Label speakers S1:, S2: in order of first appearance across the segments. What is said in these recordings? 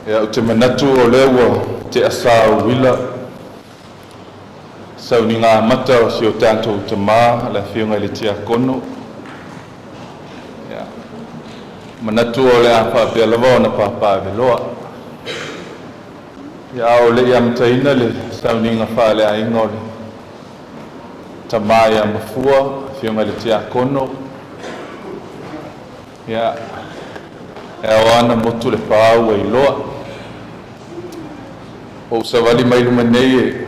S1: Ya o te manatu o lewa te asau wila Sauniga mata o si o tātou te mā la whiunga le tia kono. Ya. Manatu o le a whapea lawa o na pāpā veloa. Ya o le ia mataina le Sauniga Faa-le-Aiga o le tamā ia Mafua, whiunga le tia kono. Ya. E o ana motu le pāu e iloa. O usawali mai lumanei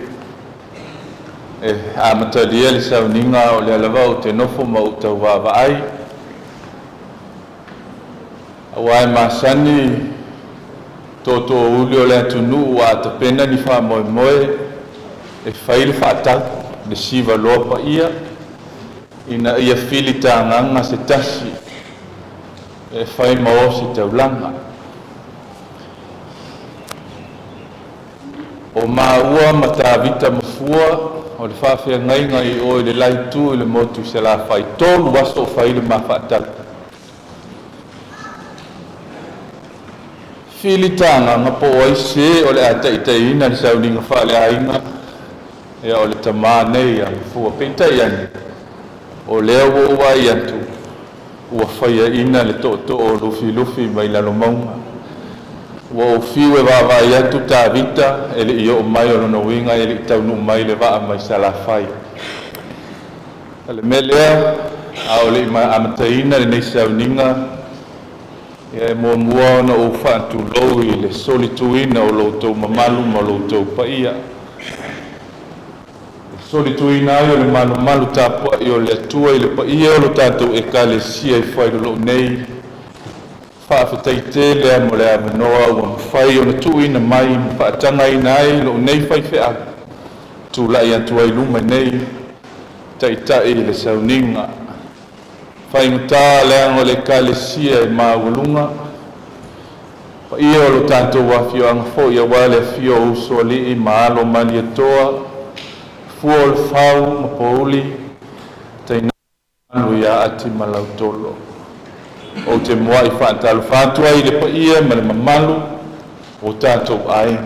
S1: a matalia le Sauniga o le alawa o te nofo ma o tau wāwaai. Awai masani toto uli o le atunu a te pena ni wha moe moe e whaile whaatau le siwa loa pa ia ina ia whili tānganga se tasi e whai mao se taulanga. O maua ma tāwita Mafua o le whawhiangai o le laitu i le motu se la whai tolu waso o whaile ma whaatau. Whilitanga ngapo o ise o le ataitaina le Sauniga Faa-le-Aiga ia o le tamā nei a Mafua peitai ani o lea ua ua ai atu ua whaiaina le to'oto'o o lufi mai lalo maunga ua o fiu e wāwai atu tāwita e le i o mai o lona winga e le i taunu mai le waa mai sa la whai le melea a o le i amataina le nei Sauniga e mua ona o whaatu lou i le solituina o loutou mamalu ma loutou paia. Solituina ai o le malu tāpua i o le atua i le paia o lo tātou e kalesia i whai lo nei. Whaafetaite lea mo le amanoa ua mwhai o na tuina mai whaatanga ina ai lo nei whai whea. Tūlai atu ai luma nei taitai le Sauniga. Whai ngata leang o le kalesia i māwalunga. Pa ia o lo tātou wafio anga fo ia wale fio uso li i maalo mali atoa. Fua o le whau ma pouli. Taina anu ia ati malautolo. O te mua i whaantalo whātua i le pa ia ma le mamalu o tātou ai.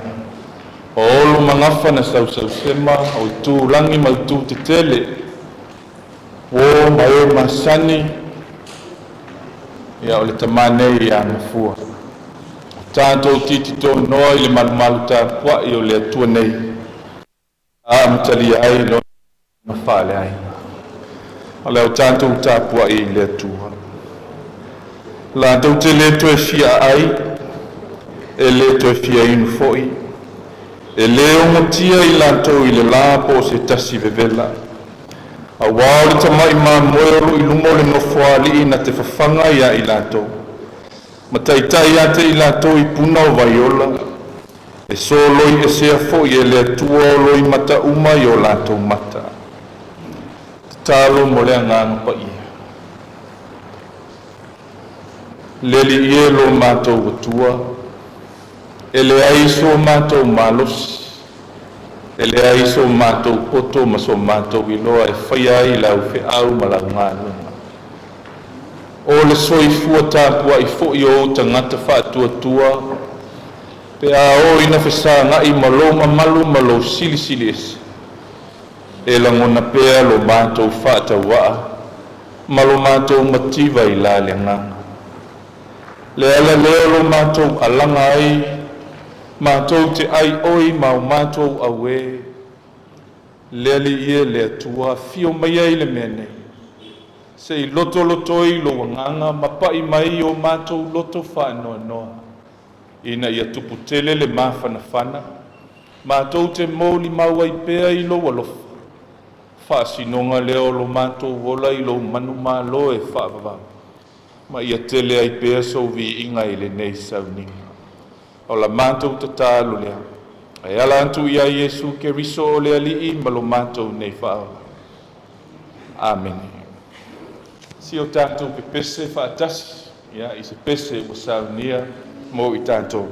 S1: O olu mangafa na sau sema o i tūlangi mautu te tele. O mai o masani ia o le tamā nei ia Mafua. Tātou titi tō noa i le malumalu tāpua i o le atua nei. A matalia ai lo na Faa-le-Aiga. O leo tātou tāpua i le atua. La tau te le toe fia ai, e le toe fia inu foi. E le omotia i lantou i le la po se tasi vevela. A wao le tamai ma moero i lumo le nofua li ina te whawhanga ia i lantou. Mataitai ate i lantou i puna o vaiola. E soloi e sea foi e le atua o loi mata uma i o lantou mata. Talo mo le anganga pa ia. Leli ie lo mātou watua. E le aiso mātou malos. E le aiso mātou poto ma so mātou iloa e whaia i lau whi au ma lau ngānunga. O le soifua tāpua i fo i o tangata whātua. Pe a o ina whesa ngai ma lo mamalu ma lo sili esi. E langona pea lo mātou whātawaa. Ma lo mātou mativa i la le nganga. Le ala leo lo mātou alanga ai. Mātou te ai oi mau mātou awe. Leli ia le atua fio mai ai le mene. Se i loto i lo wanganga mapai mai o mātou loto whanoa noa. Ina ia tupu tele le mawhanawhana. Mātou te mōli mau ai pea i lo walofa. Whaasinonga leo lo mātou wola i lo manu mālo e whaavava. Ma ia tele ai pea so vi inga i le nei Sauniga. O la mātou tatalu lea. E ala antu ia Yesu ke riso o lea li ma lo mātou nei whaola. Amen. Si o tātou pe pese whaatasi, ia i se pese o Saunia mo i tātou.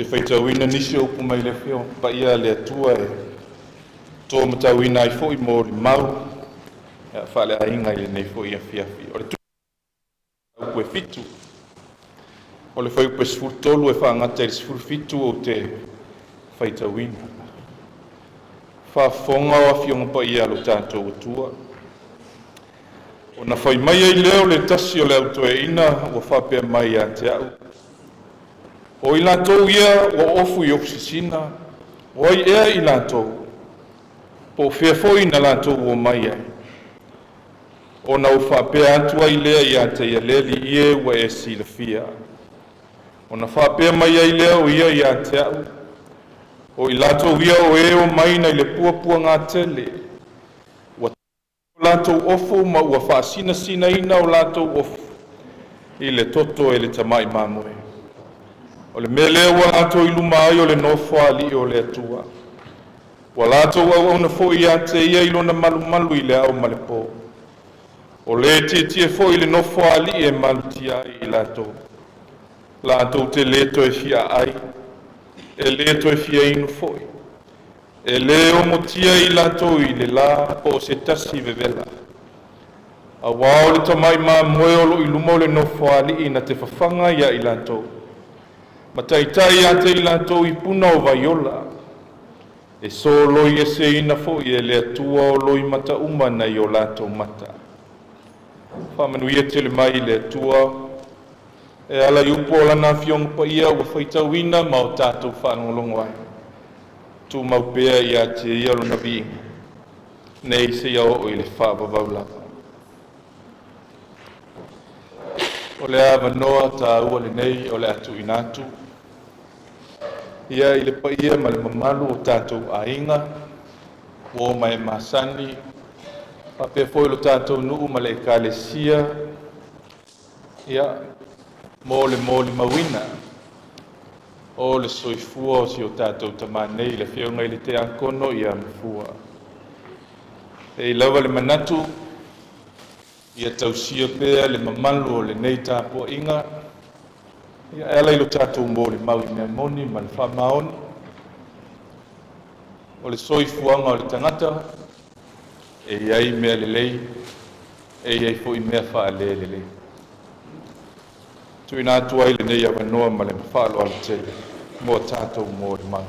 S1: te whaitauina nisi o pumai le whio, pa ia le atua e tō matauina ai fo i mō li mau, Faa-le-Aiga i le nei fo i a fiafi. O le tu koe fitu, o le whai upe sifuru tolu e whaangata i le sifuru fitu o te whaitauina. Whaafonga o a fionga pa ia lo tātou atua. O na whai mai ai leo le tasi o le autoe ina o whapea mai a te au. O i lātou ia o ofu i ofisisina, o ai ea i lātou, po whiafoi na lātou o mai ai. O na o whapea atu ai lea i a te ia leli ie ua e si le fia. O na whapea mai ai lea o ia i a te au. O i lātou ia o e o mai na i le puapua ngā tele. Ua lātou ofu ma ua whaasina sina ina o lātou ofu. I le toto e le tamai mamoe. O le mea lea ua lātou iluma ai o le nofo ali o le atua. Ua lātou au na fo i a te ia ilo na malu malu i le au ma le po. O le tie fo i le nofo ali e malu tia i lātou. Lātou te leto e fia ai. E leto e fia inu foi. E le o motia i lātou i le la po se tasi vevela. A wao le tamai ma moe o lo i lumo le nofo ali ina te whawhanga ia i lātou. Mataitai a te i lātou i puna o vaiola. E so loi e se ina foi e le atua o loi mata umana i o lātou mata. Whamanuia te le mai le atua. E ala i upo o lana fionga pa ia ua whaitauina ma o tātou whanongolongo ai. Tu maupea i a te ia lo na vinga. Nei se ia o i le whaapavaulaka. O le awa noa tā ua le nei o le atu inatu. Ia i le pa ia ma le mamalu o tātou ainga. O mai masani. Papea foi lo tātou nuu ma le ekalesia. Ia. Mo le mawina. O le soifua o si o tātou tamanei le whionga i le te ankono i a Mafua. E i lawa le manatu. Ia tausia pea le mamalu o le nei tāpua inga. Ia ala i lo tātou mo le mau i mea moni ma le whamaoni. O le soifuanga o le tangata. E iai mea le lei. E iai fo i mea wha le lei. Tu ina tua ile nei awa noa ma le mawhalo ala tele. Mo tātou mo le mau.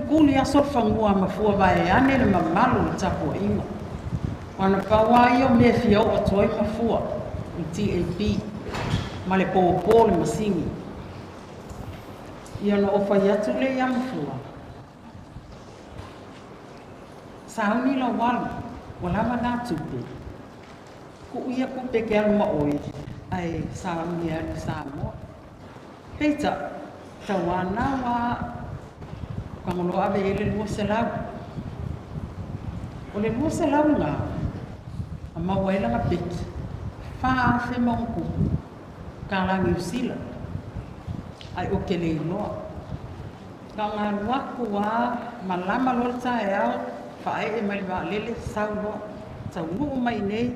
S2: Kuli aso fangua mafua vai ane le mamalu le tapo inga. Wana pawa iyo me fia o toi mafua i TAP ma le pōpō le masingi. Ia no ofa yatu le ia mafua. Sauni la walu, wala mana tupe. Ku ia ku peke alu maoi, ai sauni alu Samoa. Peita, tawana wa Pangolo ave ele lua selau. O le lua selau ngā. A mawela ngā peti. Faa fe mongku. Kālangi usila. Ai o ke le iloa. Ka ngā luaku wā malama loa tae au. Fae e mai wā lele sau loa. Tau nuu mai nei.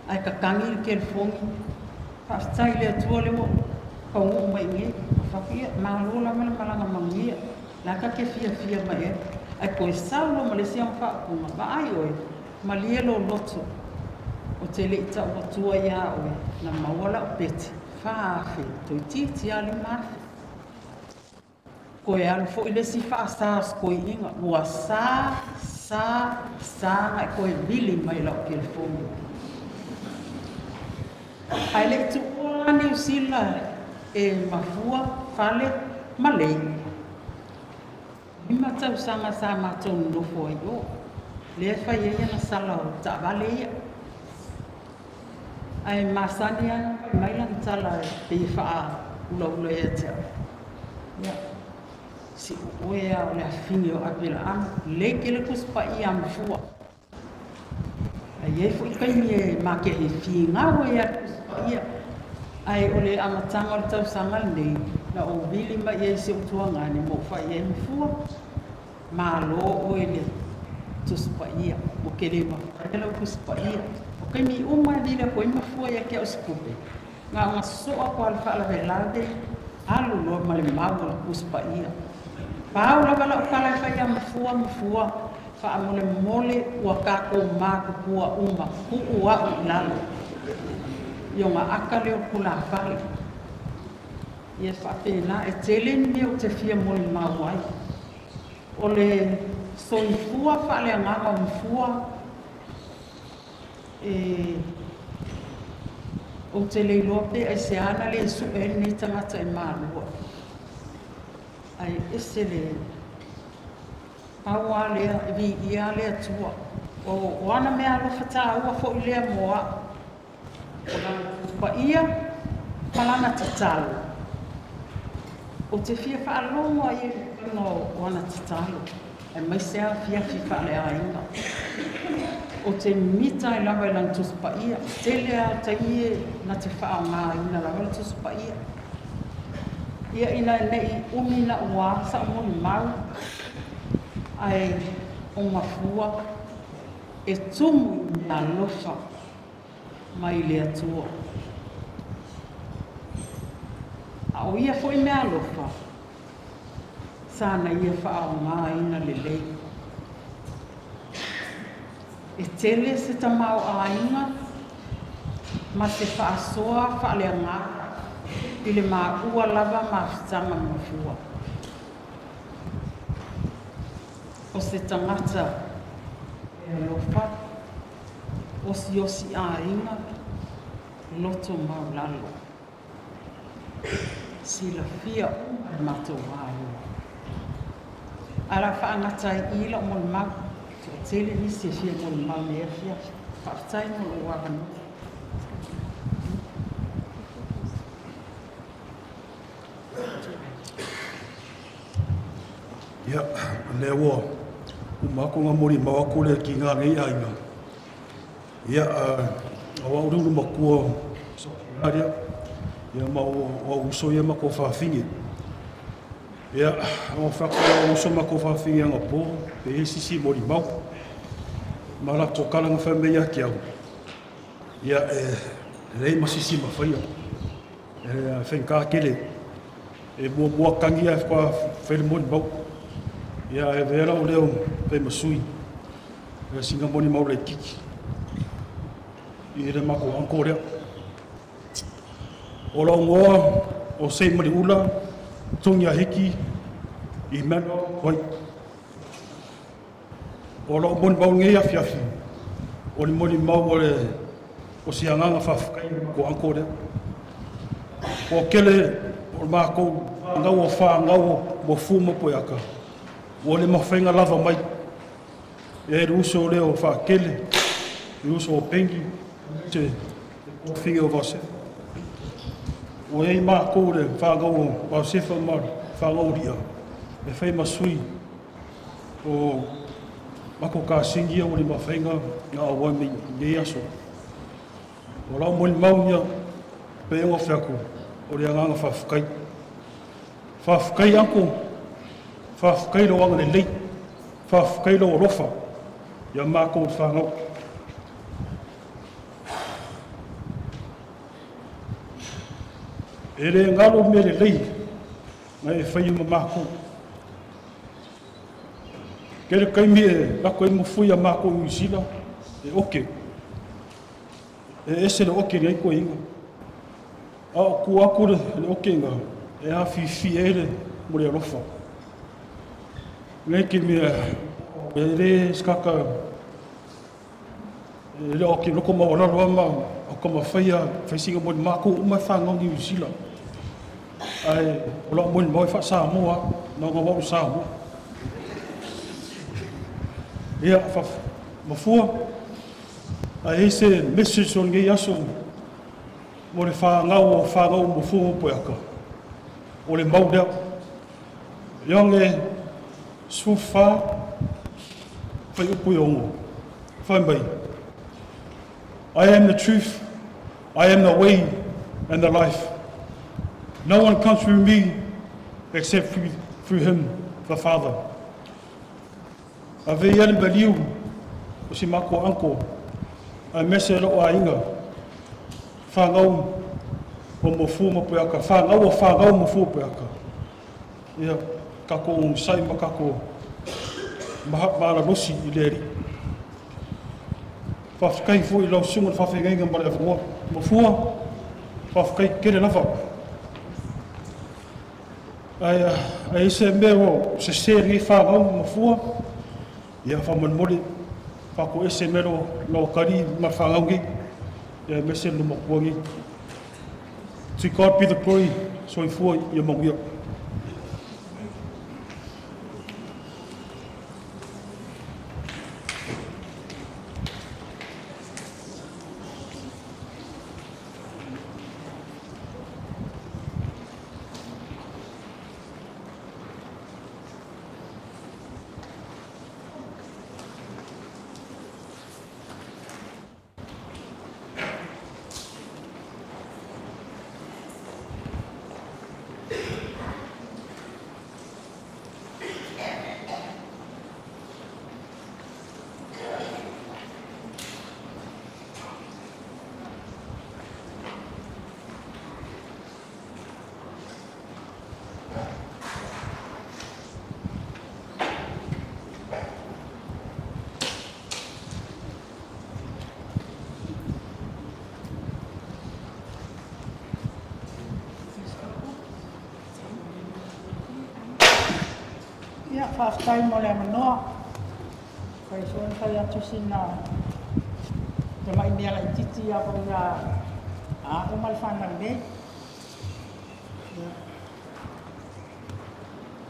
S2: Ai ka kangi le ke le fongi. Whaastai le atua le mo. Ka nuu mai nei. Whakia maa lola mele malanga mangia. Laka ke fia mai e. Ai koe saulo ma le siam whaakunga. Ma ai oe, ma lielo loto. O te le ita o tua ia oe. Na mawala o peti. Whaafe. Toi titi ali mafe. Koe alu fo ile si whaasas koe inga. Ua sa ngai koe bili mai lau ke le fongi. Ai le tu ua New Zealand e Mafua, Faa-le, Malei. Ima tau sanga sa mātou nofo ai o. Lea whai eia na sala o ta wale ia. Ai masani ana mai lang tala pe wha ula ea te au. Ia. Si oea o le awhini o apela ana. Leke le kuspa i a Mafua. Ai e fo i kaini e make he whi ngawa ia kuspa ia. Ai o le amatanga o le tau sanga nei. Na o vili ma i e se o tuanga ni mo whai e Mafua. Malo o ele tuspa ia. O ke le mawhaela o kuspa ia. O kai mi uma vile ko i Mafua ia ke o skupe. Ngā soa ko al Faa-le-Aiga alu loa ma le mau le kuspa ia. Pau lava la ukala whaia Mafua, wha mole ua kako māku kua uma, kuu au lalo. Io ngā aka leo kula whale. Ia whapena e tele ni o te fia mole mau ai. O le soifua Faa-le-Aiga Mafua o te leiloa pe ai se ana le su e ni tangata e mālua. Ai ese le aua lea vi ia lea tua. O ana mea alofa tā ua fo i lea moa. O la pa ia palana tatalo. O te fia whaalonga i o ana tatalo. E mai sea fia fi Faa-le-Aiga. O te mita i lawa i lang tusu pa ia. Tele a taie na te whaa ngā ina lawa i tusu pa ia. Ia ina nei umi na ua sa moni mau. Ai o Mafua e tumu na lofa mai le atua. A o ia foi mea lofa. Sana ia whaa ngā ina le lei. E tele se tamau ainga ma te whaasoa Faa-le-Aiga i le mā ua lava mawhitanga Mafua. O se tangata e lofa, osi ainga, loto mau lalo. Sila fia mato wāua. Ara whaangata i ila mo le mau. Tele ni se fia mo le mau mea fia. Whaatai mo le wākanu.
S3: Ia, lea ua, umako ngā mori mawa kore ki ngā ngei ainga. Ia, awa ururu makua sokiaria, ia ma o uso ia mako whawhingi. Ia, awa whakua uso mako whawhingi anga pō, pe e sisi mori mau. Mara ko kalanga whamea ki au. Ia, rei masisi mawhaia. Whenka kele. E mua kangi a whare mori mau. Ia e vera o leo pe masui. E singa moni mau rei kiki. I re mako anko rea. O lau ngoa o sei mari ula, tungi a hiki, i mena wai. O lau moni mau ngei a fiafi. O ni moni mau o si anganga whawhikai mako anko rea. O kele o mako ngau o wha ngau o fuma po aka. O le mawhainga lava mai. E uso o leo wha kele. E uso o pengi. Te whinge o vase. O ei mā kore whāngau o sefa mara, whāngau ria. E whai masui o mako ka singia o le mawhainga ngā awai me ngei aso. O lau moni maunia pe ingo whiako o le anganga whawhikai. Whawhikai anko, whawhikai lo anga le lei, whawhikai lo rofa, ia māko o whāngau. E re ngalo me le lei, ngai e whai ma māko. Kere kaimi e lako e mawhui a māko i Usila, e oke. E ese le oke rei koe inga. A o ku aku le oke inga, e a fi ere mo le alofa. Ngai ke mea, e re skaka, e re oke loko mawararo ama, o ka mawhaia, whaisinga mo le māko umai whangau ni Usila. Ai, o lau moni mau e wha Samoa, nā ngā wau Samoa. Ia, Mafua, ai e se message o ngei aso, mo le whangau Mafua po aka. O le mau dea. Iange, suwha, whai upu i ongo. Whai mai. I am the truth, I am the way and the life. No one comes through me except through him, the Father. A vei ane baliu, o si mako anko, a mese ro a inga, whangau, o Mafua ma pe aka whāngau Mafua pe aka. Ia, kako o sai ma kako mahala nosi I le eri. Whawhikai fo I lau sunga whawhingainga mara e whangoa. Mafua, whawhikai kere nafa. Ai se mea o se seri whāngau Mafua. Ia whamanmole, whako ese mero lau kari ma whāngau ngi. Ia mese no makua ngi. To God be the glory, so I fua I manguia.
S2: Ia, whaftai mo le manoa. Kai soan kai atu sina. Te mai mea lai titi a kau ia a o mal whanau me.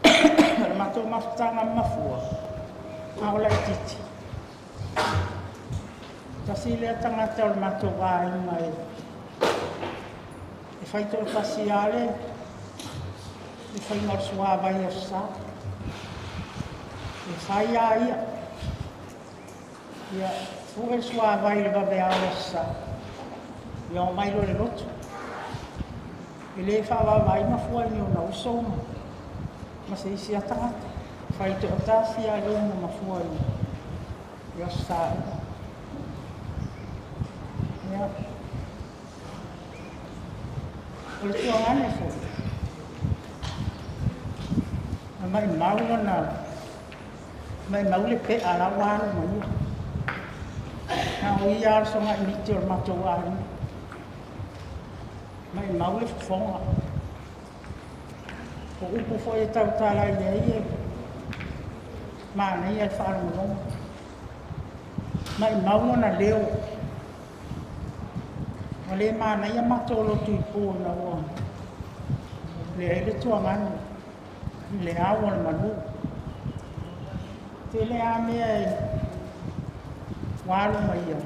S2: Le matou mafutanga Mafua. A o lai titi. Tasi lea tangata o le matou wā inga e. E whaito o tasi ale. E whainga o sua vai o sa. E whai a ia. Ia, fuhe sua vai le babe a o sa. Ia o mailo le lotu. E le whawa vai Mafua ni o na usoma. Ma se isi a tangata. Whaito o tasi a leo mo Mafua ni. Ia sa ia. Ia. O le tua ngane fo. Mai maula na. Mai maule pe ala wano mai. Na o ia so nga miti o matou ani. Mai maule fonga. O upu fo e tau tala i e. Mana ia e whaara mulonga. Mai maula na leo. O le mana ia matou lotu I pō na ua. Le ele tua ngani. Le awa le manu. Te le a mea e wālu mai ia.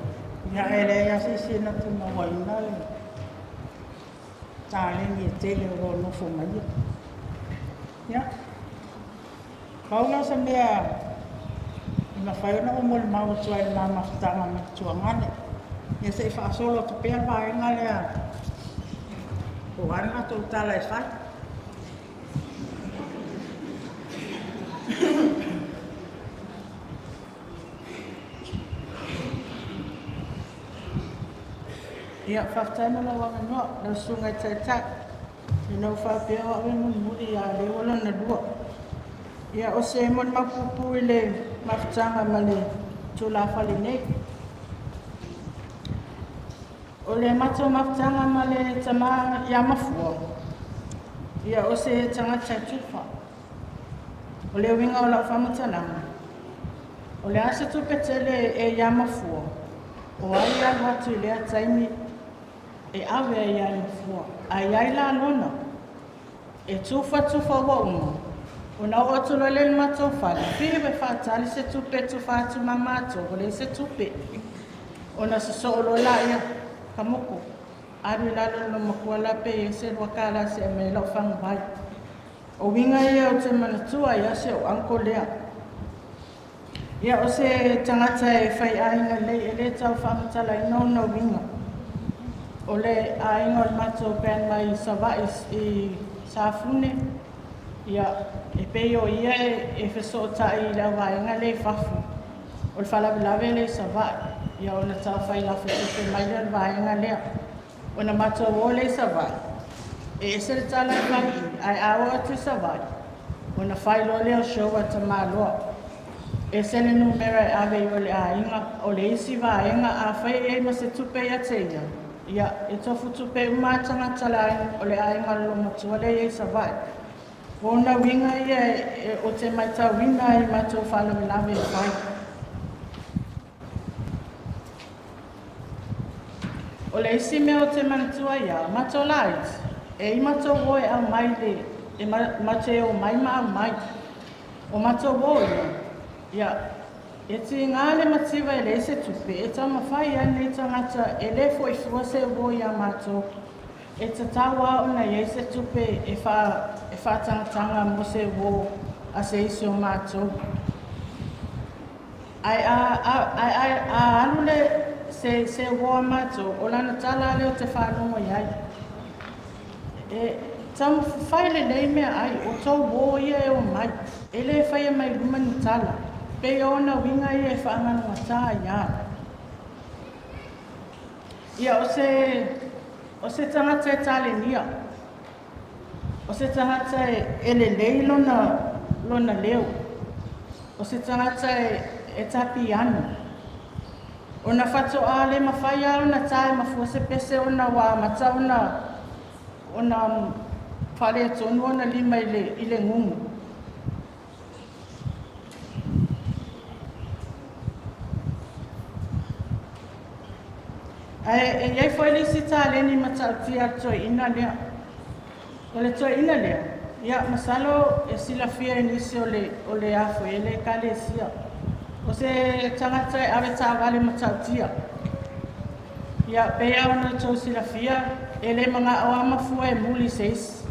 S2: Ia ele ia sisina tu na waina le. Tālengi e tele o nofo mai ia. Ia. Kaula sa mea I mawhaiona o mole mau tua I ma mawhitanga ma tua ngane. Ia se I whaasolo to pēr whaenga lea. O ana tō tala e whai. Ia whaftaina la wanga noa, na sunga I taitai. I nau whapea o awe muri a le wala na dua. Ia o se mon mapupu I le mawhtanga ma le tula whali nei. O le mato mawhtanga ma le tama ia Mafua. Ia o se tangata tuwha. O le winga o lau whamatananga. O le asa tupetele e ia Mafua. O ai alu atu I lea taimi e awe ai ai Mafua. Ai ai la lona. E tufa wa uma. O na o atu le mato whale. Whiri we whatali se tupe tufa atu mamato. O le se tupe. O na se soolo la ia. Kamoko. Aru la lona makua la pe e se wakala se me lau whangu vai. O winga ia o te manatua ia se o anko lea. Ia o se tangata e whai ainga lei e le tau whamatala I nau nau winga. O le ainga o mato pen mai Savais I Safune. Ia e peo ia e whesota I la wainga le whafu. O le whalawe le Savai. Ia o na tau whai la whetupe mai le wainga lea. O na mato o le Savai. E se le tala vai ai awa te savai. Ona whai lo leo show at maloa. E se le numera ave o le ainga o le isi vaenga a whai e ma se tupe ia teia. Ia e tofu tupe umatanga talai o le ainga lo matua le e savai. Ona winga ia o te maita winga i mato whala me lave whai. O le isi mea o te manatua ia, mato lait. E i mato woe au mai le, e mate o mai maa mai. O mato woe ia, e ti ngāle mativa e le se tupe, e ta mawhai ane i tangata e le fo i fua se woe ia mato. E ta tawa ona i se tupe e wha tangatanga mo se woe a se isi o mato. Ai alule se woe mato, o lana tala leo te whanonga iai. E tamu whai le nei mea ai, o tau wō ia e o mai. E le whai mai luma ni tala. Pe ona winga ia e whaangana ngata ia. Ia o se tangata e tale nia. O se tangata e le lei lona leo. O se tangata e tapi anu. Ona whatoa le mawhai a ona tae mafua se pese ona wā mata ona whare tonu ona lima i le ngungu. E iai whai lisi tā leni matautia toi ina lea. O le toi ina lea. Ia masalo e sila fia e nisi o le afo e le kale sia. O se tangata e awe tā wale matautia. Ia pea ona tau sila fia. E le mga awa mafua e muli seis.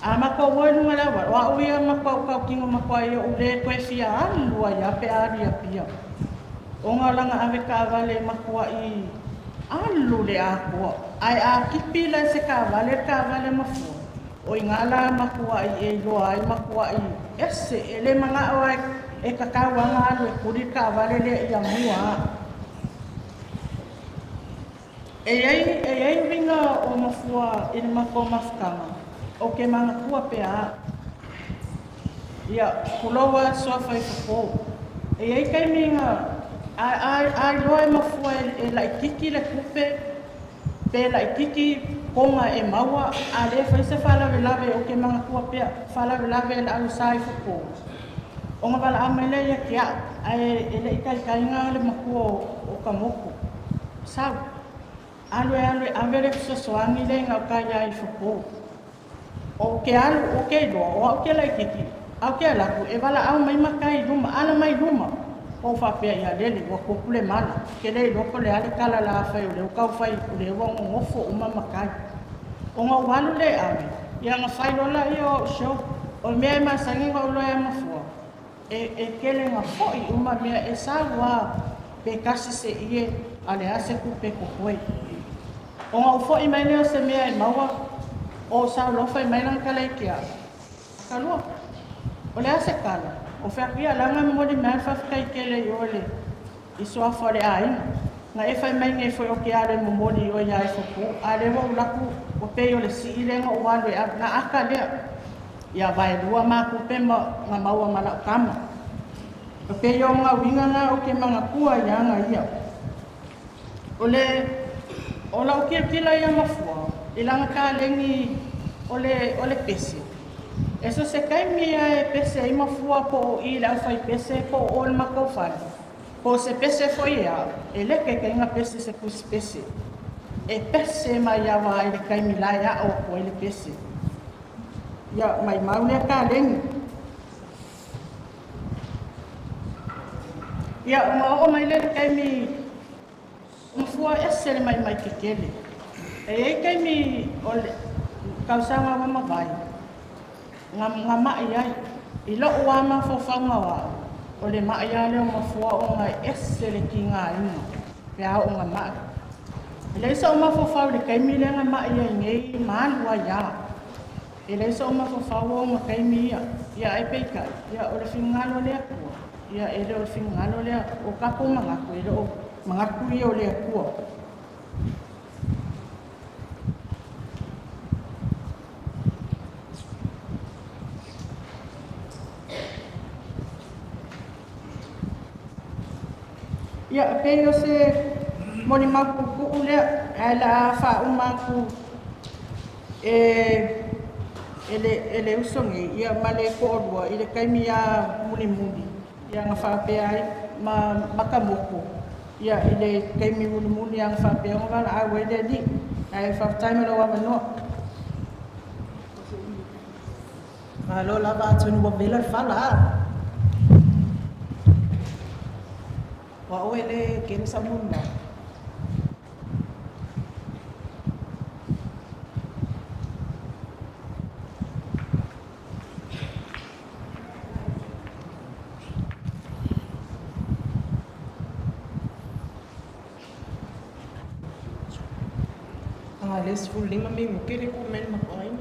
S2: A mako woi nunga lawa. Wa uia mako kau kingo mako ai o le koe fia alua ia pe aria pia. O ngā langa awe ka wale mako i alu le a kua. Ai a kipi la se ka wale mafua. O i ngala mako ai e loa ai mako ai ese. E le mga awa e kakau anga alu e kuri ka wale le ia mua. E ei winga o mafua i mako mafukanga, o ke mga kua pea. Ia, kuloa soa whai whako. E ei kai minga, ai loa e mafua e lai kiki le kupe, pe lai kiki konga e maua, a le whai se whalawe o ke mga kua pea, whalawe e la alusai whako. O ngā wala amele ia kia, e le ikai kainga le makua o kamoko. Sau. Alwe avere sosoangi le ngau kaya i whako. O ke alu, o ke loa, o ke lai kiki. Au ke alaku, e wala au mai makai luma, ala mai luma. O whapea ia lele, wa kokule mana. Ke le loko le ale kala la whai o le ukau whai o le wang o ngofo uma makai. O ngau walu le ame, ia ngā whai lola i o show. O mea e masangi ngau loa e mafua. E kele ngā fhoi uma mea e sa wā pe kasi se ie ale ase kupe kokoe. O ngā ufo i mai leo se mea i maua, o sa lofa i mai lang kala i kia. Kalua. O le ase kala. O whiakia langa mwori mea whawhika i kele i ole. I soa whare a ina. Nga e whai mai ngai whai o ke are mwori i o ia e whako. A lewa ulaku o pei o le si i lenga o wale a nga aka lea. Ia vai rua mā kupe ngā maua mana o kama. O pei o ngā winga ngā o ke mga kua i anga ia. O lau kila ia mafua, i langa ka lengi o le pese. E so se kai mia e pese i mafua po o i lau whai pese po o le makau whai. Po se pese foi ia, e leke ka inga pese se kusi pese. E pese mai awa i le kai milai a o ko i le pese. Ia mai maulea ka lengi. Ia o mai le kai mi mafua ese le mai kekele. E ei kai mi o le kausanga wa mawai. Nga mai ai. I lo ua ma fofanga wa. O le mai ai leo mafua o nga ese le ki ngā inga. Pea o nga mai. E le isa o ma fofau le kai mi le nga mai ai ngei mālua ia. E le isa o ma fofau o nga kai mi ia. Ia e peika. Ia o le whingalo lea kua. Ia e le o le whingalo lea o kapo mangaku. E le o mangaku ia o lea kua. ia pe o se moni maku ku ule ala fa umaku ele usongi ia male ko odwa ile kaimi ya muni ia ngafa pe ai makamoko ia ile kaimi muni yang fa pe ngala a wele di ai fa time lo wa no alo la va tunu wa bela fala wa wele ken samunda les full 5 minggu kiri ku main mapain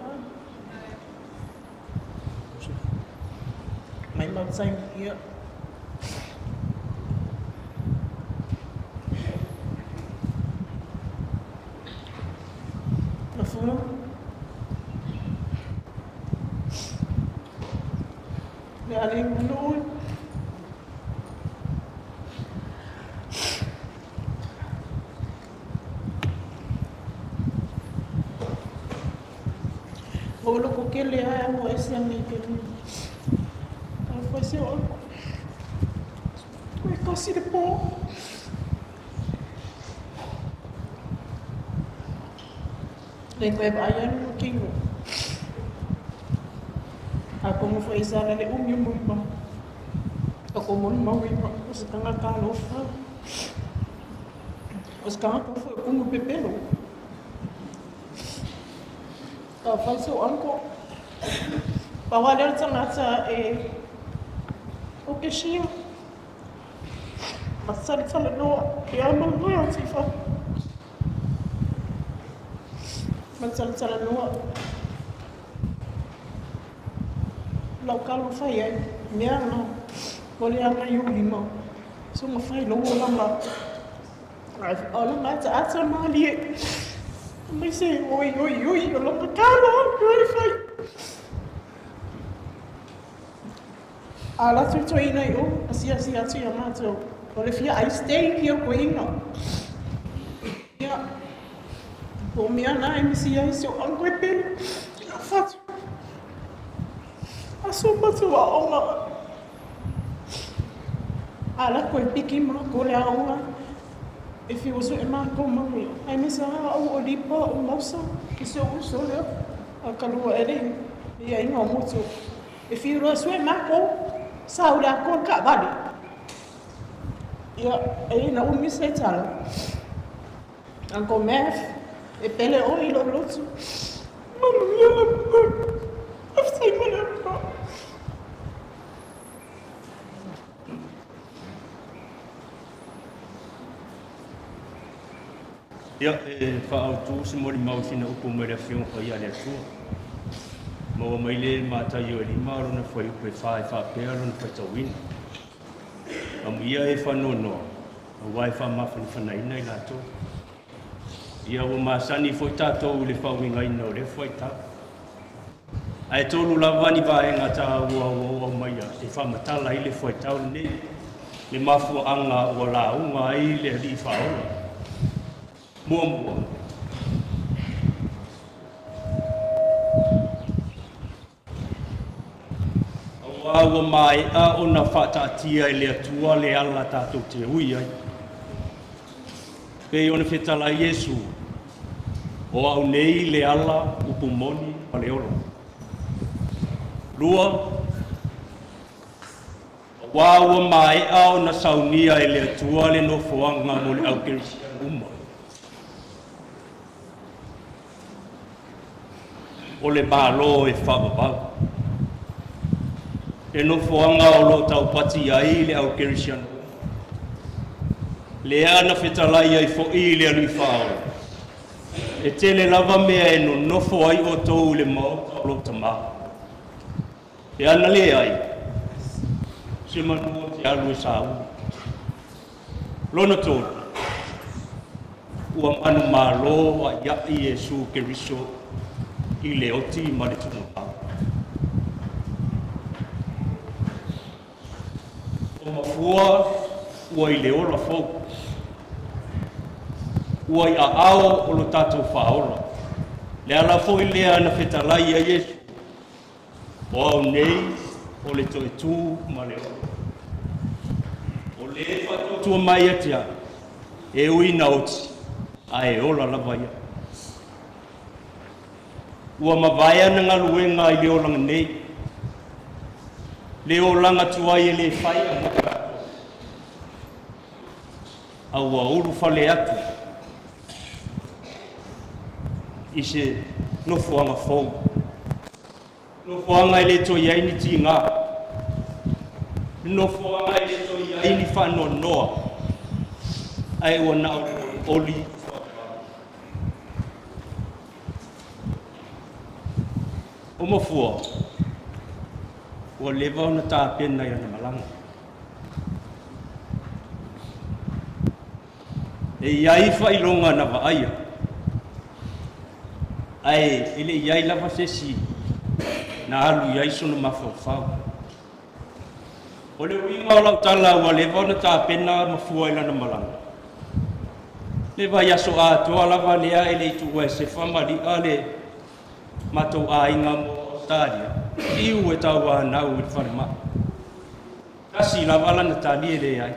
S2: main outside here Mafua le ali ngulu Olo ko kele ai mo ese ami ke ni. Foi se o. Foi quase de pó. Le ko ba ya no kingo. Ako mo foi sara le mo ba. Ako mo wi ba os kanga ka lo fa. Os kanga ko foi como pepelo. Faz o anco. Para olhar tangata o que tinha. Passar de sala no e a mão não se fa. Mas sala no local não faz aí. Minha não. Olha a eu lima. Só não faz logo lá. Olha lá tá ali. Mas sei, oi, eu não calo, eu fai. Ala tu ina eu, assim a mato. Olha fia, I stay here going on. Ya. Por minha na MC isso eu angrepe. Eu faço. A sua tu a ona. Ala ko piki ma ko le a ona. If you was in my community, I miss o lipa o moça que se usa olha a calua ele e aí não muito. If you was in my saura com cavalo. E aí não me sei tal. Anco mef e pele o ilo luto. Mano, eu sei mano.
S4: Ia whaautu se mori mau sina upo mera whiong kai ale atua. Maua maile mātai o lima rona whai upe whae whapea rona whai tauina. Amu ia e whanonoa, a wai whamawhani whanaina i lātou. Ia o māsani whai tātou le whauinga ina o le whai tā. Ai tolu lavani vaenga tā ua maia, e whamatala i le whai tau nei. Le mafua anga o la unga i le li whaola. Mua. Awa mai a ona whatatia i le atua le ala tātou te hui ai. Pei ona whetala Iesu o au nei le ala upumoni a le ora. Lua, awa mai a ona saunia i le atua le no foanga mo le au kerisia uma. O le malo e whababau. E no foanga o lo tau pati ai le au kerisiano. Le ana whetalai ai fo i le alui whao. E tele lava mea e no nofo ai o tou le mau lo tama. E ana le ai. Se manu te alu e sau. Lona tōru. Ua manu malo a iai Iesu Keriso i le oti ma le tunu pau. O Mafua, ua i le ola fou. Ua i a ao o lo tātou whaola. Le ala fo i lea na whetalai a Yesu. O au nei, o le toi tū ma le ola. O le e whatotua mai atia, e ui na oti, a e ola lava ia. Ua mawaya na ngaluenga i le olanga nei. Le olanga tuai e le whai a maka. A ua uru whale atu. I se nofuanga fou. Nofuanga i le toi aini ti ngā. Nofuanga i le toi aini whano noa. Ai ua na oli. O Mafua, ua lewa ona tā pena i ana malanga. E iai whailonga na waaia. Ai, ele iai lava sesi, na alu iai sona mawhawhau. O le winga o lau tala ua lewa ona tā pena Mafua i ana malanga. Lewa iaso a toa lava lea ele i tu e se whamari ale matou a inga mo Australia. Iu e tau a nau i whanema. Kasi lava lana tali e le ai.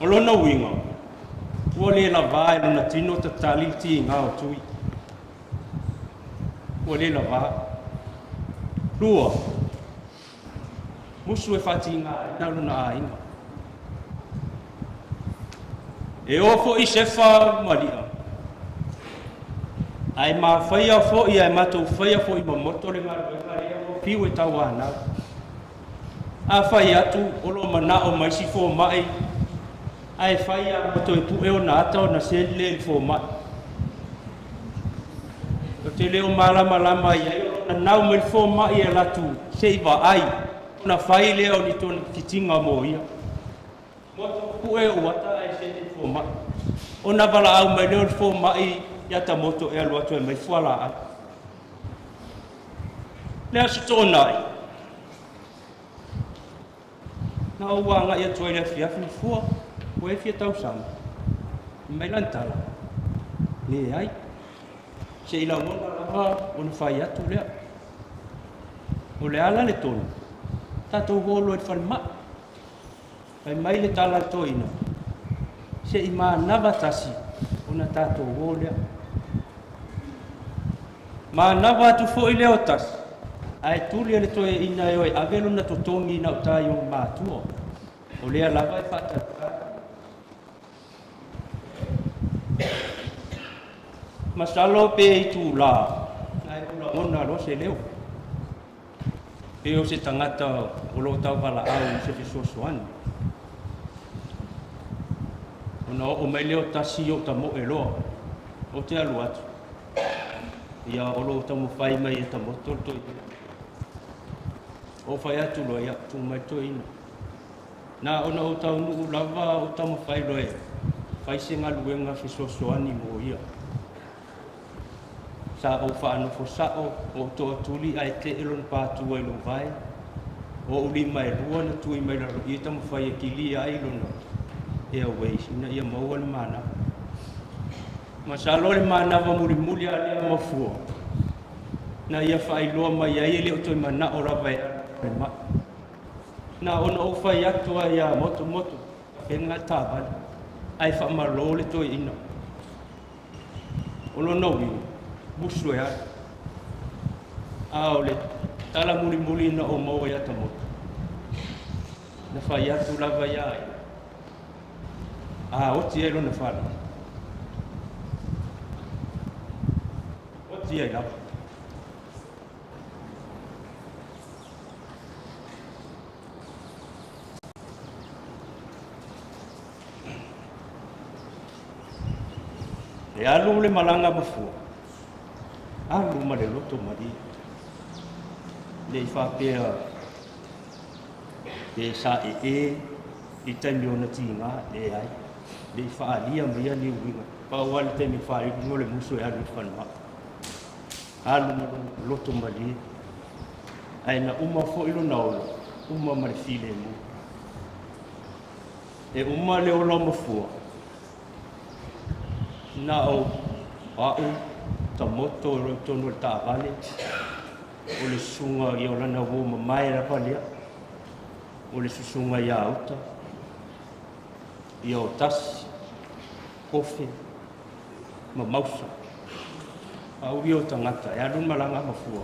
S4: O lona winga. Ua le lava e lona tino ta tali ti ngā o tui. Ua le lava. Lua. Musu e whati ngā e nā lona a inga. E ofo i sefa maria. Ai ma whaia fo i ai matou whaia fo i mamoto le ngāru e kare o piu e tau ana. A whai atu olo mana o maisi fo mai. Ai whaia mato e pu e o na ata o na se le fo mai. O te leo malama lama i ai o na nau me fo mai e latu se iwa ai. O na whai leo ni tona kitinga mo ia. Moto pu e o ata ai se le fo mai. O na wala au mai leo fo mai ia ta moto e alu atu e mai fuala ai. Lea su tōna ai. Na o wanga ia tua i lea fiafi ni fua, o e fia tau sama. Mai lantala. Le ai. Se ila mona lava o na whai atu lea. O le ala le tonu. Tatou holo e whanma. Pai mai le tala toina. Se i maa nava tasi o na tatou holo lea. Ma nawa tu fo i leo tas. Ai tuli ele toe ina e oi avelo na totongi na utai o mātua. O lea lava e whatata. Masalo pe i tū la. Ai ula ona lo se leo. E o se tangata o lo tau wala au se fisosoani. Ona o mai leo tasi o tamo e loa. O te alu atu. Ia olo tamu whai mai e tamu tolto i. O whai atu loa ia tu mai to ina. Nā ona o tau nuu lava o tamu whai loa e. Whai se ngā luenga fisosoani mo ia. Sa o whaano fo sao o toa tuli ai te elon pātua i lo vai. O uli mai rua na tui mai laro i tamu whai e kilia ai lona. Airways ina ia maua na mana. Masalo le manawa muri a lea Mafua. Na ia whailoa mai ai leo toi mana o rawa e ma. Na ona o whai atua ia moto. E ngā tāwani. Ai whamalo le toi ina. Ono nowi. Busu e ai. Ao le tala muri na o maua ia ta moto. Na whai atu rawa ia ai. Oti e lona whana. Oti e lapa. E alu le malanga Mafua. Alu ma le loto mari. Le i whapea e sa i taimi ona tinga e ai. Le i whaalia mea ni uinga. Pawali taimi whaari ngole muso e alu i whanua. Alu ma loto mari. Ai na uma fo ilo naolo. Uma mare file mu. e uma le ola Mafua na o au ta moto o tonu ta vale o le sunga i ola na wo mai ra palia o le susunga ia auta i o tas kofi ma mausa au i o tangata e alun malanga Mafua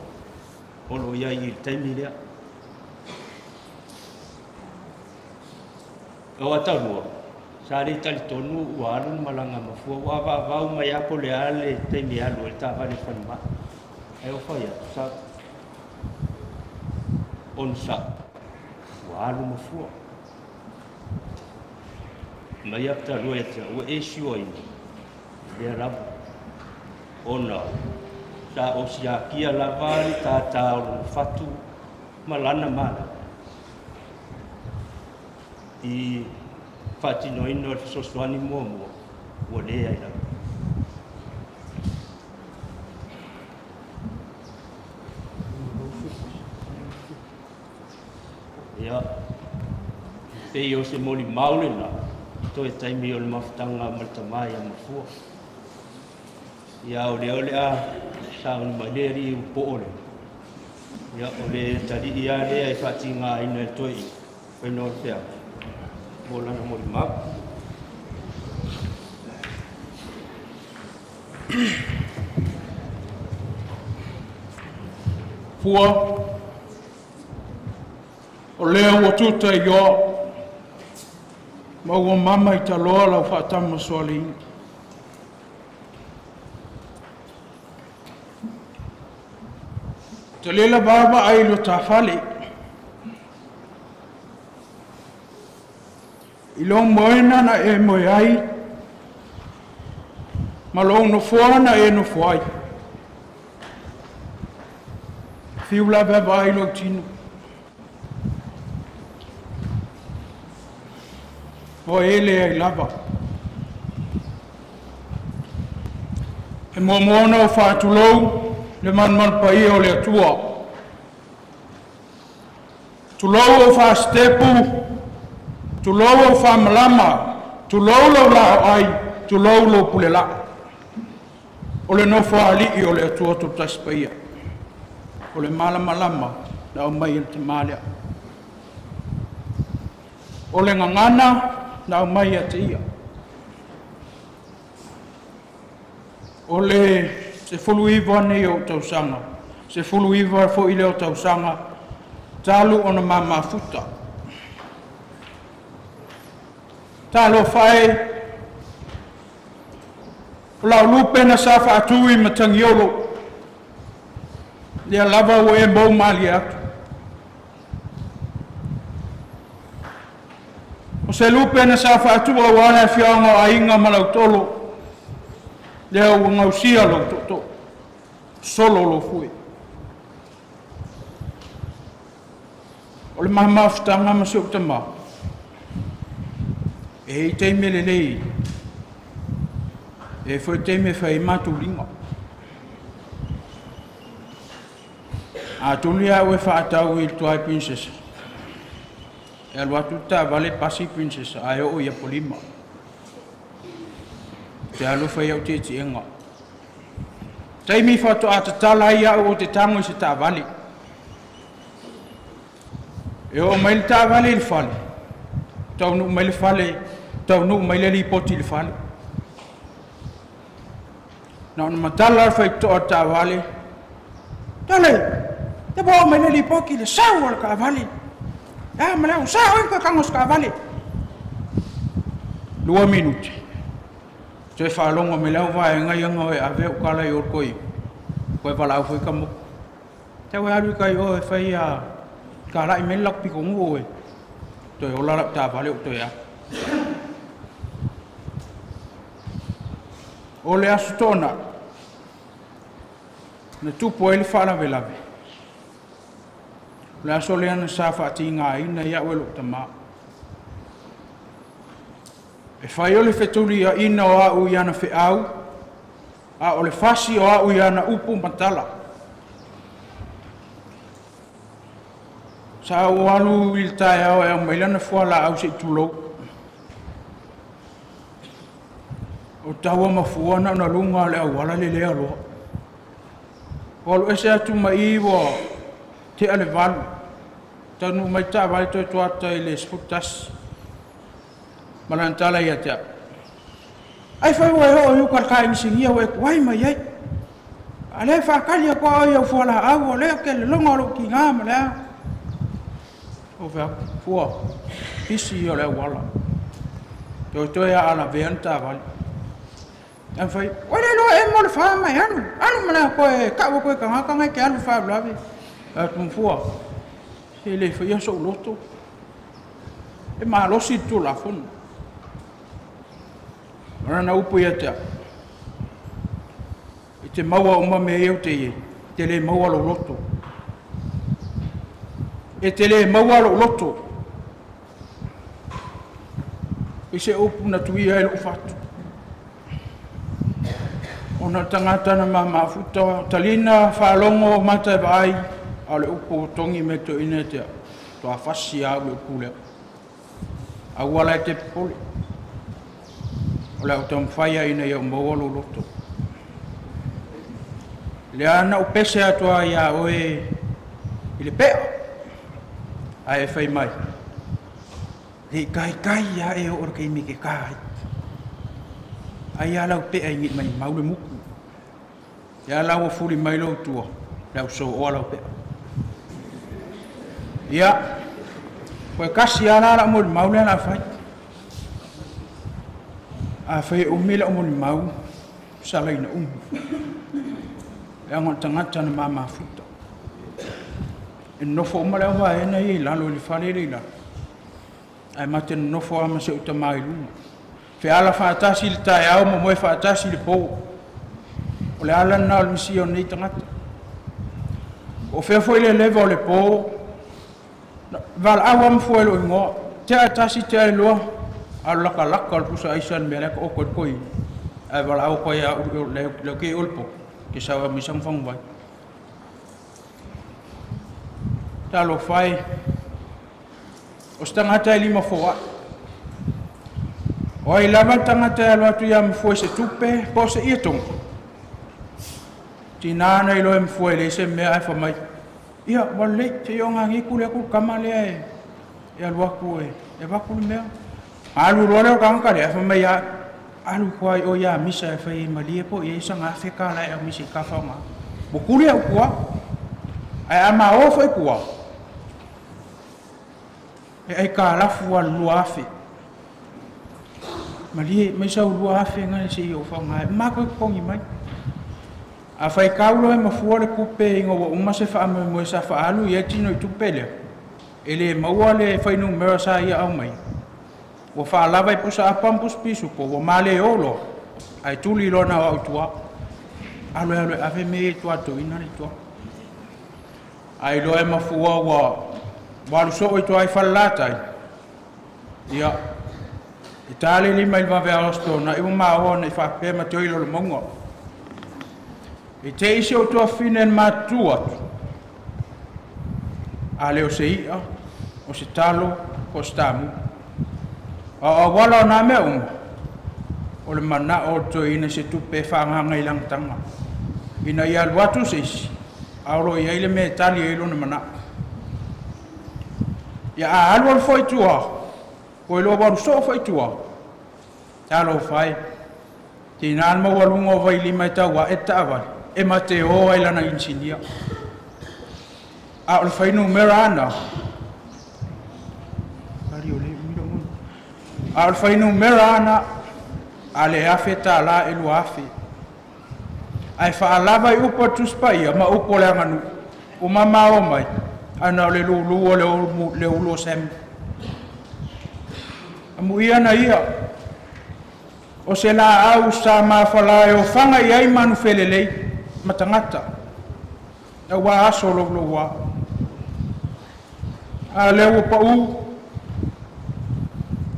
S4: o lo ia i taimi lea o atarua sa le tali tonu ua alun malanga Mafua ua vau mai apo le ale taimi alu e ta vale whanima e o whai atu sa on sa ua alu Mafua mai apta rua e tia ua e siua ina le rabu ona sa o siakia lava le tata o fatu malana mana i whatinoina o le sosoani mua ua lea i lava ia pei o se moli maule na to e taimi o le mafutanga ma le tamai a Mafua ia o le a sa o le maleri u po ole ia o le tali ia lea e whatinga ina e toi whaino le pea mo lana moli mau
S3: Fua, o lea ua tuta i o, ma ua mama i taloa lau whaatama soali. Te lela baba ai lo ta fale. I lo moena na e moe ai, ma lo no fua na e no fuai. Fiula baba ai lo tino. O ele ai lava. E moana o whaatulou, le man pai o le atua. Tulou o whaastepu, tulou o whaamalama, tulou lo lao ai, tulou lo pulela. O le no whaali i o le atua tu taspaia. O le malama na o mai te malea. O le ngangana na o mai te ia. O le se fuluiva nei o tausanga. Se fuluiva fo i le o tausanga. Talu o na mamafuta. Talo fai. O lau lupe na safa atui matangiolo. Lea lava o e mbau mali atu. O se lupe na safa atua wana fianga a inga malau tolo. Lea o ngausia lo to. Solo lo fui. O le mahamafutanga ma se utama. E i teime le lei. E foi teime fai matu ringa. A tulia ue whaatau i tuai princesa. E alua tuta vale pasi princesa ai o ia polima. Te alufa iau te enga. Taimi whatu a tatala ia o te tango i se ta vale. E o mai le ta vale il fale. Tau nu mai le fale, tau nu mai le li poti le fale. Na ona matala fai to ta vale. Tale. Te bo mai le li poki le sau al ka vale. Ah, ma le sau in ka kangos ka vale. 2 minuti. Te fa longo me lau vai ngai ngai ave o kala i koi. Koe vala foi kamo. Te wa alu kai o fai a kala i melak pi kongo e. Toi ola la ta vale o toi a. Ole astona. Na tupo ele fala velave. La soleana sa fatinga ina ia welo tama. E fai ole fetuli a ina o au iana fe au. A ole fasi o au iana upu matala. Sa o alu il tai au e mailana fuala au se tulo. o taua Mafua na lunga le awala le lea loa. O lo ese atu mai iwa te ale valu. Tanu mai ta vai toi tuata i le sputas. Malantala ia tea. Ai fai wai ho yu karkai ni singia wai mai ai. Ale whakali a kwa ia fuala au o lea ke le longa lo ki ngā ma lea. O whea fua hisi o lea wala. Toi a ala veanta vali. An fai, wale lo e mo le wha mai anu. Anu mana koe kawa koe ka ngaka ngai ke alu wha blawe. A tum fua. He le wha ia so loto. E maa losi tu la funu. Marana upu ia tea. I te maua uma me eo te ie. Te le maua lo loto. E te le maua lo loto. I se upu na tuia e lo fatu. Ona tangata na mafuta talina whalongo mata vai. Ale upu tongi me to ine tea. To a fasi au le upu leo. A wala te poli. Ola o tam whaia ina ia maua lo loto. Le ana o pese atua ia oe i le pea. A e whai mai. Le kai ia e o orkei mi ke kai. Ai ala o pea ingi mai maule muku. Ia ala o furi mai lo tua. Lau so o ala o pea. Ia. Koe kasi ala mo maule ana whai. A whai o mila o mo mau. Salai na E angon tangata na mama futa. E nofo o male awa e na i lalo li whale li la. Ai mate nofo ama se uta mai luma. Fe ala whaatasi li tae au mo moe whaatasi li pou. O le ala na o misi o nei tangata. O whea foi le lewa o le pou. Val awa mfua lo ingoa. Te atasi te ai loa. Al laka laka al pusa aisan me leka o koi. Ai val awa koi a leo ke ulpo. Ke sawa misang fang vai. Talo fai. O stangata ili Mafua. O ai lava tangata alo atu ia Mafua se tupe po se ia tonga. Tinana ilo e Mafua le se mea ai whamai. Ia wale te ionga ngiku le aku kamalea e. E aluaku e. E waku le mea. Alu roa leo kankare ai whamai a. Alu kuai o ia misa e whai malia po i isa ngā wheka lai au misi ka whaunga. Bukuri au kua. Ai ama o whai kua. E ai ka lafu a lua awhi. Malia misa u lua awhi ngane se i o whaunga. Mako e kongi mai. A whai kaulo e Mafua le kupe ingo wa umase wha ame moe sa wha alu i e tino i tupe lea. E le maua le whai numera sa ia au mai. Wa fa lava I pusa apampus pisu po wa male olo ai tuli lona wa utua alo ave me tua to ina ni tua ai lo e Mafua wa lu so ito ai falata ia itali li mai va ver osto na I ma ona I fa pe ma to ilo lo mongo e te isi o tua finen matua ale o seia o se talo ko stamu o wala na me o le mana o to ina se tupe whanganga I lang tanga. Ina ia luatu seisi. Auro ia ile me tali e ilo na mana. Ia a alu al foi tua. Ko ilo waru so foi tua. Talo fai. Tina alma walunga vai lima tawa e tawa. E mate o ai lana insinia. A o le fai numera ana. Kari o le al fainu merana ale afeta la elu afi ai fa lava I upo tuspai ma upo le nganu o mama o mai ana le lulu o le ulo sem amu ia na ia o se la au sa ma fala e o fanga I ai manu felelei matangata e wa aso lo wa ale o pa u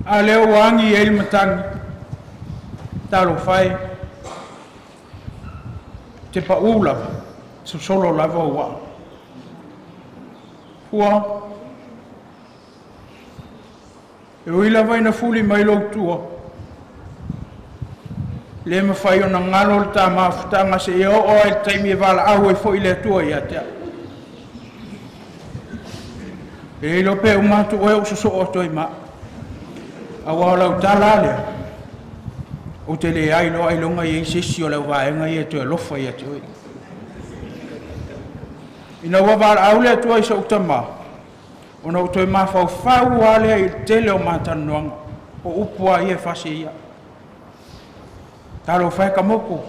S3: a leo wangi e ilmatangi talo fai te pa ula so solo lava wa hua e uila vai na fuli mai lo tua
S5: le mawhai o na ngalo le tā mawhutanga se e o e taimi e wala au e fo i le atua i atea. E lo pe umatu o e ususo o toi ma. A wala utala lea. O te le ailo ailonga i e sisi o le waenga i e to e lofa i atua. Ina wawala au le atua i sa utama. Ona o toi mawhau whau wale i tele o mātanuanga. O upua i e whasi ia. Talo whai ka moko.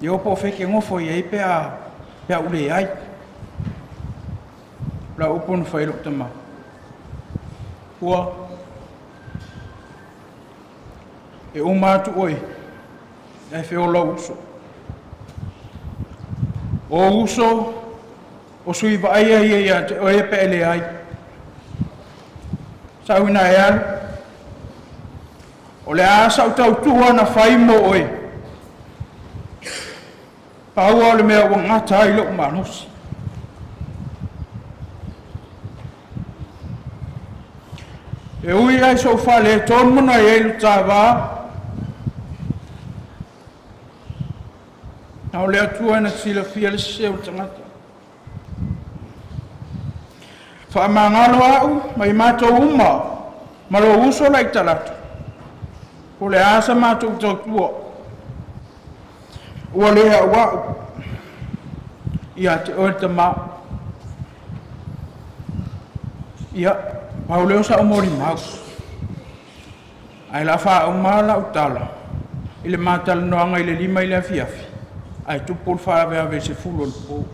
S5: I opo wheke ngofo i e pea ule ai. La uponu whai lo utama. Ua. E o mātu oi. E whiola uso. O uso. O sui wa aia ia o e pe ele ai. Sauina e alu. O le asa utau tua na whaimo oi. Paua o le mea o ngata ai lo manusi. E ui ai so whale e tōmuna e ilu tāwā. Nau le atua na sila fia le seu tangata. Whaamangalo au, mai mātou uma, malo uso lai talatu. Ko le asa mātou tautua. Ua lea wau. Ia te oe te mā. Ia, pauleo sa umori mau. Ai la wha umala utala. Ile mātala noanga ile lima ile afiafi. Ai tupul wha vea se fulo le po.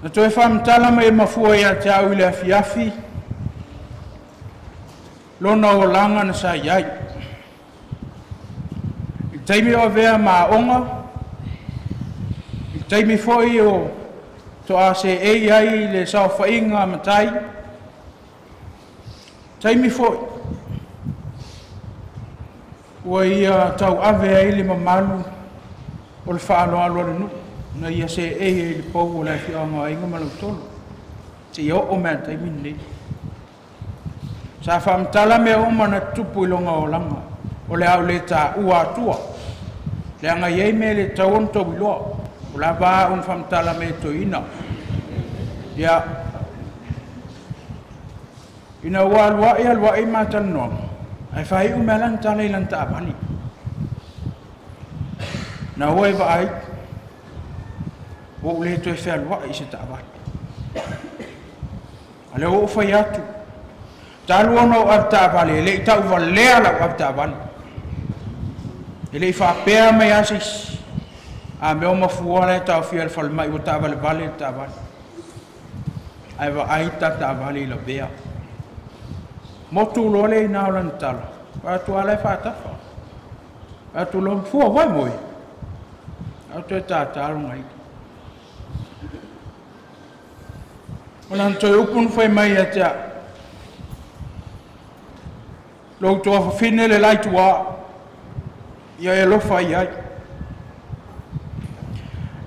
S5: Na toi whamtala mai mafua ia te au ile afiafi. Lona o langa na sa iai. I teimi o vea maa onga. I teimi foi o to a se e iai le sao whainga matai. Teimi foi. Ua ia tau ave ai le mamalu o le whaalo alo le nu. Na ia se e le pou o le whianga inga malau tolu. Te i o mea teimi nei. Sa whamtala mea oma na tupu ilonga o langa. O le au le ta ua atua. Le anga iei me le tauon tau iloa. O la waa un whamtala me to ina. Ia. Ina walua i mātan noa. Ai whai umea lan tala i lan ta apani. Na oi wa ai. O le to e whea lua i se ta apani. Ale o whai atu. Talu ono abta vale le tau valea la abta vale ele fa pea mai asis a me o Mafua le tau fiel fal mai o ta vale ta vale ai va ai ta vale la bea motu lo le na lan tal pa tu ala fa ta fa tu lo fu vai moi a tu ta ngai onan to upun foi mai atia lo to fa fine le lai tua ia e lo fa ia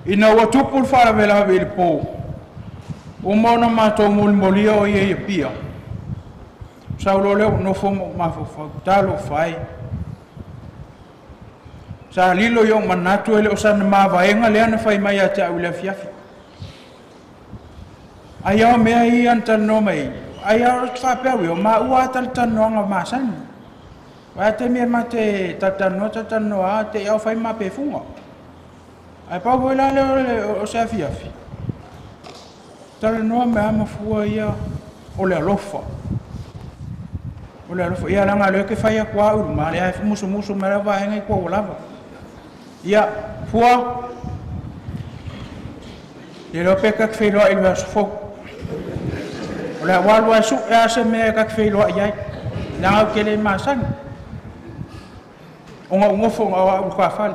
S5: ina wa tupul fa vela vel po o mona ma to mul molio ia pia sa lo le no fo ma fa talo fai sa lilo yo manatu ele o sa ma va enga le ana fai mai ata u le fiafi aya me ai anta no mai aya fa pe o ma ua tal no nga masan wa te mi ma te tatano a te au fai ma pe funga ai pa vo la le o sa fiafi tal no me ama fu ia o le lofa ia la ngalo ke fai kwa u ma le ai musu me la va en ko lava ia fua le lo pe ka fe lo il va fo ola walwa su e se me ka fe lo ai na ke le masan o ngo fo o ka fal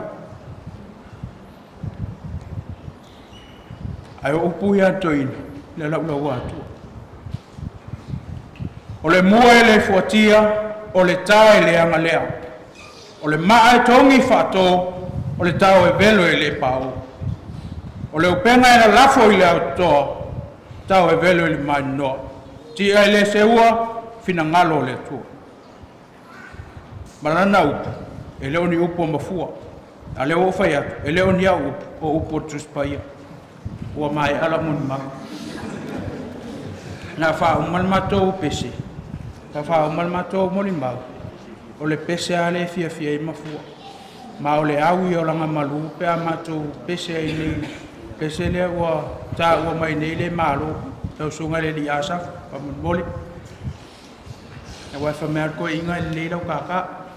S5: ai o puia toin le la wa tu o le mua le fotia o le tae le amalea o le maa tongi fato o le tau e velo e le pau o le upenga e la lafo i le autoa tau e velo e le mainoa ti ai le seua fina ngalo le tu Malana upu. E leo ni upu o Mafua. A leo o fai atu. E leo ni au upu. O upu o Tuspaia. Ua mai ala muni mahu. Na wha umal matou pese. Na wha umal matou moni mau. O le pese a le fia fia I Mafua. Ma o le au I o langa malu pe a matou pese ai nei. Pese le ua ta ua mai nei le malo. Tau sunga le li asaf. Pa mun moli. Na wai fa mea koe inga le leila o kaka.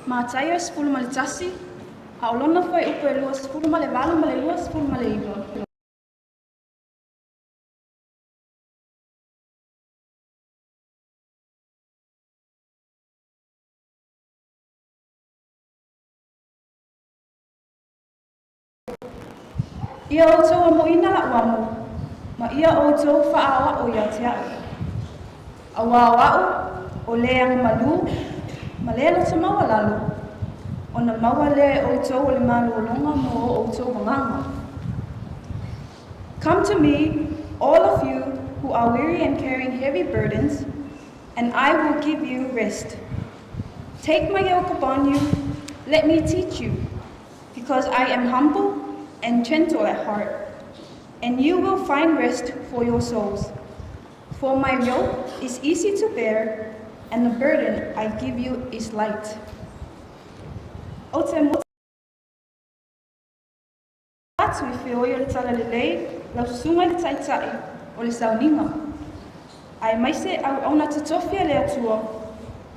S6: Mātai o 10 ma le tasi, a o lona foi upo e lua 10 ma le wala ma le lua 10 ma le iwa. Ia o tau a moina la uamu, ma ia o tau whaawa o ia te au. A wāwau o leang malu, ma lea la tamawa lalo. O na mawa le o tau o le malu o longa mo o tau wanganga. Come to me, all of you who are weary and carrying heavy burdens, and I will give you rest. Take my yoke upon you, let me teach you, because I am humble and gentle at heart, and you will find rest for your souls. For my yoke is easy to bear, and the burden I give you is light. O te mo atu I whio o le tala le lei, lau sunga le taitai o le Sauniga. Ai maise au auna tatofia le atua,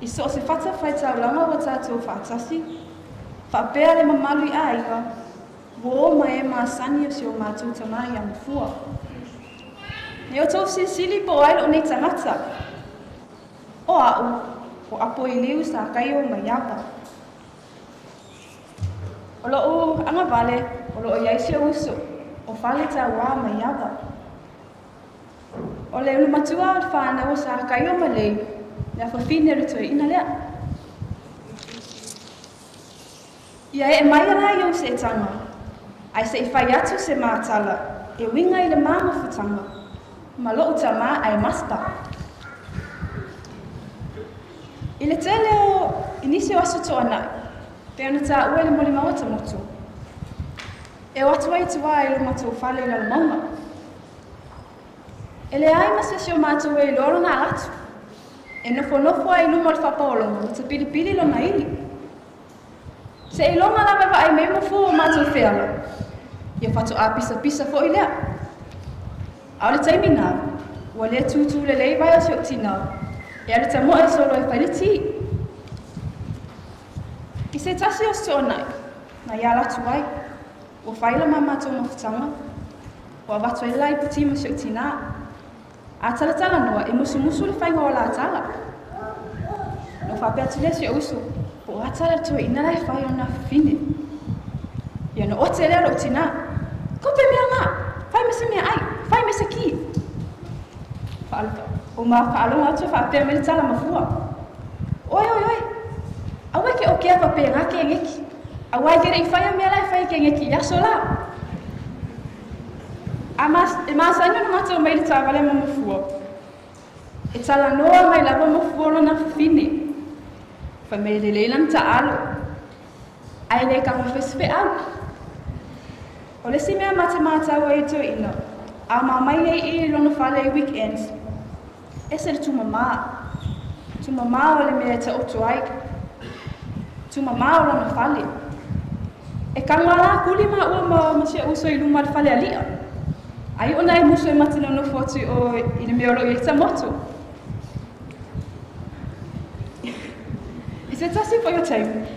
S6: I so se fata whaitau langa wa tātou whaatasi, whaapea le mamalu I aiga, wo mai e maasani o si o mātou tamai a Mafua. Ne o tau sili po ailo o nei tangata. O au, o apo I liu sa kai o mai apa. O loo anga vale, o loo iaisi o uso, o whale ta wā mai apa. O le matua o whāna o sa kai o malei, le awhawhine ruto ina lea. Ia e mai ana I o se tanga. Ai se I whai atu se mātala, e winga I le māmafutanga, ma loo tama ai masta. I le tele o inisi o asu toana, pe ana tā ua le moli maua tamotu. E o atua I tua I le matou whale I la maunga. E le ai masesi o mātou e loro na atu, e nofo ai luma le whapaolonga, o te pilipili lo na ili. Se I longa la mewa ai mei mafu o mātou whiala, ia whatu a pisa fo I lea. Au le taimina, ua lea tūtū le lei vai o si o tina, e ale ta moa e solo e whailiti. I se tasi o sto nai, na ia latu ai, o whaila ma mātou mafutanga, o avatu e lai puti ma si o tina. A tala noa e musu le whainga o la tala. No whapea tule si o usu, o atala tu e ina lai whai o na whine. Ia no ote lea lo tina, kope mea ngā, whai me se mea ai, whai me se ki. Whaalika, o mā whaalonga atu whapea me le tala Mafua. Oi, awe ke o kia whapea ngā ke ngeki. Awai kere I whai a mea lai whai ke ngeki, yaso la. E māsaino na mātou mai le tāwale ma Mafua. E tala noa mai lava Mafua lo na whine. Wha me le leilam ta alo. Ai le ka mawhespe au. O le si mea mate mātau e to ina. A mai e I lona whale weekends. E se le tumamā. Tumamā o le mea ta oto ai. Tumamā o lona whale. E kangala kuli ma ua ma sia uso I luma le whale alia. Ai ona e muso e matina no fotu o I le mea olo I ta moto. I se tasi po yo taimu.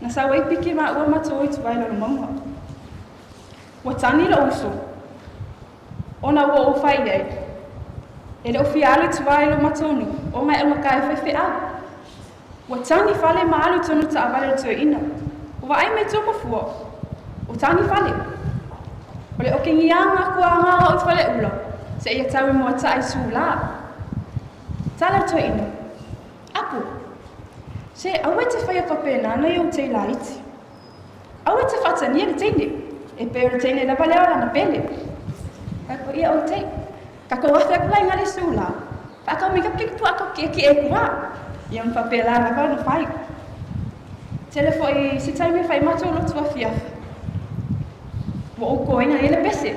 S6: Na sa wai piki ma ua mato I tu vai lalo maunga. Wa tani la uso. Ona ua o whai ei. E le o whiale tu vai lo matonu. O mai alo kai whewhi au. Wa tani whale ma alu tonu ta avale tu ina. Wa ai me tō Mafua. O tani whale. O le o ke ngianga kua ngā o I whale ula. Se ia tawe mua ta ai su la. Tala tu ina. Apu. Se awe te whai a whapena ana I o te la iti. Awe te whatania le teine. E peo le teine la vale ora na pele. Kako ia o te. Kako wafe a kulai ngale su la. Whakau mika pikipu ako ki e kua. Ia mwhapela na kau na whai. Tele foi si taimi whai matou lotu a fiafi. Wa o koina ele pese.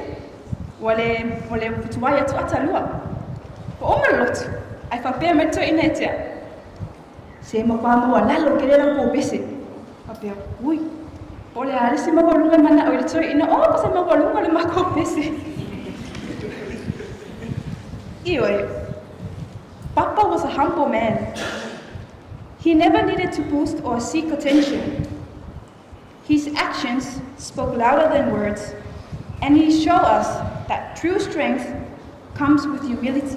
S6: Wa le putuai atu atalua. Wa o lotu. Ai whapea me to ina etea. Se mawha mua lalo ke rera po pese. Whapea, ui. O le arisi mawalunga mana o le to ina. O kasa mawalunga le mako pese. Ioi. Papa was a humble man. He never needed to boost or seek attention. His actions spoke louder than words, and he showed us that true strength comes with humility.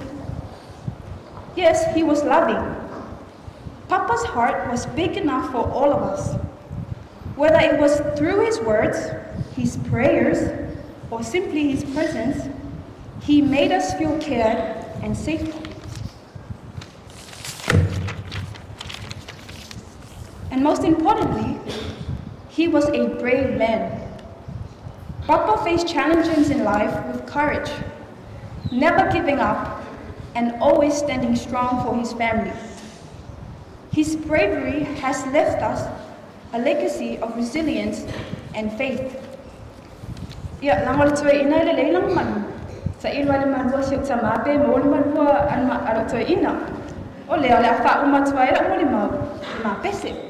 S6: Yes, he was loving. Papa's heart was big enough for all of us. Whether it was through his words, his prayers, or simply his presence, he made us feel cared and safe. And most importantly, he was a brave man. Papa faced challenges in life with courage, never giving up, and always standing strong for his family. His bravery has left us a legacy of resilience and faith. Ya, langal tue ina le leilang man. Sa ilwa le man siok sa mabe mo le man bua an ma alo tue ina. O le ala fa uma tue la mo le ma pese.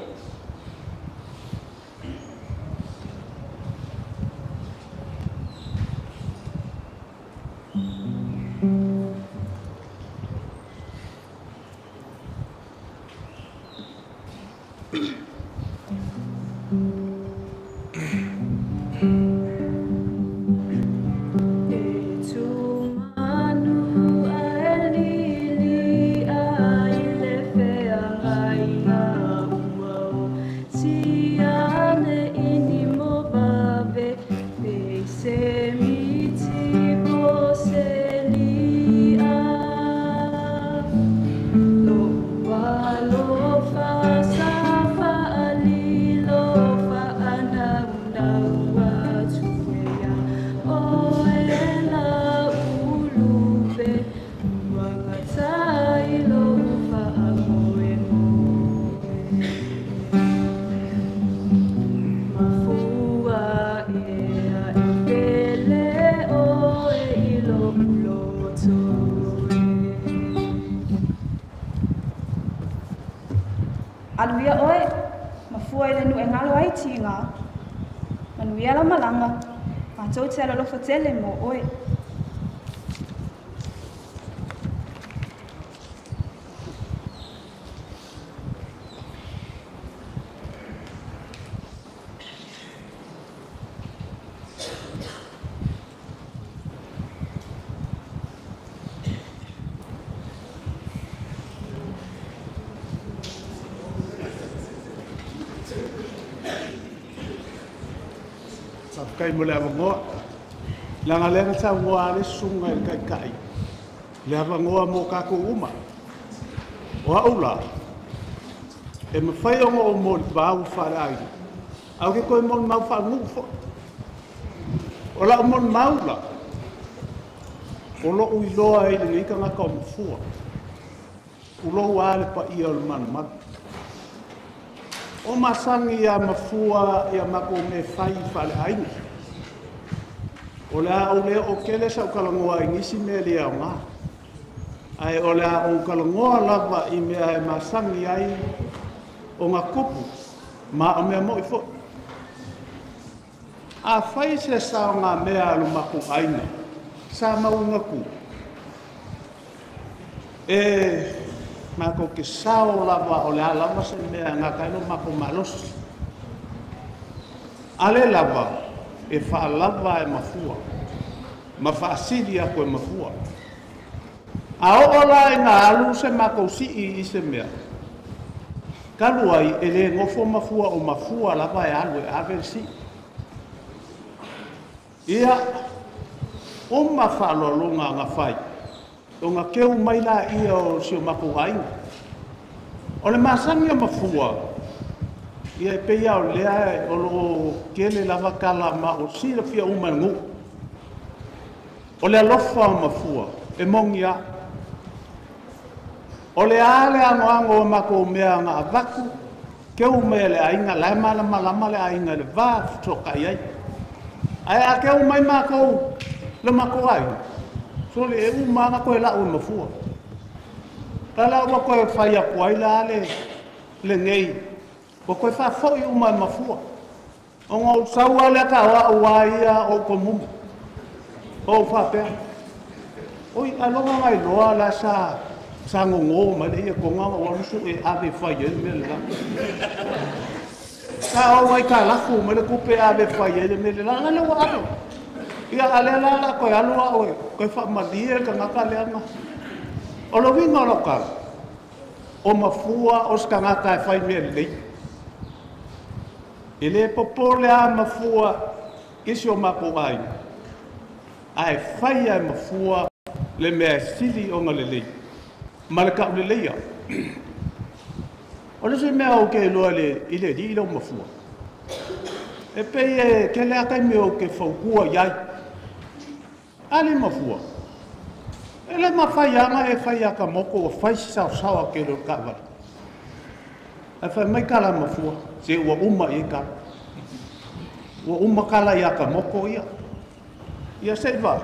S6: Aluia oe, mafua ele nu e ngalo ai tinga. Manuia la malanga, mātou te alalofa tele mo oe.
S3: Kai mo le avangoa. Langa lenga sa ngoa le sunga i kai kai. Le avangoa mo kako uma. O aula. E me whai ongo o mo bau Faa-le-Aiga. Au ke koe mon mau wha ngufo. O la o mon maula. O lo ui loa e le ika ngaka o Mafua. O lo wale pa ia o le manu manu. O masangi ia Mafua ia mako me whai Faa-le-Aiga. O lea o lea o kele sa ukalangoa i nisi mea lea o ngā. Ai o lea o ukalangoa lava i mea e masangi ai o ngā kupu, ma o mea mo i fo. A whai se sa o ngā mea alu maku aina, sa maunga ku. E mako ke sao lava o lea lava se mea ngā kaino mako malosi. Ale lava, e whaalava e Mafua. Ma whaasiri ako e Mafua. A ola e ngā alu se mako si i se mea. Kalu ai e le ngofo Mafua o Mafua lava e alu e ave si. Ia o ma whaalolonga ngā whai. O ngā keu mai la ia o si o mako ainga. O le masangi o Mafua. Ia e peia o lea o lo kele lava kala ma o sira fia uma ngu. O le alofa o Mafua, e mongia. O le ale ango o mako mea ngā avaku, keu mea le ainga, lai malama le ainga le vā fitoka iai. Ai a keu mai mako le mako ai. So le e umanga koe la o Mafua. Tala ua koe whai aku ai la le ngei. O koe whawhoi uma Mafua. O ngau saua le ka wa uaia o komumu. O whapea. Oi, alonga ngai loa la sa
S7: sango ngō ma le ia ko ngā o rusu e ave whai e me le la. Sa o wai ka lafu ma le kupe ave whai e me le la, ngale wa alo. Ia ale la koe alua oe, koe wha madia ka ngaka leanga. O lo winga lo ka, o Mafua o ska ngaka e whai me le. E le popole a Mafua isi o mako ai. Ai whai a Mafua le mea sili o ngale lei. Malaka o le leia. O le se mea o ke loa le ile di ilo Mafua. E pei e ke lea kai me o ke whaukua iai. Ale Mafua. E le mawhai anga e whai aka moko o whai sao sawa ke lo kawa. E whai mai kala Mafua. Se ua uma i kala. Ua uma kala i aka moko ia. Ia seiva.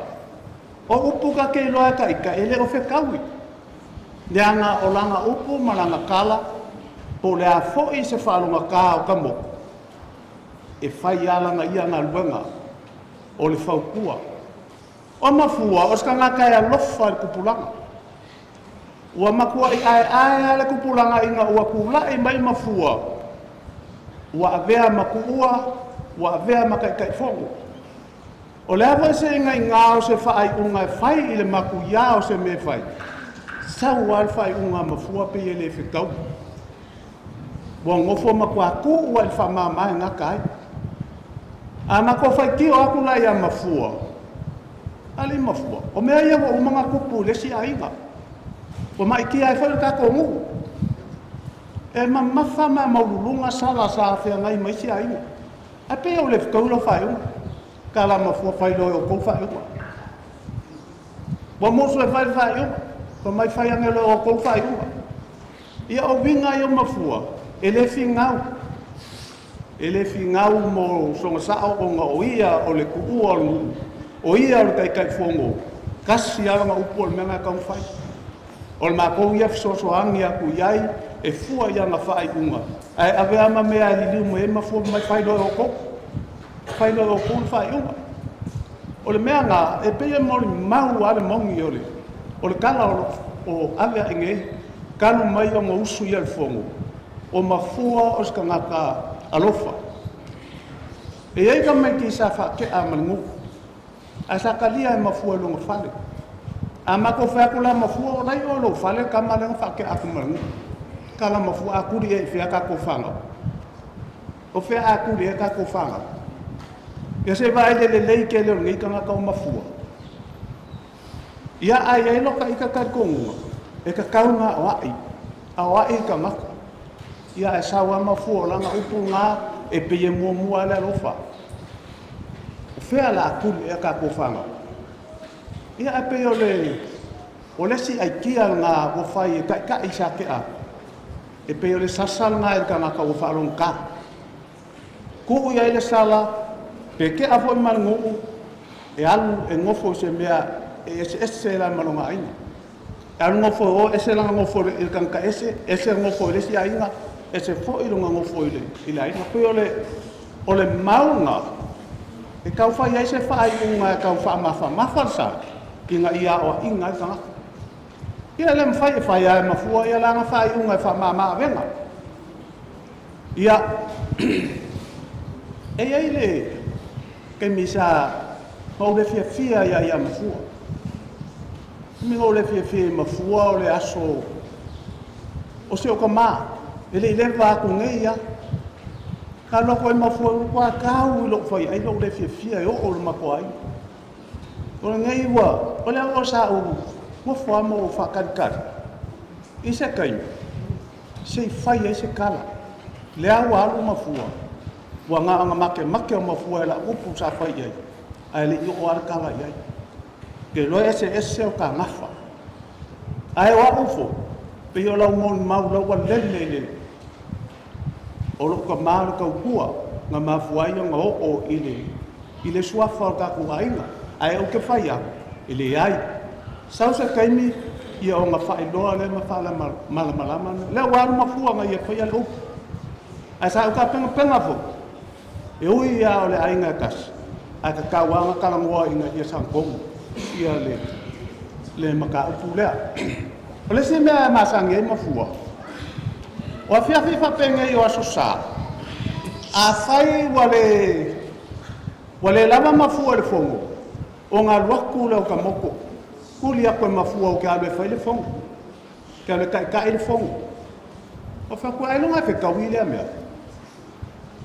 S7: O upuka ke loa ka ika ele o whekaui. Leanga o langa upu malanga kala. Po lea foi se whalunga ka o ka moko. E whai alanga ia ngā luenga. O le whaukua. O Mafua, o ska ngā kai alofa le kupulanga. Ua makua i ai le kupulanga inga ua kula i mai Mafua. Ua avea makua, ua avea makaikai fongo. O le awa se inga i ngā o se whaai unga e whai i le maku ia o se me whai. Sau al whai unga Mafua pe i le whikau. Ua ngofo makua ku ua i whamamai ngā kai. A mako whai ki o aku lai a Mafua. Ali Mafua. O mea ia o mga kupu lesi a inga. O mai ki ai whai kako ngu. E mawha ma maululunga sala sa whea ngai mai si a inga. A pe o le whikaulo whai unga. Ka la Mafua whai loi o kou whai unga. Wa mosu e whai unga. Ko mai whai angelo o kou whai unga. Ia o winga i o Mafua. E le whingau. E le whingau mo songa sao o ngā o ia o le kuua o ngu. O ia o le kai fongo. Kasi alanga upo o le menga kau whai. O le mākou ia fisoso angi aku iai. E fua ia ngā whai unga. Ai ave ama mea li liu mo e Mafua mai whai loi o kou. Whai loi o kou whai unga. O le mea ngā e peye mo le mau ale mongi o le. O le kala o ave a ingei. Kanu mai o ngā usu ia le fongo. O Mafua o ska ngaka alofa. E eika mai ki sa whake a manungu. A sa kalia e Mafua longa whale. A mako whakula Mafua o lai o lo whale ka malenga whake a manungu. Kala Mafua a kuri e whia kako whanga. O whia a kuri e kako whanga. Ia se vai le lei ke leo ngai ka ngaka o Mafua. Ia ai e loka i ka karkonga. E ka kaunga o ai. A o ai ka maka. Ia e sawa Mafua o langa upu ngā e peye mua le alofa. O whea la kuri e kako whanga. Ia e peye o le si ai kia ngā o whai e ka i sa ke a. E peye o le sasal ngā e ka ngaka o whalong ka. Kuhu ia i le sala, pe ke a fo i manungu, e alu e ngofo se mea e ese la malonga aina. E alu ngofo o ese langa ngofo i kanka ese ngofo i lesi aina, ese fo i lunga ngofo i le aina. Pei o le maunga, e kau whai eise whai unga e kau wha mafa sa, ki nga ia o inga i kanga. Ia le mwhai ai Mafua, ia langa whai unga e wha maa venga. Ia, e ei le, ke misa o le fia ia Mafua. Mi o le fia Mafua o le aso o se o ka maa. E le lewa aku ngei ia. Ka loko e Mafua kua kau i loko whai ai lo le fia e o le mako ai. O le ngei ua, o le o sa o mofua mo o whakarikari. I se kaimi. Se whai e se kala. Le au alu Mafua. Wa ngā anga make o Mafua e la upu sa whai ai. Ai le i o arakala iai. Ke loe ese o ka ngafa. Ai wa ufo. Pe o lau mon mau lau wa lele. O lo ka maa ka ukua. Ngā Mafua i ngā o i le suafa o ka kua inga. Ai o ke whai a. I le ai. Sau se kaimi ia o ngā whai loa le mawhala malamalama. Lea waru Mafua ngā ia whai a le upu. Ai sa o ka penga fo. E ui ia o le ainga kasi. Ai ka kawanga kalangoa ina ia sankongu. Ia le maka upu lea. O le se mea masange Mafua. O a fiafi whapenge i o aso sā. A whai wale lava Mafua le fongo. O ngā luaku leo ka moko. Kuli a koe Mafua o ke alwe whai le fongo. Ke alwe kai le fongo. O whakua elonga e whekau i lea mea.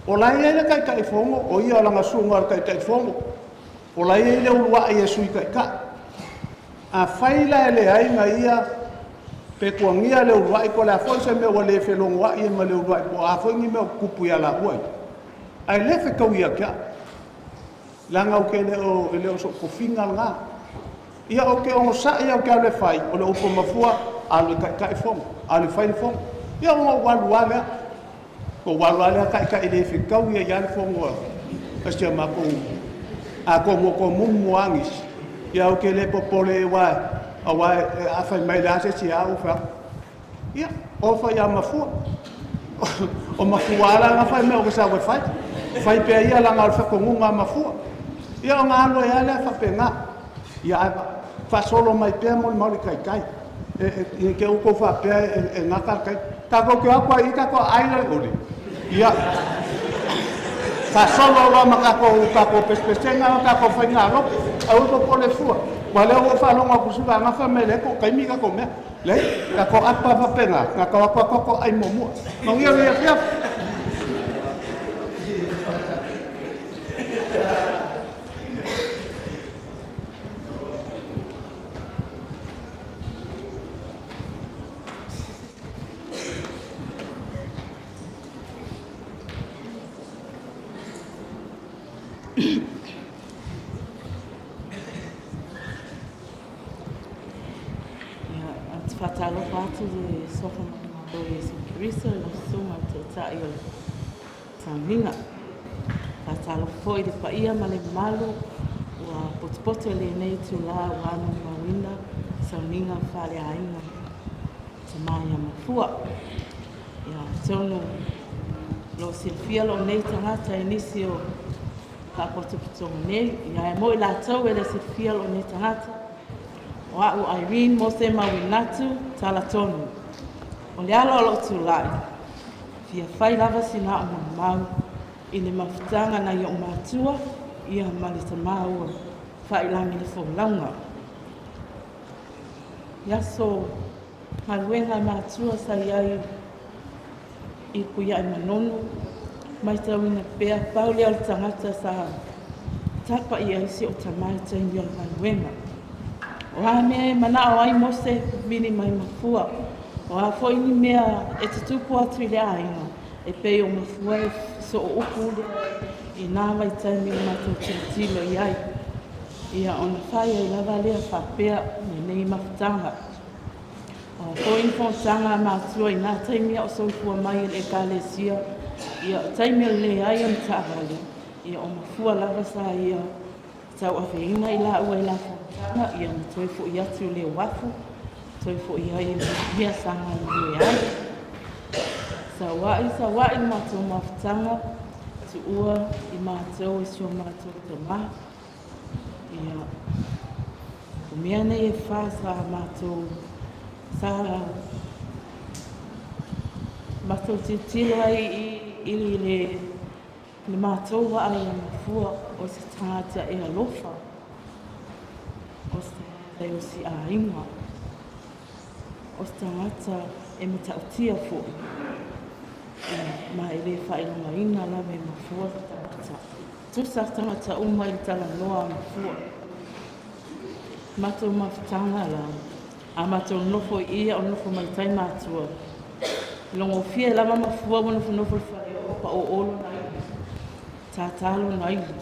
S7: O lai e le kai fongo, o ia langa sunga le kai fongo. O lai e le urua i e sui kai. A whaila e le aina ia pe kuangia le urua i ko le a foi se mea wale whelonga i e ma le urua i ko a foi ngi mea kupu ia la uai. Ai le whekau ia kia. Langa o ke le o so kofinga ngā. Ia o ke ongo sa ia o ke ale whai, o le upo Mafua, ale kai fongo, ale whai le fongo. Ia o walua mea. Ko walua lea kai le whekau ia ia le fongo. Kastia mako a ko moko mumu angis. Ia o ke le popole wai. A wai a whai mai la se si a o wha. Ia, o whai a Mafua. O Mafua la ngā whai mea o ke sa wai whai. Whai pia ia la ngā whakongu ngā Mafua. Ia o ngā alo e ale a whape ngā. Ia a whasolo mai pia mo le mauri kai. E ke uko whapea e ngā kai. Ka ko ke akua i ka ko aile uri. Ia. Whasolo lo ma ka ko pespesenga ka ko whai ngā lopo. Au to pole fua. Wale o whalonga kusuka ngā whamele ko kaimi ka ko mea. Le, ka ko apa whapenga. Ka ko akua koko ai momua. Mangia ria whia.
S8: Fatalo fatu de sofa do esse Cristo no suma tata yo Sauniga. Fatalo foi de paia male malo wa potpoto le nei tu la wa no mawina Sauniga Faa-le-Aiga tamaya Mafua. Ya tono lo silfia lo nei tangata inicio ka potpoto nei ya mo la tau ele silfia lo nei tangata. Wa o Irene mo se mawinatu talatonu. O le alo alo tu lai. Fia whai lava sina o mau i le mafutanga na ia o matua ia mali ta maua whai langi le whaulaunga. Ia so haruenga matua sa iai i kuia i manono mai tau ina pea paule al tangata sa tapa i aisi o tamai taimi al haruenga. O ha mea mana o ai mose mini mai Mafua. O ha fo ini mea e te tupu atu i le ainga. E pei o Mafua e so o upu i nā mai taimi o mātou tilo i ai. Ia ona whai ai lava lea whapea me nei mafutanga. O fo ini fōtanga mātua i nā taimi o soifua mai e ka le sia. Ia taimi o le ai am tāwale. Ia o Mafua lava sa ia tau awhiina i la ua i la whakanga ia na toi fo i atu le wafu, toi fo i ai mea sanga i le ai. Sa wai mātou mawhitanga, tu ua i mātou i sio mātou te maha. Ia, o mea nei e whā sa mātou, sa mātou titila i le mātou wa ai a Mafua o se tangata e alofa. O se tangata o si ainga. O se tangata e me tautia fo. Ma e le whaelonga ina la me Mafua tangata. Tusa tangata uma i tala noa a Mafua. Mātou mawhitanga la. A mātou nofo ia o nofo mai tai mātua. Longo fia lama Mafua mo nofo whare opa o olo na tātalo na ili.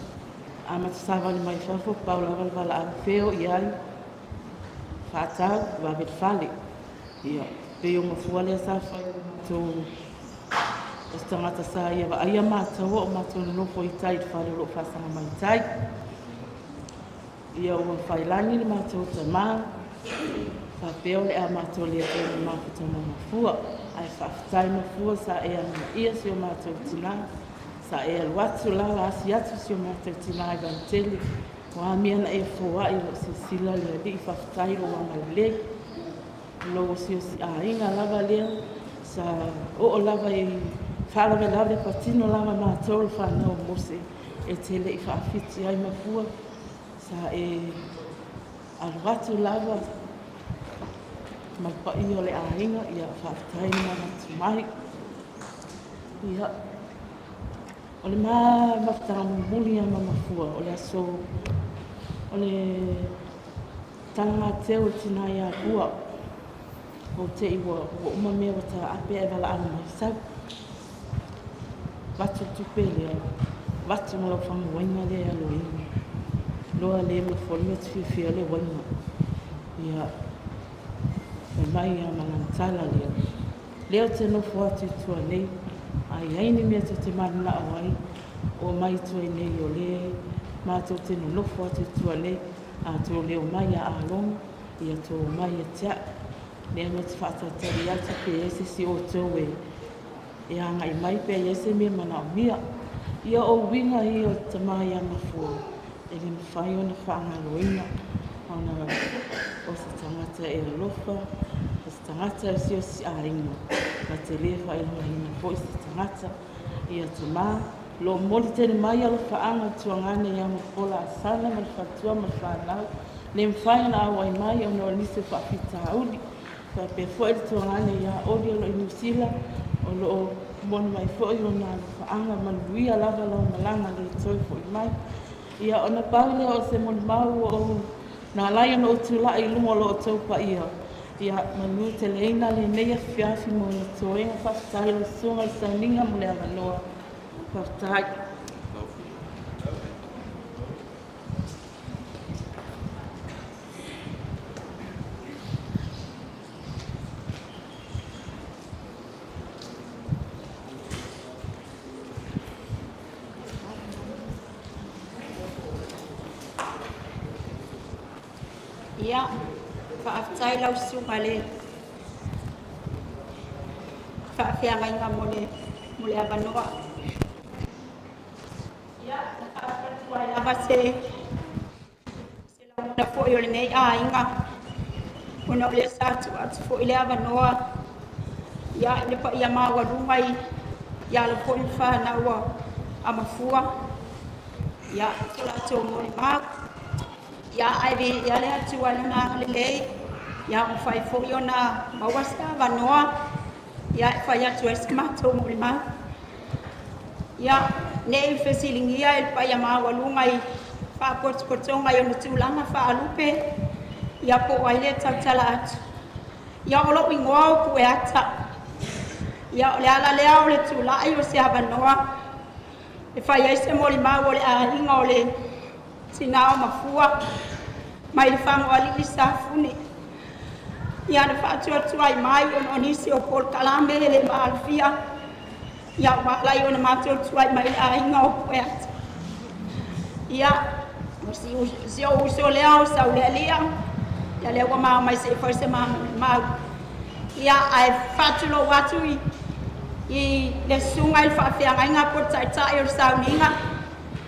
S8: A matasawani mai whafo, paula wala a wheo i ai. Whātau, wabet whale. Ia, peo Mafua lea sa whai tō o tangata sa ia wa aia mātaua o mātou nofo i tai te whare ro whasanga mai tai. Ia o whailangi le mātou ta mā. Whapeo le a mātou lea tēne māputana Mafua. Ai whaftai Mafua sa ea na ia si o mātou tina. Sa e aluatu la asi atu si o mātou tina ai vantele. Wa mea na e fōa i lo se sila le li i whaftai ro wama le. lo si ainga lava lea sa o lava e Faa-le-Aiga patino lava mātou whanau mose e tele I whaafiti ai Mafua sa e arwatu lava mapai o le ainga ia whaafitai mana tumai ia o le mawhata muli ama Mafua o le aso o le tanga teo tina ia kua o te iwa o umamea wata ape e wala ana mai sau watu tupe lea watu mala whanga wainga lea alo inga loa le me wholima tuwhia le wainga ia e mai a manantala lea leo te nofo atu tua nei ai aini mea te marina awai o mai tua nei o le mātou te nofo atu tua nei a tō leo mai a alonga ia tō mai a tea lea me te whaatatari atu pe ese si o tō e anga I mai pe ese me mana o mia ia o winga I o te mai a Mafua e le mwhai o na whaangaloina ona o se tangata e alofa o se tangata e si o si ainga na te lewa e mahina po I se tangata ia te maa lo moli tene mai alo whaanga tuangane ia mapola asana ma whatua ma whanau le mwhai na awa I mai o no nise whapita auli pa pe fo ele tuangane ia ori alo I Nusila o lo moni mai fo I ona whaanga manuia lava lau malanga le toi fo I mai ia ona paule o se moni mau o na lai ana o tula I lungo lo o taupa ia manu te leina le neia fiafi mo na toenga whaftai o sunga I Sauniga mo le avanoa whaftai
S9: ia whaafitai lau sunga le whaafeangainga mo le avanoa ia whaafitai lava se launa fo I o le nei a inga ona o le satu atu fo I le avanoa ia I le pa ia mawalunga ia lo fo I whanau a Mafua ia tola tō mo le mau ia ai ia le atu ana le lei ia mo fai fo I ona mawasa avanoa ia fai atu esmato mo le mau ia nei fesilingia il pa ia mawalunga I whaapotopotonga I ona tūlanga whaalupe ia po ai le tautala atu ia o lo ingoa o kue ata ia o le ala lea o le tūlai o se avanoa e fai aise mo le mau o le ainga o le tina o Mafua mai le whangoali I Safune ia na whaatuatua I mai o nisi o Paul Kalame le maalfia ia wala I ona mātuatua I mai le ainga o Pueata ia si o uso lea o Sauniga ia lea ua maa mai se whaise mau ia ai whaatulo watu I le sunga I whaafeangainga po taitai o Sauniga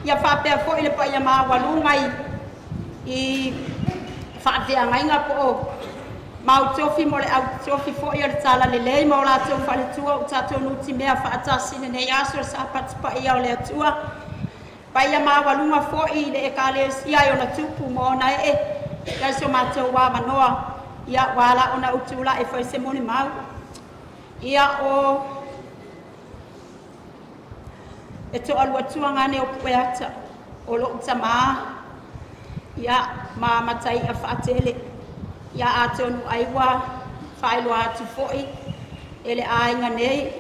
S9: ia whapea fo I le pa ia mawalunga I whaafiangainga po mau tofi mo le au tofi fo I o le tala le lei mo la tau whaletua o tatou nuti mea whaatasine nei aso sa patipa ia o le atua pa ia mawalunga fo I le e kalesia I ona tupu mo na ia so mātou wā manoa ia wala ona utula e whaise moni mau ia o e to alua tuangane o Pueata o lo utama ia matai a whaatele ia atonu aiwa whailua atu foi ele ainga nei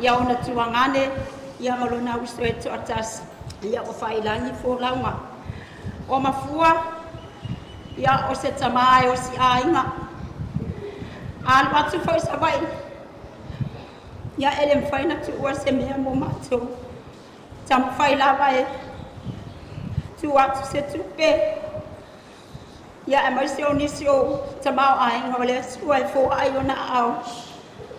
S9: ia ona tuangane ia malona uso e to atas ia o whailangi fo launga o Mafua ia o se tamae o si ainga alu atu foi sa vai ia ele mwhaina tu ua se mea mo mātou tamu whailawa tu atu se tupe ia e mai se o nisi o tamau ainga o le sua e fo ai o na au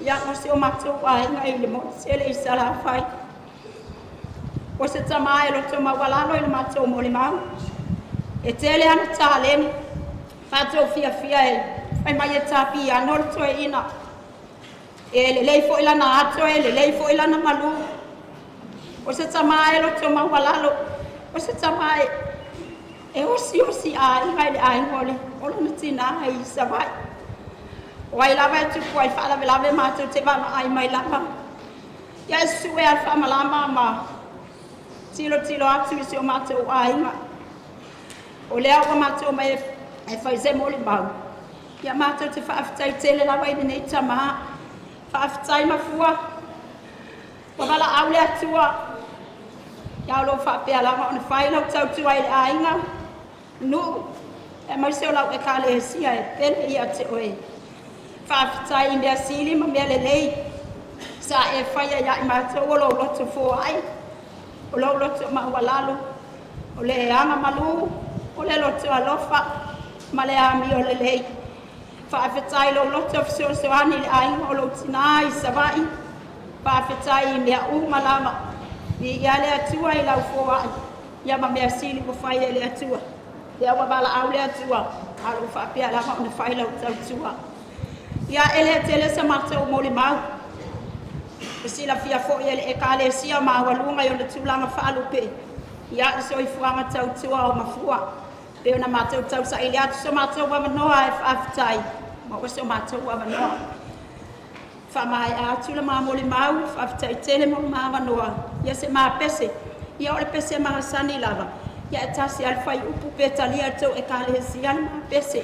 S9: ia o se o mātou ainga I le mo se le isala whai o se tamae lo toma walano I le mātou mo le mau e tele ana tāleni mātou fia ai mai e tapi a nor toe ina e le lei fo ila na ato e le lei fo ila na malu o se tamae lo to mawalalo o se tamae e osi a inga le ai ngole o lo tina ai savai wai lava tu wai fa lava ma tu te va ai mai lava ya su e alfa malama ma tilo atu se o mate o ai ma o le au mate o mai e fai mo le mau ya mate te fa aftai tele lava i nei tama fa aftai mafua wa bala au le atua ya lo fa pe ala on fai lo tau tu ai ainga no e mai se la e kale sia e pele ia te oi fa aftai in der sili ma mele lei sa e fai ya i mate o lo to fo ai o lo to ma walalo o le anga malu o le lo to alofa ma le ami o le lei fa aftai lo to so ani le ainga o lo tinai savai fa aftai me u malama ia le atua i lau foa ia ma mea sili ko fai le atua ia wa bala au le atua alu fa pia la ma fai lau tau tua ia ele tele sa mata o moli mau sila fia fo ia le kale sia ma walunga yo le tulanga fa alu pe ia so i fuanga tau tua o mafua pe na mata tau sa ile atu so mata wa manoa aftai ma o so mata wa manoa fa mai a tula ma moli mau fa aftai tele mo ma manoa ia se ma pese ia o le pese ma sani lava ia tasi alfa i upu petalia to e kale sia ma pese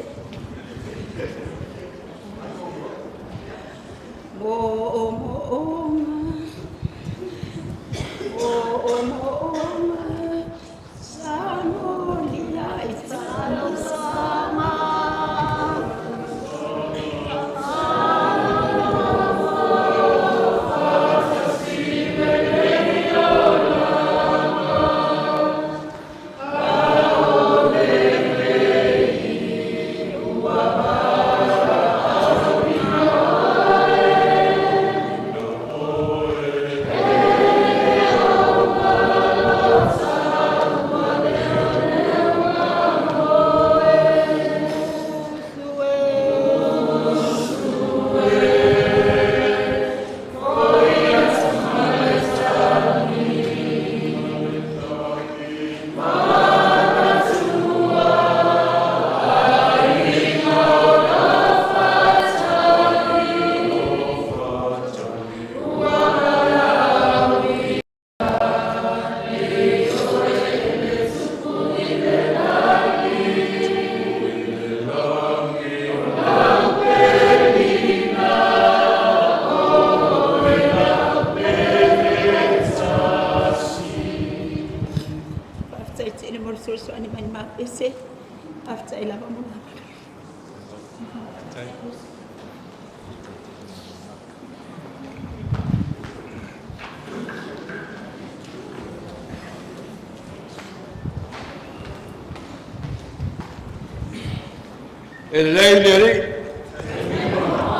S9: Samolia itano sama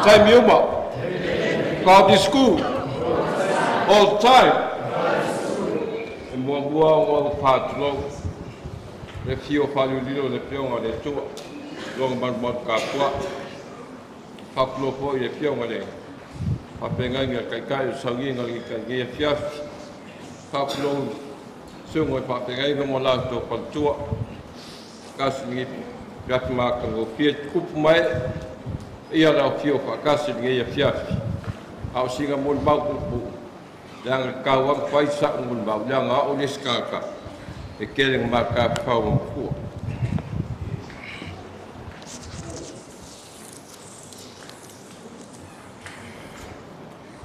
S10: Time Yuma, God is school, all time. And one more part long. Le fio falulino le pion le tua, long man capua. Paplo poi le pion le. Papenganga kai sanguina li fiaf. Paplo sungo papenganga molato pantua. Kasni gatma kango fiet kup mai. Ia la fio fa kasi ngai fiaf au singa mol bau ku yang kawang fai sa mol bau yang au niskaka e keleng maka pau fu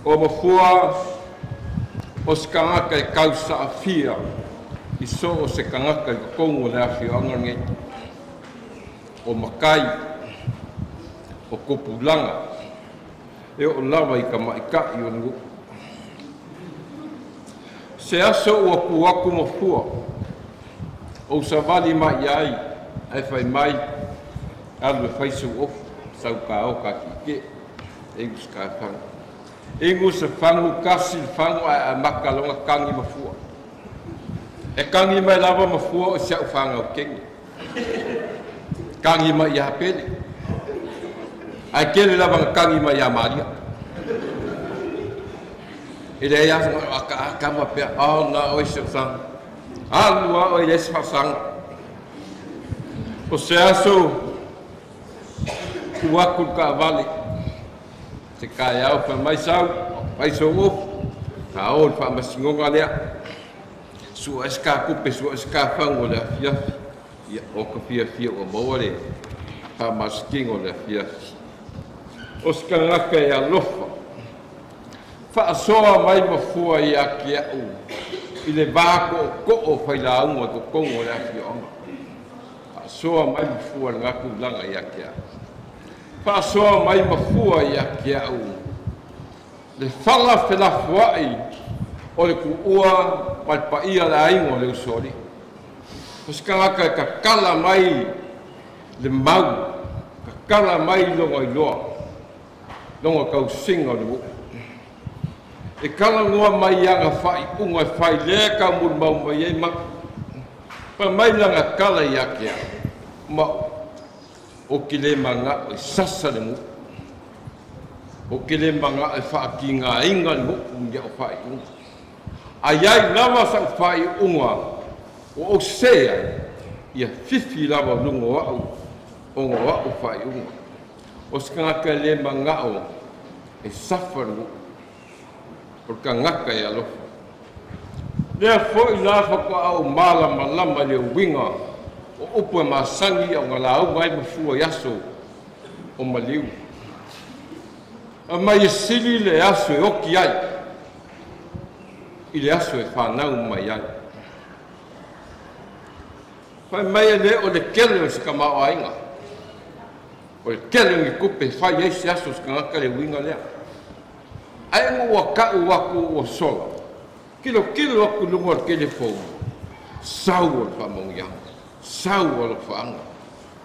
S10: o mafua o skanga kai kausa afia iso o se kanga kai kongo la fio ngai o makai o kopulanga e o lava i kamaika i o ngu. Se aso o puaku mafua o savali mai ai ai fai mai alu e fai su of sau ka o ka kike e ngus ka whanga. E ngus e whangu kasi whangu a makalonga kangi mafua. E kangi mai lava mafua o siau whanga o kengi. Kangi mai i hapele. ai kele lava kangi mai a maria ele ia aka ma pe na o se sang alua o ele se sang o se aso kuaku ka vale se kai au pa mai sau mai so o ka o fa masingonga lea su eska kupe su eska fango le fia ia o ka fia o moale pa maskingo le fia o ska ngaka ia lofa fa soa mai Mafua ia ki au i le vako ko o faila unga ko kongo le fia onga fa soa mai Mafua ngaku langa ia ki au fa soa mai Mafua ia ki au le fala fela fuai o le kuua pa ia la ingo le usori o ska ngaka ka kala mai le mau ka kala mai longa iloa longa kau singa le e kala ngoa mai anga fai unga fai le ka mul mau mai e ma pa mai langa kala ia kia ma o kile manga o sasa le mu o kile manga e fa ki nga inga le mu ya o fai unga ayai lava sa fai unga o sea ia fifi lava lungo au o ngā o whai unga. O skangaka le mangao e safaru o ka ngaka e alofa. Lea fo i la whaka au malama lama le winga o upo e masangi o ngā lau mai Mafua yaso o maliu. A mai e sili le aso e oki ai i le aso e whanau mai ai. Whai mai e le o le kele o sika mao ainga. O le kele ngi kupe whai eisi aso sika ngaka le winga lea. Ai ngu wa kau waku o sola. Kilo aku lungo al kele fōu. Sau o le whamongiang. Sau o le whaanga.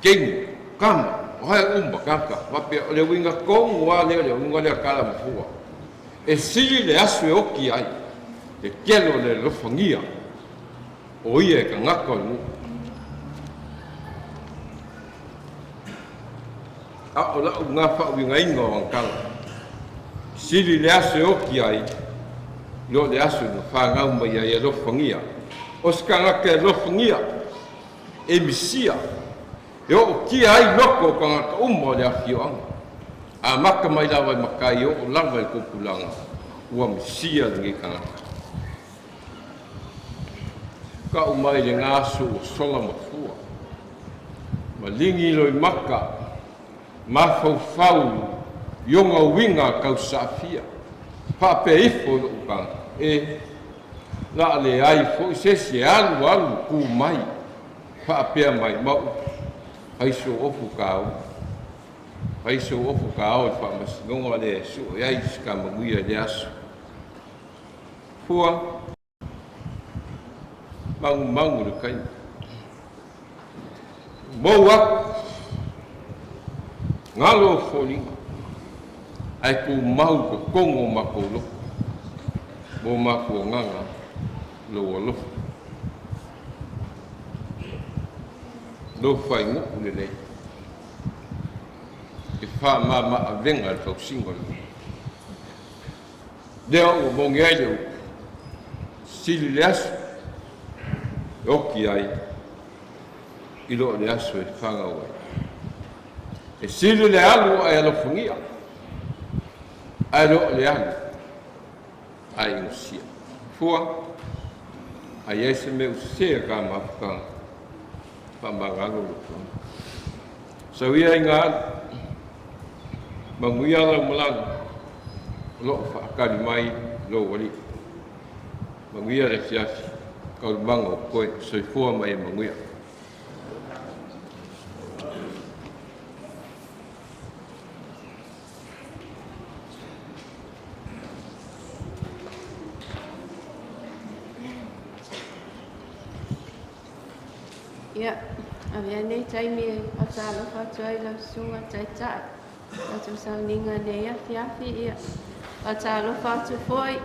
S10: Kengi, kama, o hai umba kaka. Wape o le winga kongu wa leo le winga lea kala Mafua. E sili le aso e oki ai. Le kele o le lofangia. O ia e ka ngaka o le a o la ngā whauinga inga o ankala. Siri le aso e oki ai, lo le aso na whangau mai ai e lofangia. O ska ngaka e lofangia, e misia, e o ki ai loko ka ngaka umo le awhio anga. A maka mai lawa i makai o lava i kupulanga, ua misia ngi ka ngaka. Ka umai le ngaso o sola Mafua. Malingi lo i maka, mafau yonga winga kau safia pa pe ifo uka e la le ai fo se alu ku mai pa pe mai mau ai so ofu kau pa mas ngonga le su ai ska maguia de aso fua mangu le kai boa ngalo folinga ai ku mau ko kongo makolo bo mako nganga lo fai ngu le e fa ma avenga al fau singolo deo o bongai silias oki ai ilo le aso e fanga o e sili le alu ai alofungia ai lo le alu ai usia fua ai ese me usia ka mafka pa mangalo lo so ia inga manguia la mulang lo fa kali mai lo wali manguia le fiafi ka mango ko so fua mai manguia.
S11: Ia, a mea nei taimi a tālo whātuai lau sunga tai tai. A tu Sauniga nei a fiafi ia. A tālo whātu foi,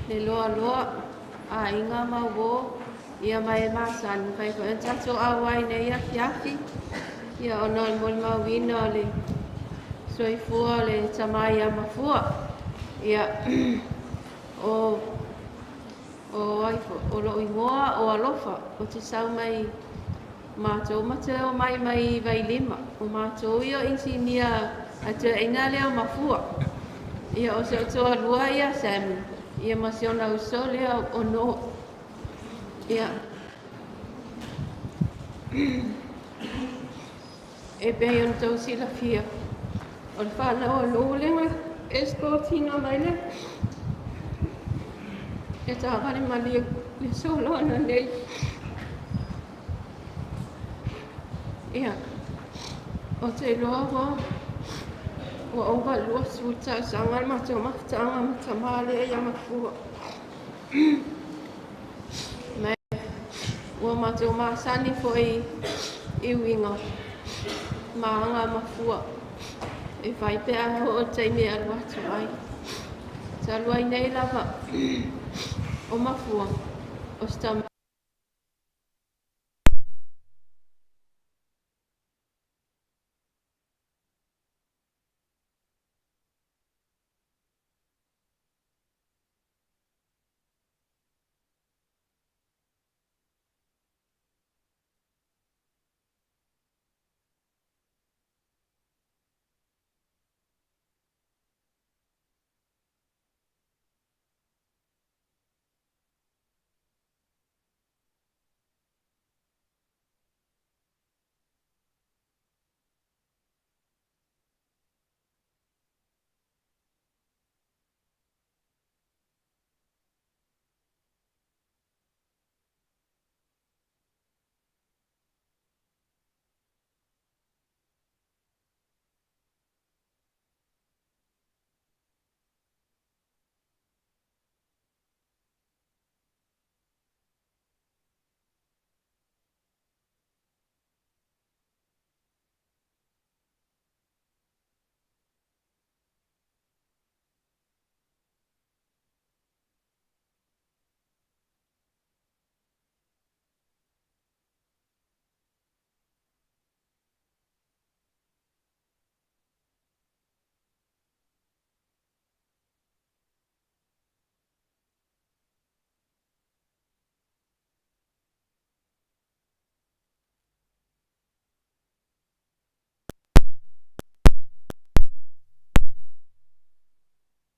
S11: le loa, a inga mau ia mai māsani whai ko. E tatu awai nei a fiafi. Ia ono i mol mau wina o le soifua le tamai a Mafua. Ia o o lo ingoa o alofa o te sau mai mātou mateo mai vai lima o mātou ia insinia a te inga leo Mafua. Ia o se o toa lua ia Sam ia masiona uso leo o no. Ia e pe on tau sila fia o le whanau o lōlenga escortina mai le e tāwhare mali le solo ana nei. Ia o te loa o oba lua suta sanga matau maftanga matamale ia Mafua. Mai o matau masani foi I winga maanga Mafua e vai pe a o taimi a watu ai. Ta luai nei lava o Mafua o stam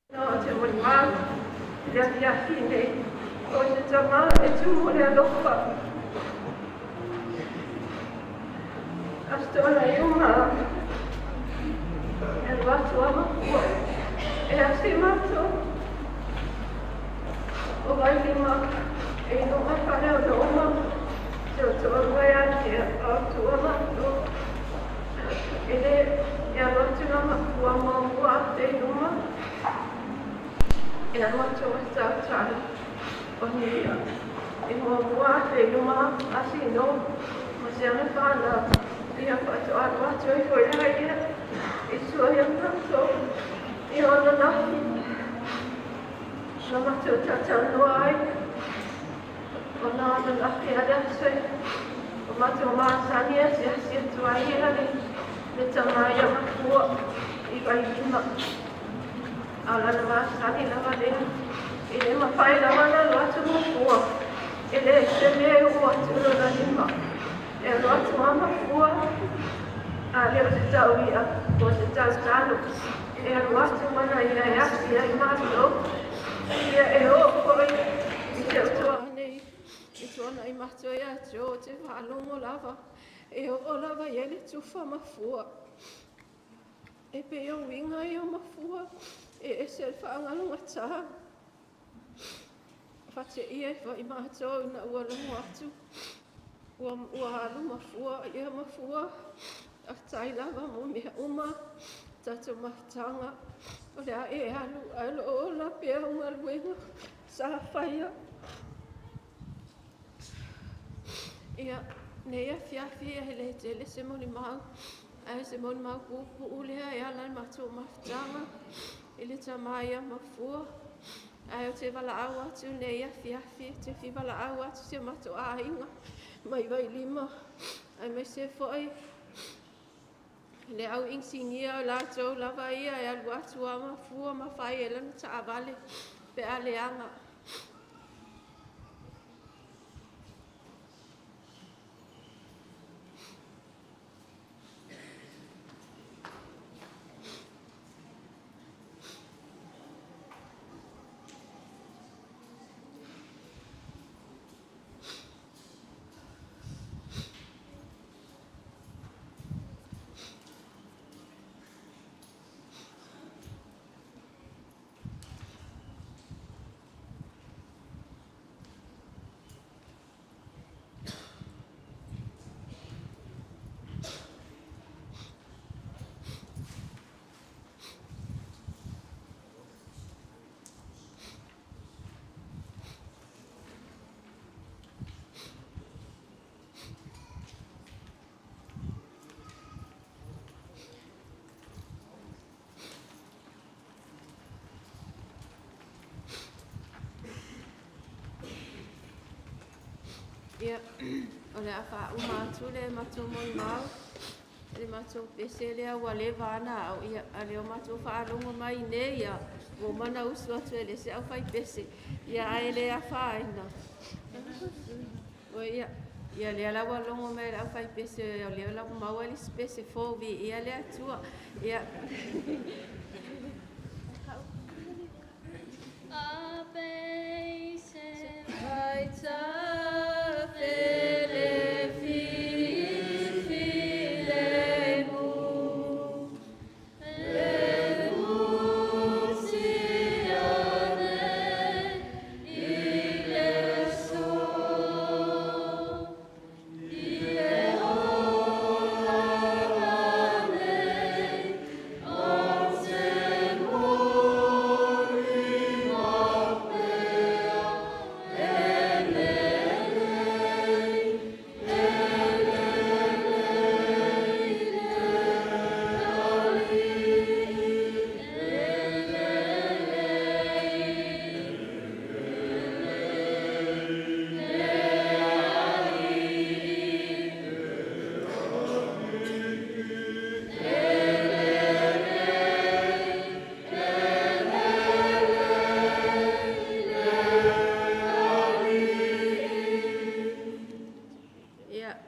S11: no te morimā le afiafi nei o te tama e tumu le alofa. Astona I uma e watu a Mafua e asi mato o vai lima e no mawhare o noma te o toa wea te a tua mato e le e a watu na Mafua mua te numa e a watu a tātara o nia e mua te numa asi no ma se ana whana ia whatu a watu I koe rea ia I sua ia mato I ona nahi na mato tatanoa ai o na ona nahi a rase o mato maasani a se asi atu ai ia le tamai a Mafua I vai lima ala na maasani lava lea I le mawhai lava na loatu Mafua e le se me ua tulo na lima e loatu a Mafua a leo se tau ia o se tau tano e loatu mana ia e asi ai mato ia e o koi I te utoa nei I tuana I mato ia te o te whalongo lava e o lava ia le tufa Mafua e pe o winga I o Mafua e se whaangalunga tā whate ia I mato na ua longo atu ua halu Mafua ia Mafua a tai lava mo mea uma tato mahtanga o lea e alu alo o la pea unga luenga sa whaia ia Nei a fiafi e le tele se moni mau. Ai se moni mau kupu ulea e ala matu maftanga. Ile tamai a Mafua. Ai o te wala au atu nei a fiafi. Te fi wala au atu se matu a inga. Mai vai lima. Ai mai se foi. Le au insinia o lātou lava ia e alu atu a Mafua mawhai e lana taawale pe a leanga. Ia, o le a wha umatu le matu moi mau. Le matu pese le a wale vana au ia a le o matu wha alongo mai ne ia. Wo mana usu atu e le se au whai pese. Ia ae le a wha ina. O ia, ia le ala walongo mai le au whai pese o le ala mau ali pese fōwi ia le atua. Ia.
S12: A pese vai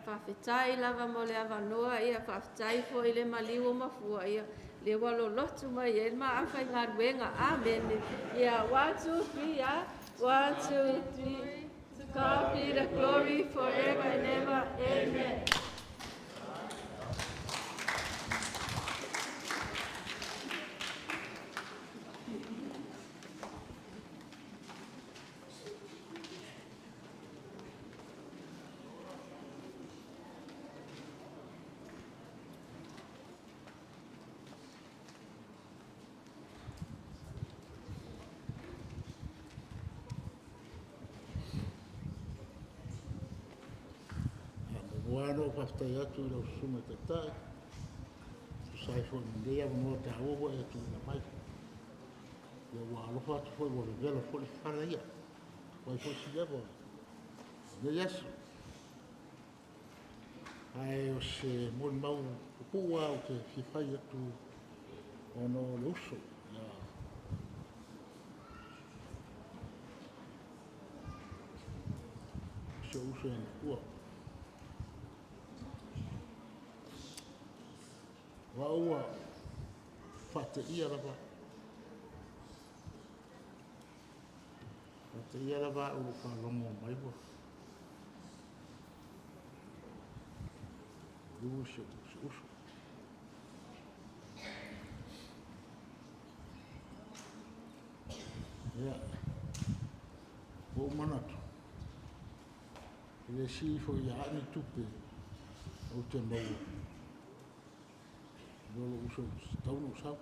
S11: whawhetai lava mo le awanoa ia whawhetai fo i le maliu o Mafua ia le walo lotu mai e ma awhai ngā ruenga amen ia 1, 2, 3 ia 1, 2, 3 to God be the glory forever and ever amen.
S13: Wano whaftai atu lau sunga tatai. Sai fo ndea mo ta o e tu na mai. Ia wa lo fa tu fo wo vela fo le fana ia. Wa fo si leva. Ne yasu. Ai o se mo mau pua o ke fi fai atu ono luso. Ia. Se uso en pua. Waua fate ia lava. Fate ia lava o ka longo mai bo. Uso. Ya. O manatu. Ele si fo ia ni tupe. O te mau. Dolo uso tau no sao.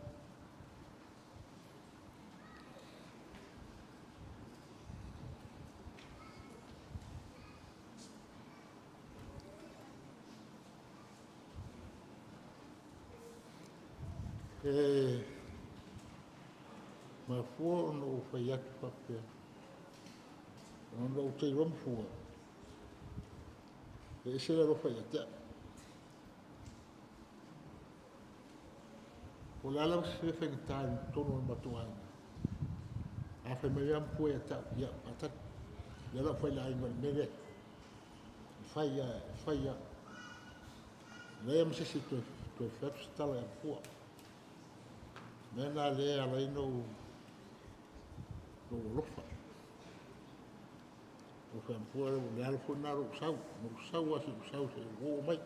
S13: Mafua no fai atu papea. No te Mafua. E se la fai atu. O le ala se fe ta tono ma to ai. A fe me am pu ta ya ata. Ya la foi la ai me re. Fai. Le am se to fe sta la pu. Nena le ala no lofa. O fe pu le ala fu na ro sau a sau se o mai.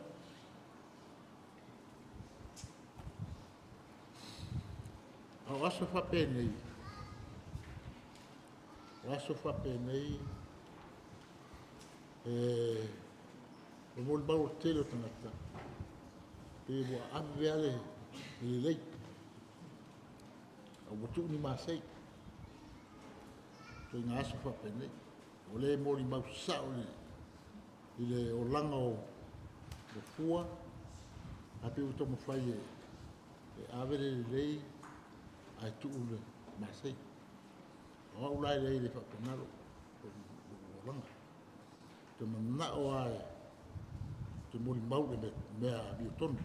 S13: O aso fa penei. O mo ba o tele tangata. Pe bo ave ale le lei. O botu ni masai. To nga aso fa penei. O le mo li mau sao le. Ile o langa o fua. Ape o to mo fai e ave le lei. Ai tu le masai. O ulai le fa penalo. O langa. Te mana o ai. Te mo li mau le me a biotonu.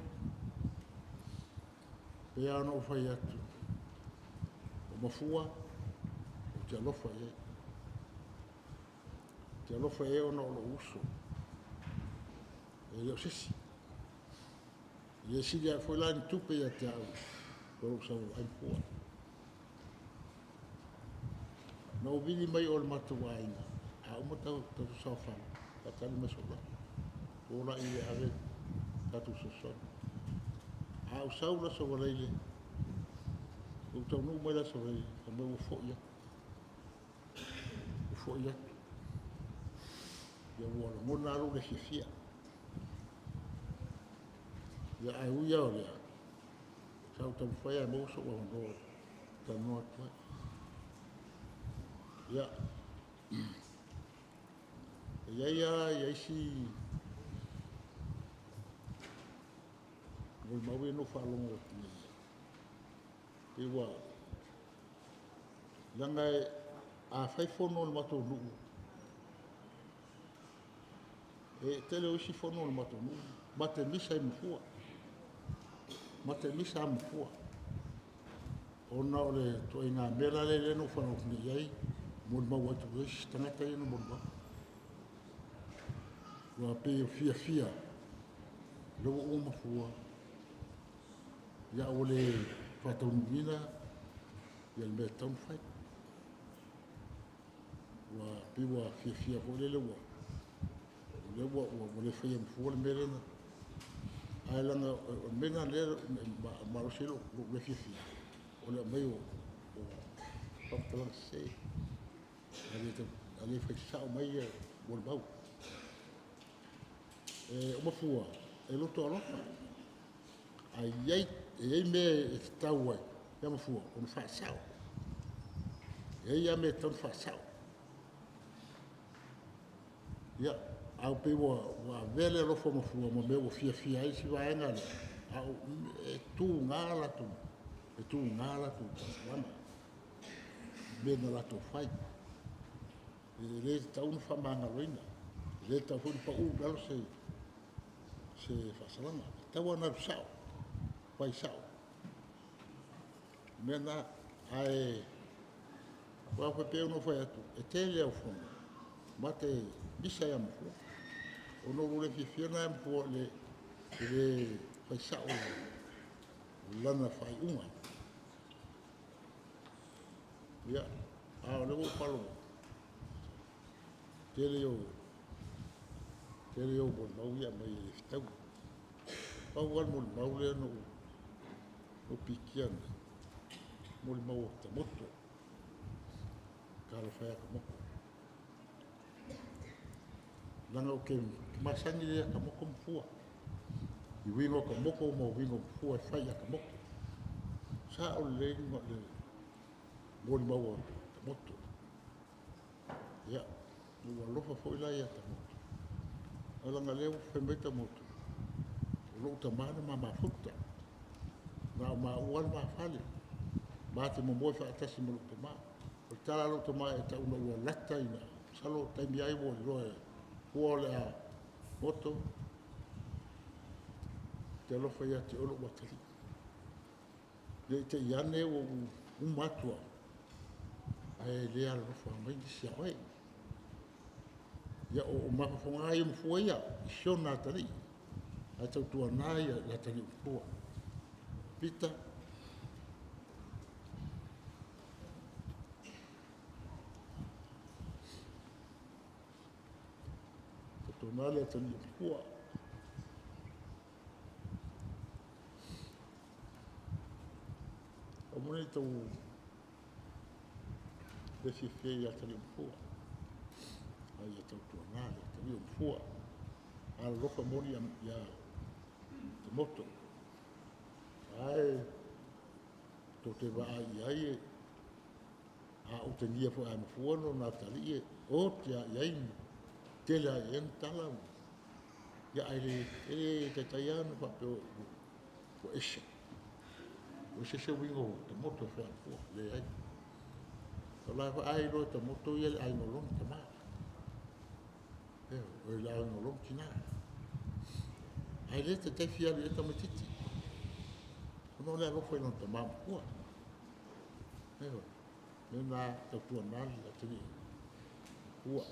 S13: Pe ana o fai atu. O Mafua o te alofa e. Te alofa e ona o lo uso. E leo sisi. Ia sili foi lá ni tupe ia te au. Ko sa ai pua. No vini mai o le matuaina. A o mata to sa fa. Pa tali mesola. Ora i ave tatu so. A o saula so leile. O tau no mai la so leile. O meu foia. Foia. Ia wala mo na ro le fia. Ia ai uia o lea. Sau tau whaia mo so wa no tau no atua. Ia. Ia si mau e no whalonga o tine. E wa langa a whaifono le mato nuu. E tele o si fono le mato nuu. Mate misa i Mafua. Mate misa a Mafua. Ona o le to ina mera le no whanau tine iai. Mo le mau atu reis tangata i no mo le mau. Wa pe fia. Lo o Mafua. Ia o le whataunina. Ia le mea taun whai. Wa pe wa fia ho le wa. Le wa le whai Mafua le merena. Ai langa o mena le maroselo le fia. O le mai o whakatalang se. Ale whai sao mai o le mau. O Mafua, e loto alofa. Ai ei me e tau ai. Ia Mafua, o na whaasao. Ei a me tau whaasao. Ia, au pe wa vele alofa Mafua, ma me o fia ai si vaenga le. Au e tu ngala tu. E tu ngala tu. Me na lato whai. E le tau na whamanga roina. Le tau hori pa lalo se whasalanga. Tau ana sao. Pai sao. Mena ai wa fa pe no fa atu. E te le au fono. Mate bisa ya Mafua. Ono le fia na Mafua le pai sao. Lana fai uma. Ya, a le o palo. Tele o bon mau ia mai e tau. Pau al mo mau le no pikian. Mo mau ta moto. Kala fai ka moko. Langa o ke masangi le ka moko Mafua. I wingo ka moko mo wingo Mafua fai ka moko. Sa o le mo mau ta moto. Ya, mo lofa foi la ia ta moto. Alanga leo femeta moto. Lo tamana ma futa. Na ma uan ma fale. Ma te mo mo fa tasi mo te ma. O tala lo tama e ta una ua lata ina. Salo tai mi ai wo roe. Ko le a moto. Te lo fa ia te olo wa tali. le te iane o matua ai le ala fa mai sia oi ya o mafafonga ai Mafua ia shona tali ai tau tua nai la tali Mafua pita tau nai la tali Mafua o mone tau le fie ia tali Mafua ai e tau tua nai la tali Mafua ala lofa mori ia te moto ai to te wa ai a o te nia fo a Mafua no na tali e o te ai te la en tala ya ai le te taiano pa po eshe o se wingo te moto fa po le ai to la fa ai lo te moto ia ai no long te ma o la no long kina ai le te fia le te matiti no le lo foi no te ma po ne na te tua na la te ni ua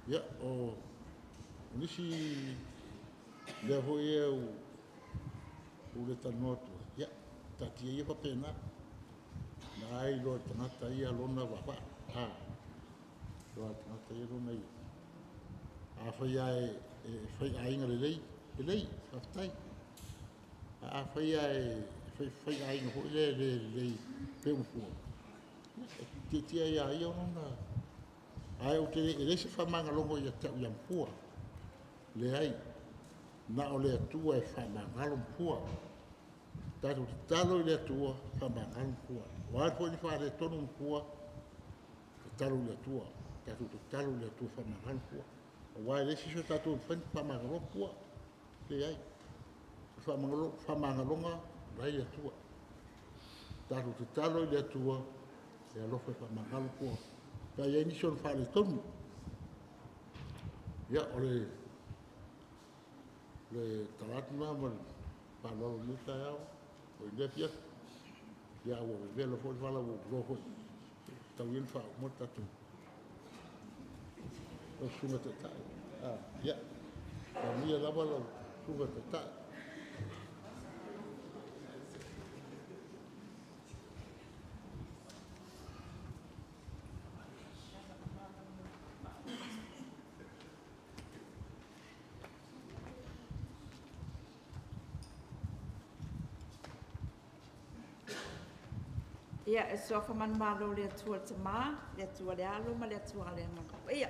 S13: ya o nisi le hoe o le tanoto ya tatia ia papena na ai lo tanata ia lona wapa lo tanata ia lona ia a fai ai ngale lei aftai a fai ai ngo le pe Mafua tia ia ia ona ai o te le se fa manga longo ia te ia Mafua le ai na o le atua e fa manga lo Mafua talo le atua fa manga lo Mafua wa po ni fa le tonu Mafua talo le atua talo le atua fa manga lo Mafua wa le si so tatu fa manga lo Mafua le ai fa manga longa vai le atua talo le atua e lo fa manga lo Mafua pa ia ni son fa le tonu ya ole le talatna ma pa lo luta ya o de pia ya o velo fo fala o rojo tau yen fa mo tatu o sunga tata ya a mia la bala sunga tata
S14: Ia e sofa man malo le atua te mā, le atua le alo ma le atua le ngako. Ia,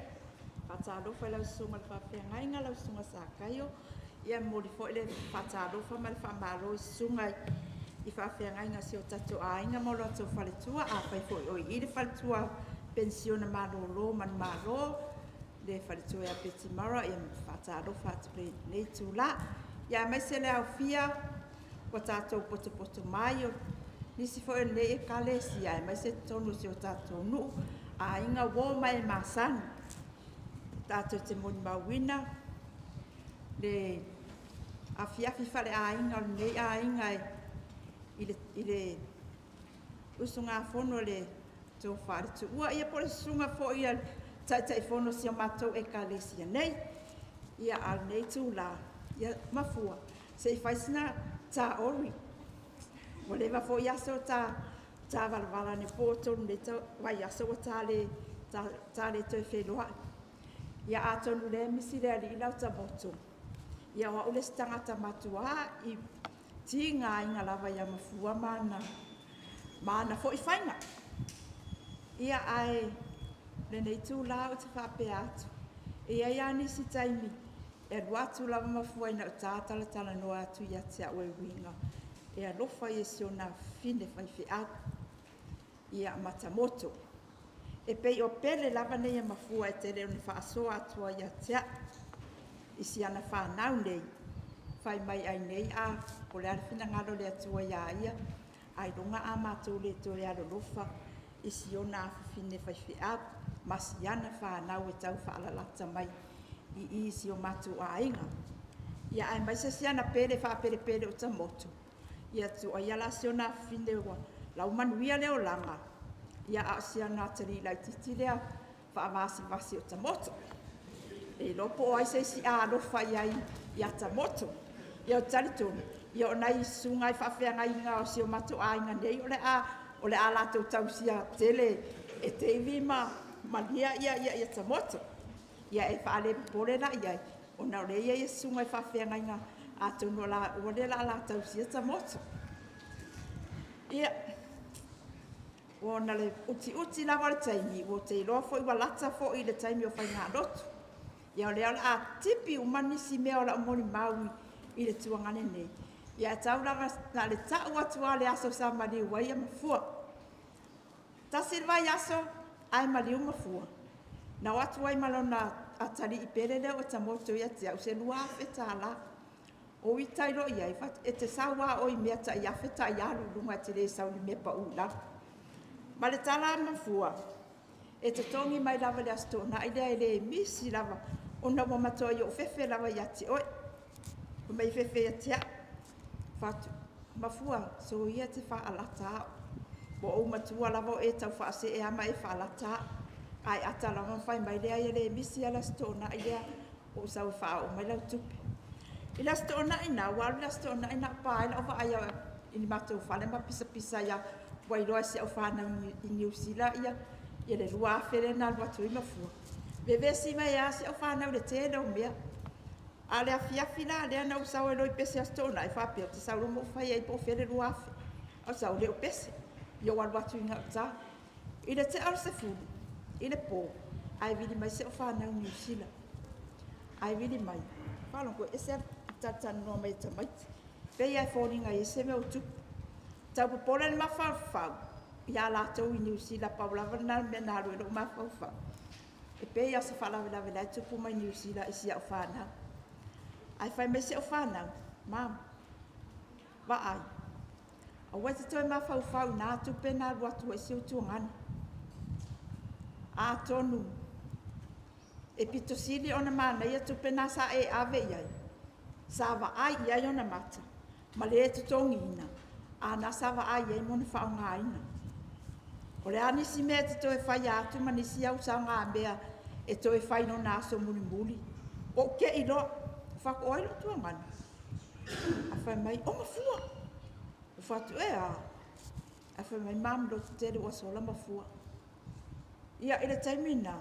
S14: whatalofa lau sunga le whawhiangai ngā lau sunga sa kaio. Ia mori fo le whatalofa ma le whamalo i sunga i whawhiangai ngā sio tatu a inga molo atu whaletua. A whai fo i oi i le whaletua pensiona malo lo man malo. Le whaletua ia peti mara ia whatalofa atu le nei tūla. Ia mai se le au fia, wa tātou poto mai o nisi fo ne e kale si ai mai se tonu si o tatou nu a inga wo mai masan tatou te moni mawina le afiafi fale a inga ne a inga ile usunga fono le to fare tu ua ia por sunga fo ia tai fono si matou e kale si nei ia al nei tu la ia Mafua se faisina ta ori Wale va fo yaso ta valvala ne poto ne ta va yaso ta le to feloa. Ya atonu le misi le ali la ta boto. Ya wa ule stanga ta matua I tinga inga lava ya Mafua mana fo I faina. Ia ai le nei tu la o te fa pe atu. Ia ya ni si taimi. E watu lava Mafua ina tala tala no atu ya te awe winga. E alofa e si ona fine fai fea ia matamoto. E pei o pele lava nei Mafua e te leo ni whaasoa atua ia tea. I si ana whanau nei. Whai mai ai nei a o le arifina ngalo le atua ia ia. Ai runga a mātou le to le alofa. I si ona a fine fai fea. Masi ana whanau e tau whaalalata mai. I si o mātou a inga. Ia ai mai se si ana pele wha pele o ta moto. ia tu ai ala siona fine wa la manuia le o langa ia a sia na tali la titi le fa vasi o tamoto e lopo ai se si a lo fa ia tamoto ia tali tonu ia nai sungai fa fe ngai nga o si o mato ai nga nei o le ala to tausia tele e TV ma ia tamoto ia e fa le pole la ia ona le ia sungai fa fe ngai nga a tonu la o le la tausia tamoto ia ona le uti la wale taimi o te loa fo i walata fo i le taimi o whai ngā lotu ia o lea a tipi umanisi mea o la umoni maui i le tuangane nei ia tau lava na le tau atua le aso sa mali wai a Mafua tasi vai aso ai mali o Mafua na watu wai malona atali i perele o tamoto ia te au se lua feta la o i tairo ia i fat e te sawa o i mea ta ia feta ia lunga te le sau ni mea pa ula ma le tala Mafua e te tongi mai lava le asto na i le misi lava o na wamatoa i o fefe lava ia te oi o mai fefe ia te a fatu Mafua so ia te wha alata bo o matua lava o e tau wha se e ama e wha alata ai ata lava whai mai lea i le misi ala sto na i lea o sau wha o mai lau tupe i la sto na i na walu la sto na i na pae la o wa aia i ni matou whale ma pisa ia wai loa se au whana i New Zealand ia le rua fere na lua tui Mafua vevesi mai a se au whana le tēna o mea a le afiafi la lea na usau e loi pese a sto na i whapea te sau mo whai ai po fere rua afe au sau leo pese ia walua tui ngā ta i le te au se fulu i le pō ai vidi mai se au whana i New Zealand ai vidi mai whalongo e se tatana noa mai tamaiti pei ai whoringa e se mea utupu tau popole ni mawhawhau ia lātou i New Zealand paulawa na mea nāru e lo mawhawhau e pei asa whalawe lai tupu mai New Zealand e si au whanau ai whai me se au whanau mam wa ai a wai te toi mawhawhau nā tupe nā ruatu e si utuangani a tonu e pito sili ona mana ia tupe nā sa e ave iai sa wa ai iai ona mata ma le e tutongi ina a nasa wa ai ai mona whao ngā ina. O le anisi mea te toe whai atu ma nisi au sa ngā mea e toe whai no naso muni muli. O ke i loa, whako oilo tua ngani. A whai mai, o Mafua. O whatu e a. A whai mai mamlo te tere wa sola Mafua. Ia ele taimina.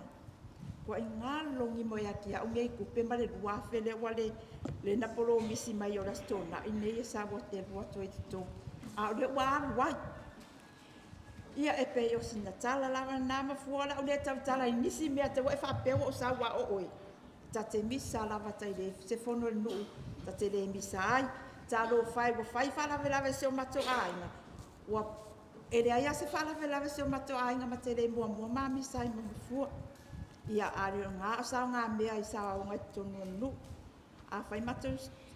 S14: Kua i ngā longi mo ia ki au ngei kupe ma le ruafe le wale le napolo misi mai o la stona. I nei e sa wa te ruato e te tō. A le wāru wai. Ia e pe o sina tala lava nā Mafua la o le tau tala i nisi mea te wai whapeo o sa wa o oi. Ta te misa lava tai le se fono le nuu. Ta te le misa ai. Ta lo whai wa whai whalawe lawe se o mato ainga. Wa e le aia se whalawe lawe se o mato ainga ma te le mua mua ma misa i Mafua. Ia are o ngā sa o ngā mea i sa o ngai tonu nuu. A whai mato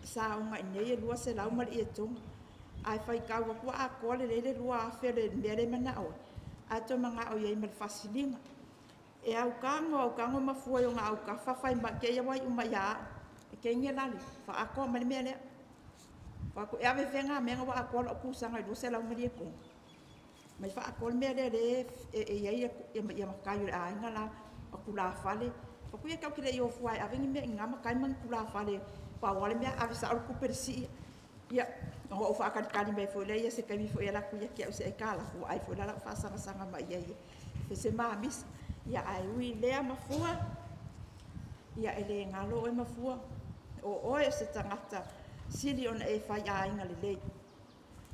S14: sa o ngai nei e lua se lau mari e tonga. Ai whai kaua kua a kore le rua a where mere mana o. A to mga o iei mara whasilinga. E au kango Mafua o ngā au ka whawhai ma ke ia wai uma ia. E ke inge lali. Wha a koa mani mea lea. Wha ko e ave whenga menga wa a koa o kusanga i lua lau mari e konga. Mai wha a koa mea lea le e iei ia makaio le a inga la a kula whale. Wha kuia kau ki le i o fuai a vengi mea inga makai man kula whale. Wha wale mea ave sa aru kuperisi. Ia, o whakarikari mai fo leia se kaimi fo e la kuia ki au se e kala fo ai fo la whasanga mai ia. Fe se maamis, ia ai ui lea Mafua, ia e le ngalo e Mafua, o oe se tangata sili ona e whai a inga le lei.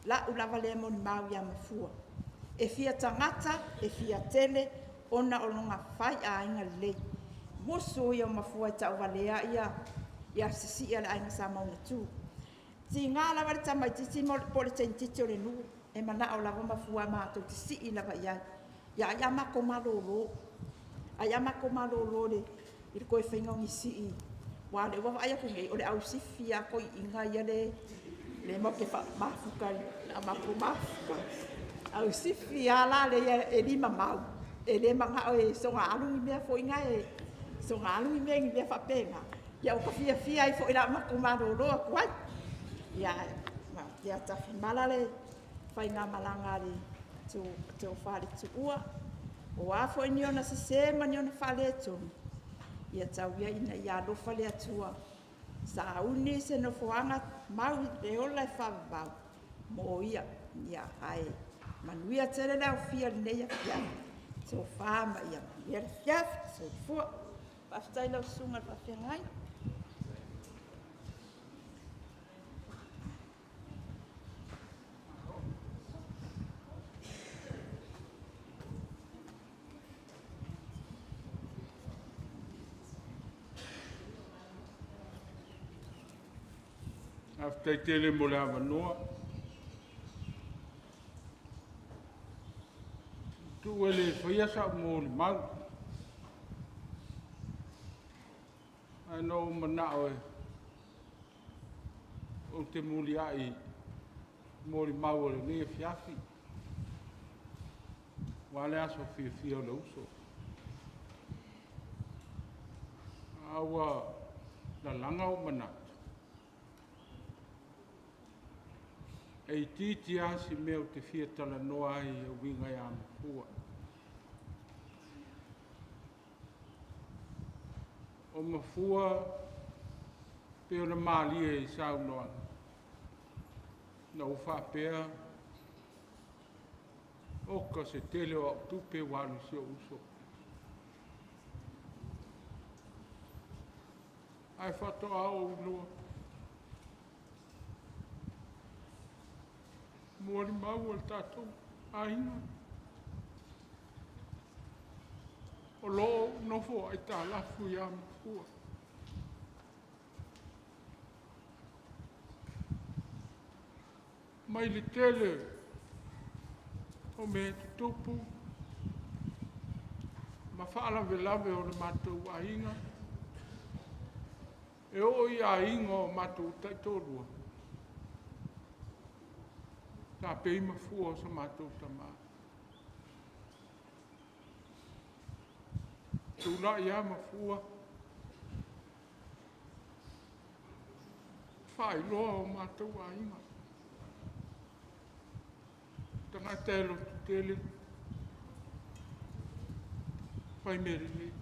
S14: La ulawa lea moni mau ia Mafua. E fia tangata, e fia tele, ona o longa whai a inga le lei. Musu ia Mafua e tau walea ia sisi ia le ainga sa mauna tū. Si ngā lawa le tamai tisi mo pole tein titi o le nuu. E mana o lawa Mafua mātou tisi i lawa iai. Ia ai amako malolo. Ai amako malolo le i koe whainga o ngisi i. Wa le wawa ai aku ngei o le au sifi a koi inga ia le mo ke mafukari. Na mako mafukari. Au sifi a la le e lima mau. E le manga o e songa alungi mea fo inga e. Songa alungi mea ngi mea whapenga. Ia o ka fia i fo i la mako malolo a kuai. Ia, te atafi malale fai ngā malanga le te o whare tu ua. O afo i niona se sema niona whale tonu. Ia tau ia ina ia lofa le atua. Sa uni se no foanga mau le ola e whavau. Mo ia ai. Manuia tere leo fia le neia fia. So whama ia ia le fiaf, so fua. Paftai lau sunga pa fia ngai.
S10: After tele mo le avanoa. Tu ele fia sa mo le mau. Ano manao o te muli ai mo le mau le ne fiafi. Wale aso fia le uso. Awa la langa o manao. Ei titi asi meo te fia tala noa ai a winga ia Mafua. O Mafua pe ona malia i sau noa. Na ufa pea oka se tele o tupe walu si o uso. Ai fato au loa. Mori mau al tatou ainga. O lo nofo ai tā lafu ia Mafua. Mai le tele o me tupu. Ma whaalave lave o le matou ainga. E o i ainga o matou taitorua. Tā pei Mafua o sa matou tamā. Tūla ia Mafua. Whai loa o matou ainga. Tanga telo tu tele. Whai mere le.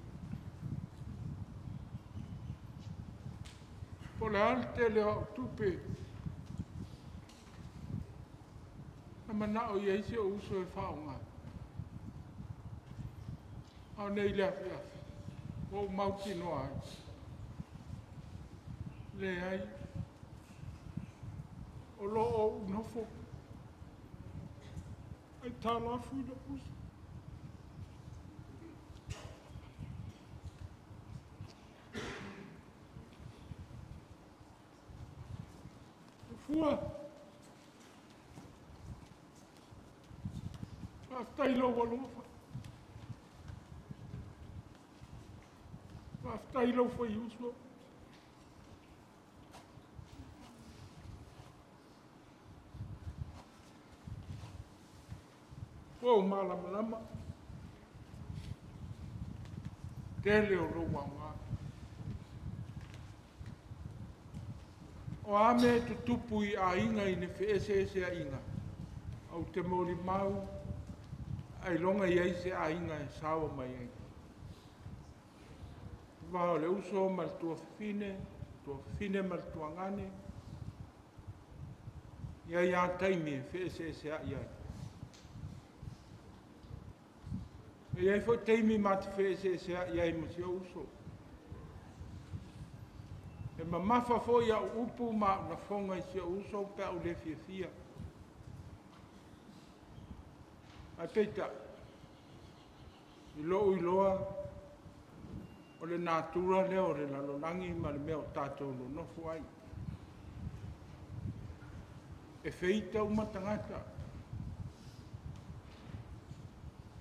S10: Po le al tele o tupe. Manao ia isi o uso e whaonga. Au nei lea fia. O mauti noa ai. Le ai. O lo o unofo. Ai tā lafu i la uso. Fua. Aftailo walofa. Aftailo foi uso. O malama. Tele o roanga. O ame tutupu i a inga i ne wheese a inga. Au te mori mau. Ai longa iei se a inga e sawa mai ai. Vao le uso mal tua fine mal tua ngane. Ia taimi e se a iai. Iai fo taimi mati se a iai mo se uso. E mafa fo ia upu ma na fonga i se uso pe au le fia. Ai peita, i loa, o le natura leo, o le lalonangi, ma le mea o tātou no nofu ai. E feita umatangata.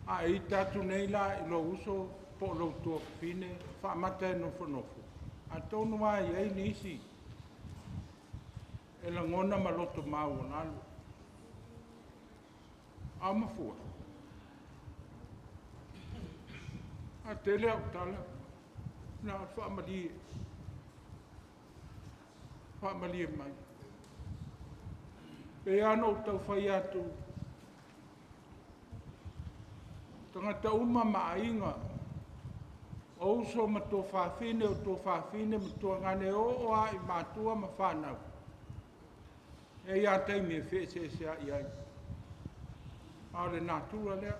S10: A i tātou nei la, i lo uso, po lo tua fine, whaamata e nofu. A tonu ai, ei nisi. E la ngona ma loto mau o nalu. A Mafua. A tele au tala. Na whaamalie mai.
S5: Pe ano tau whai atu. Tangata uma maainga. Ouso ma tō whawhine o tō whawhine ma tō ngane o a I mātua ma whanau. E ia teimi e whese se a iai. Aore nā tura lea.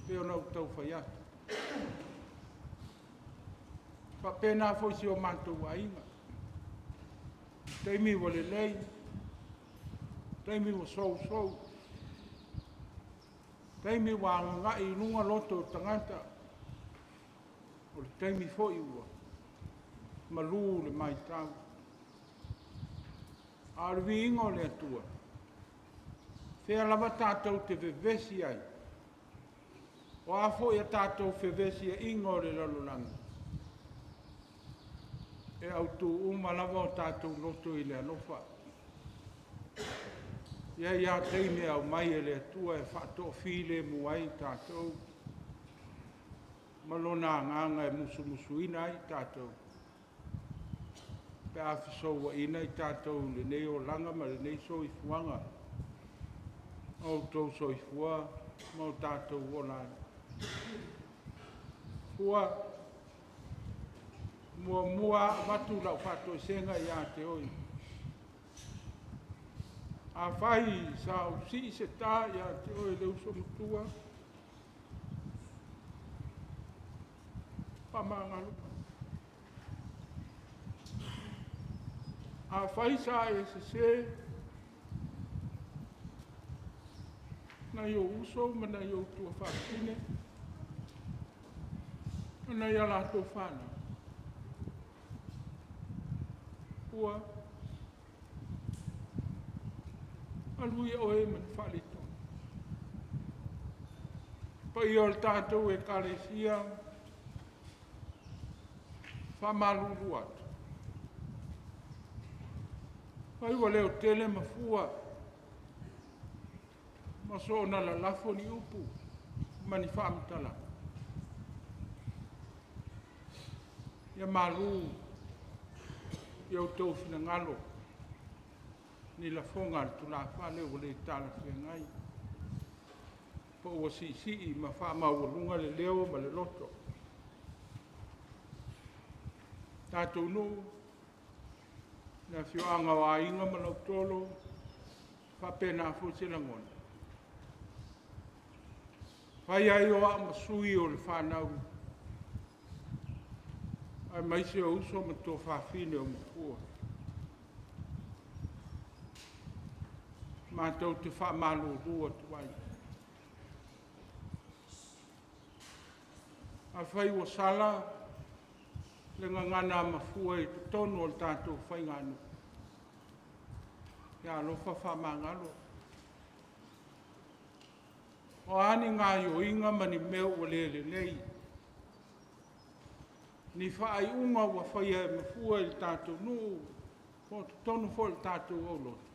S5: Pe o nau tau whai atu. Fa pena foi si o mātua ainga. Teimi wale lei. Teimi wa sou sou. Teimi wa ngai nunga loto tangata. O le teimi foi ua. Malu le mai tau. Arvi ingo le atua. Whea lava tātou te vevesi ai. O a foi a tātou vevesi a ingo le lalolanga. E au tu uma lava o tātou loto I le alofa. Ia teime au mai e le atua e whaato while muai tātou. Malona nganga e musu ina I tātou. Pe awhisoua ina I tātou le nei o langa ma le nei so I fuanga. O tau so I fua ma o tātou o lai. Fua mua watu lau whato senga I a te oi. A whai sa o si se tā I a te oi leu so mutua. Pamanga lupa. A whai sa e se na yo uso ma na yo tua whakine. Na ia la tō whana. Ua. Alui o e man whalito. Pa I o tātou e kāresia. Whamalulu atu. Pai wa leo tele Mafua. Maso na la lafo ni upu. Mani whaamtala. Ia malu. Ia o tau whina ngalo. Ni la fonga tu la whale o le tala whengai. Po ua si ma wha maurunga le leo ma le loto. Tātou no. Na whio anga wa inga ma lau tolo. Wha pena fu se langona. Whai ai o a masui o le whanau. Ai mai se o uso ma tō whawhine o Mafua. Mātou te whamalo rua tuai. A whai o sala, le ngangana Mafua e tonu o le tātou whainganu. Ia alofa whamangalo. O ani ngā yo inga mani meo o lele nei. Ni whaai unga wa whaia e Mafua i tātou nu. Mo tonu fo le tātou o loto.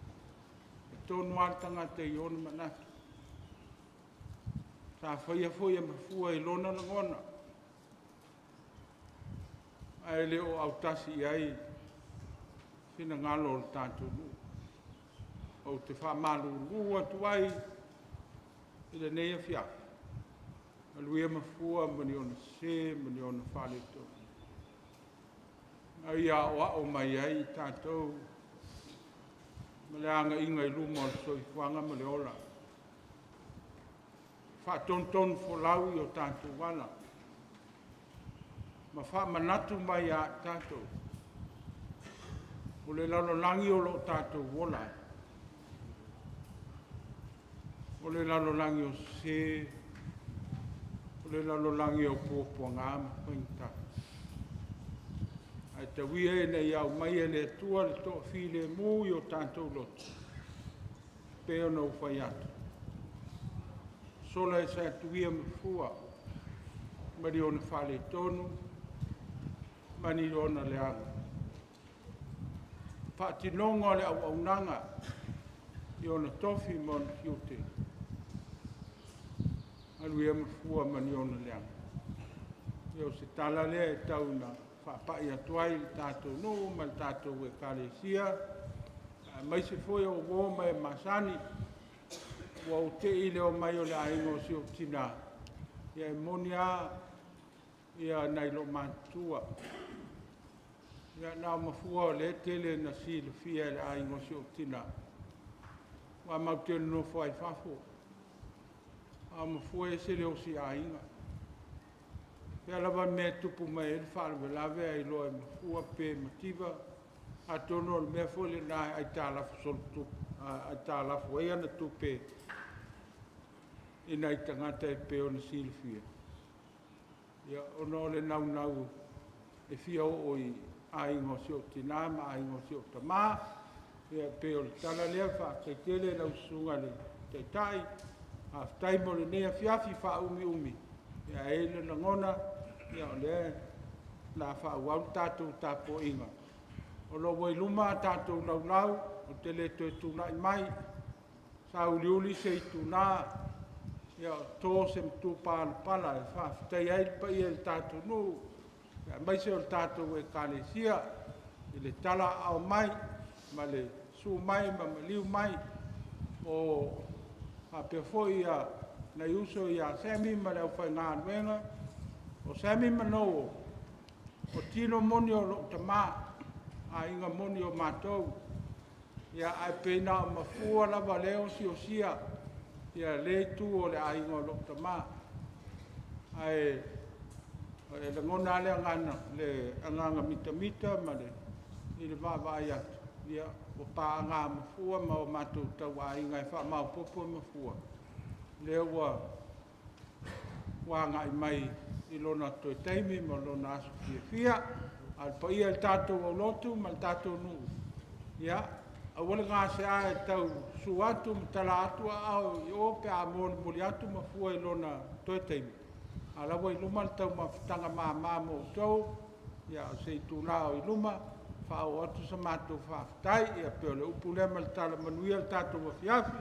S5: Tonu altanga te I ona manaki. Sa whaia fo i Mafua I lona na ngona. Ai leo au tasi ai. Whina ngalo le tātou nu. O te whamalu rua tuai. I le nei a whia. Alui e Mafua mani ona se, mani ona Faa-le-Aiga. Ai a o mai ai tātou. Ma le anga inga I luma o le soifuanga ma le ola. Whaatonton fo lau I o tātou wala. Ma wha manatu mai a tātou. O le lalolangi o lo tātou wola. O le lalolangi o se. O le lalolangi o pōpua ngāma whaingta. Ai te wia e nei au mai e le tua le tō while mui o tātou loto. Peo nau whai atu. Sola e sa tuia Mafua. Mari ona whale tonu. Mani ona le anga. Whaatinonga le au nanga. I ona tofi mon hiute. Alui e Mafua mani ona le anga. Io se tala lea e tauna. Whaapai atuai le tātou no, ma le tātou e kāresia. mai se foi o go mai masani wa o te ile o mai o le aingo si o tina ia e monia ia nai lo mantua ia na Mafua le tele na si le fia le aingo si o tina wa mau te no fai fafo a Mafua e se le o si ainga ia lava me tupu mai e fa'alvelave ai loa e Mafua pe mativa a tono le mea foi le na ai tālafu solu ai tālafu ai ana tupe ina i tangata e pe ona silfia ia ona o le naunau e fia o i aingo si o tina ma aingo si o tamā ia pe o le tala lea fa'akaitele lausuga le taitai afetai mo lenei afiafi fa'aumi ia e le lagona ia o lea la fa'auau tatou tapo'iga o lo'o ai luma a tatou laulau o te lē toe tuna'i mai sa uliuli se itunā ia tō se matupalapala e fa'afetai ai le paia i le tatou nu'u ia mai se o le tatou ekalesia i le tala a'ao mai ma le su mai ma maliu mai o apea fo'i ia nai uso ia semi ma le aufaigaluega o semi manou o tino moni o lo'o tamā aiga moni o matou ia ae peina o Mafua lava lea o siosia ia lē itu o le aiga o lo'o tamā ae e lagona le agana le agaga mitamita ma le i le va'ava'ai atu ia o pāgā Mafua ma o matou tauaiga e fa'amaopopo e Mafua lea ua aga'i mai i lona toe taimi ma lona aso fiafia a le paia le tatou aulotu ma le tatou nu'u ia aua le gaseā e tau su atu ma tala atu a'ao i o pe a molimoli atu Mafua i lona toe taimi a laua i luma le taumafutaga māmā mo outou ia o se itulā o i luma fa'ao atu sa matou fa'afetai ia pe o le upu lea ma le talamanuia le tatou afiafi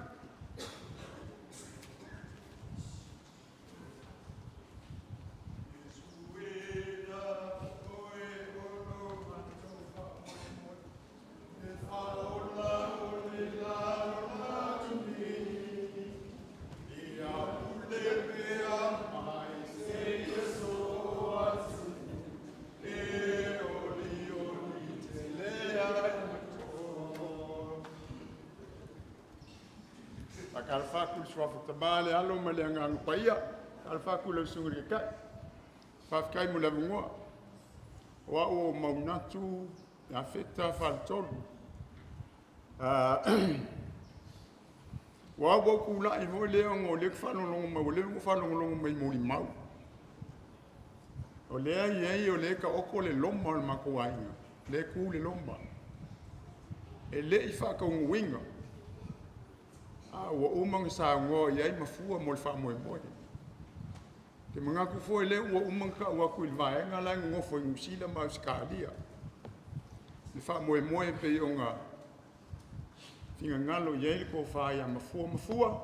S15: Alfaku swafu tabale alo male ngang paia alfaku le sungri ka fafkai mo lavungo wa o maunatu ya feta faltol wa bo kula i mo le ngo le falongo mo le falongo mai mo mau o le ai o le ka oko le lomba ma ko ai le ku le lomba e le i fa ka winga wa umang sa ngo yai Mafua mo fa mo mo te manga ku fo le wa umang ka wa ku vai nga la ngo fo ngusila ma skalia le fa mo pe onga finga ngalo yai ko fa ya Mafua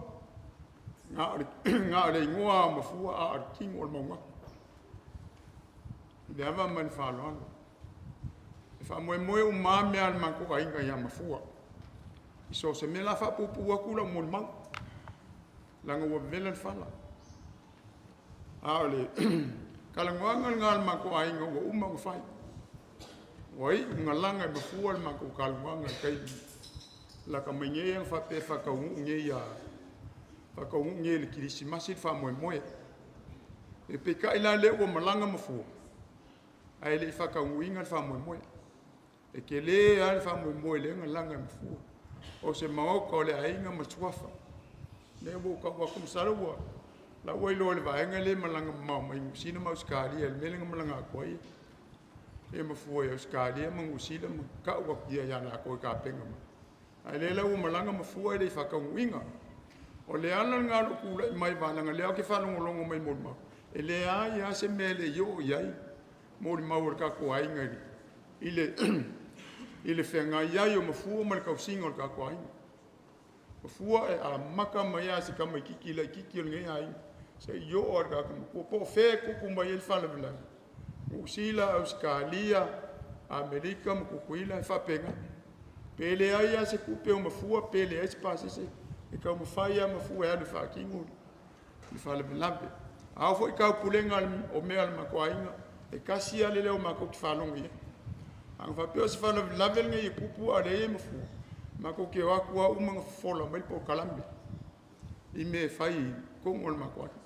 S15: nga le ngoa Mafua a king ol mo le ava man fa lo fa mo o ma me al man ko inga ya Mafua so se me la fa pupu kula mo mang langa wa velen fala ale kala ngal ngal ma ko ai ngo umma ko fai wai ngalanga Mafua ma ko kala ngal kai la ka menye fa pe fa ka nge ya fa ka nge le Krismasi fa mo e pe ka ila le o malanga Mafua ai le fa ka winga fa mo e ke le al fa mo le ngalanga Mafua o se mau ko le ainga matuafa le bo ka wa kum sarwa la wai lo le vaenga le malanga mau mai sina mau skali el melinga malanga koi e Mafua e skali ma usila ma ka wa dia ya na ko ka penga ma ai le la malanga Mafua le fa ka winga o le ala ngalo kula mai vananga le ke fa longo mai mo ma e le ai ya se mele yo yai mo mau ka ko ainga ile fenga ia yo Mafua mal ka singo ka ko ai Mafua e a maka mai asi ka mai kiki ngai ai se yo or ka ko po fe ko mai el fala bla usila australia amerika mo ko ila fa penga Pele ai se kupe o Mafua, pele ai se pasese. E kau mawhai a Mafua e anu whakingu. I whale me lampe. Ao fo i kau pulenga o mea le makoainga. E kasi a le leo mako ki whalonga ia. Ang whapeo se whana lavel ngai e kupu a le e Mafua. Mako ke waku a umanga fola mai po kalambe. I me whai kongo le makoainga.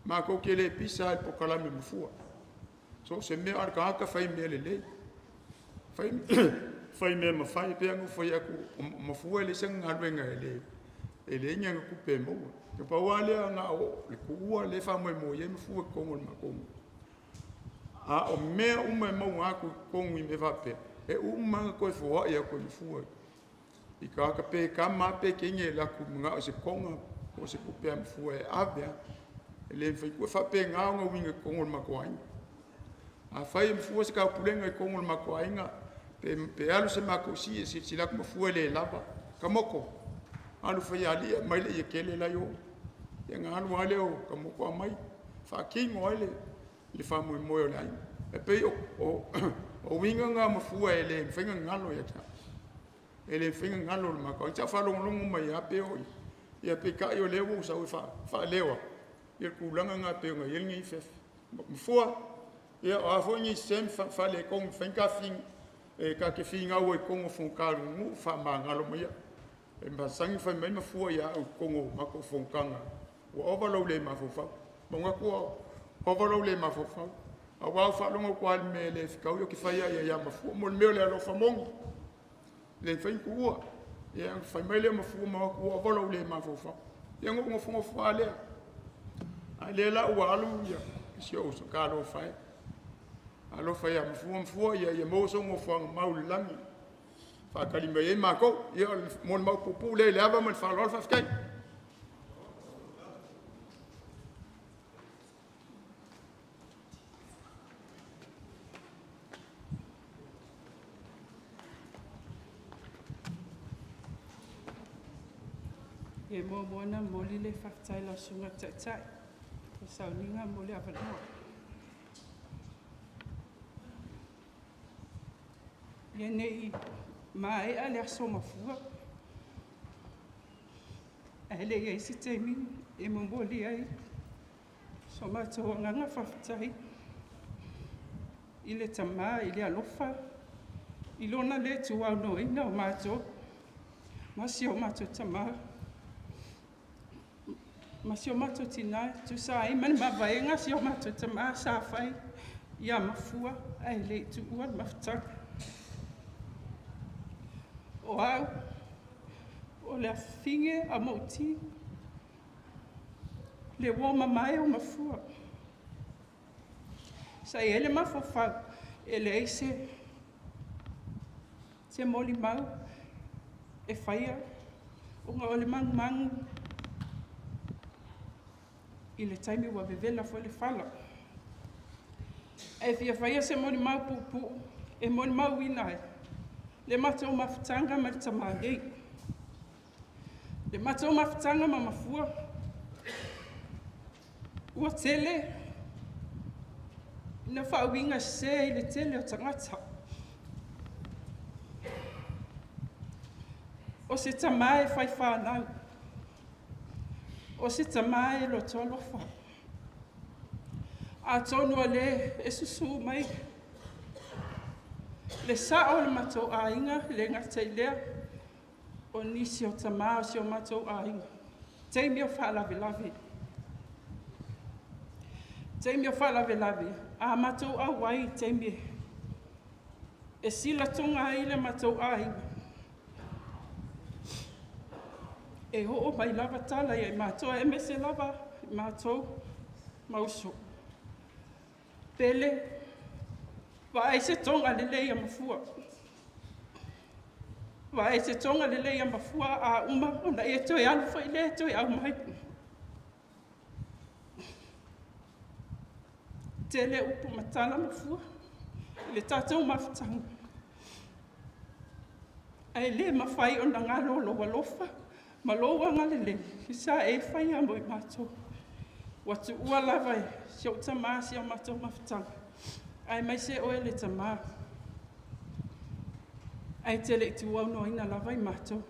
S15: Mako ke le pisa e po kalambe Mafua. So se mea ar ka whai mea le le. Whai mea mawhai pe angu whai aku Mafua e le sanga haruenga e le inga kupe moa. Ke paua lea ngā o le kuua le wha moe moe e Mafua kongo le makongo. A o mea uma e mau aku kongo I me whapea. E umanga koe whoa ia koe Mafua. I ka aka pe ka mape ke inge laku mga o se konga o se kupe a Mafua e awea. E le whai kua whapea ngā o ngā winga kongo le makoainga. A whai Mafua se ka pulenga I kongo le makoainga. Pe alu se mako si e si laku Mafua le lava. Ka moko. Alu whai alia mai le ia kele lai o. Ia ngā anu ale o ka moko a mai. Whakingo ale. Le whamu I moe o lai. E pei o winga ngā Mafua e le mwhinga ngalo ia kia. E le mwhinga ngalo le mako. Ia whalongongo mai a pe oi. Ia pe kai o lewo sa ui wha lewa. Ia kulanga ngā pe o ngā ilngi I fef. Mafua. Ia o afo ngi sem whale kong whenka whing. E ka ke whing au e kongo whongkaru ngu wha maa ngalo mai. E mbasangi whai mai Mafua ia au kongo mako whongkanga. Ua ovalau le mafofau. Maunga kua ovalau le mafofau. A wau whalonga kua me le whikau yo ki whaia ia Mafua. Mo le meo le alofa mongi. Le whain kua. Ia whai mai le Mafua maua kua ovalau le mafofau. Ia ngonga whonga whaa lea. A le la ua alu ia. Isi o so ka alo whai. Alo whai a Mafua ia mōsongo whanga mau langi. Whakali mai e mako. Ia mo le mau pupu le ava man whalol whafkai.
S2: E moana moli le whaktai la sunga tai. E Sauniga moli a whanua. Ia nei mai a le aso Mafua. E le ia isi teimi e moli ai. So mātou nganga whaktai. I le tama, I le alofa. I lona le tuau no ina o mātou. Masi o mātou tama. Masi o mātou tina, tu sa ai mani mawaenga si o mātou tama sa whai ia Mafua, ai le tu uan mawhtaka. O au, o le awhinge a mauti, le woma mai o Mafua. Sa i ele mawhawhau, e le eise, te moli mau, e whaia, o ngā o le mangu, I le taimi ua vevela fo le whala. E fia whaia se moni mau pupu, e moni mau inai. Le matou mawhitanga ma le tamagei. Le matou mawhitanga ma Mafua. Ua tele. Ina whauinga se I le tele o tangata. O se tamae whai whanau. O se tamae lo tolofa. A tonu a le e susu mai. Le sao le matou a inga, le ngatai lea. O nisi o tama o si o matou a inga. Teimi o whaalawe lawe. Teimi o whaalawe lawe. A matou a wai teimi. E sila tonga ai le matou a inga. E ho mai lava tala ia mātou e mese lava mātou mauso. Pele, wa ai se tonga lele ia Mafua. Wa ai se tonga lele ia Mafua a uma ona e toi alfa I le toi au mai. Tele upu matala Mafua. Le tātou mawhitanga. Ai le mawhai o ngā lolo walofa. Maloa ngalele, sa e whai a moi mātou. Watu ua lawai, si o tamā si o mātou mawhitanga. Ai mai se oe le tamā. Ai te le tu au no ina lava I matou.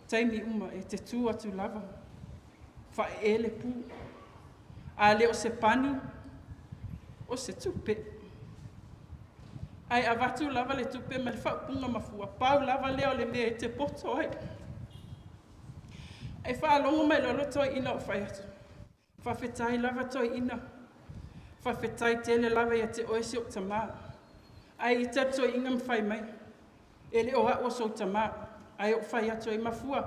S2: Taimi uma e te tu atu lava. Fa e le pu. A le o se pani. O se tupe. Ai avatu lava le tupe ma le whaupunga mafua. Pau lava leo le mea te poto ai. Ai whaalongo mai lolo toi ina o whai atu. Whawhetai lava toi ina. Whawhetai tele lava ia te oese o tamaa. Ai I tato inga mwhai mai. Ele o hao so tamaa. Ai o whai atu I mafua.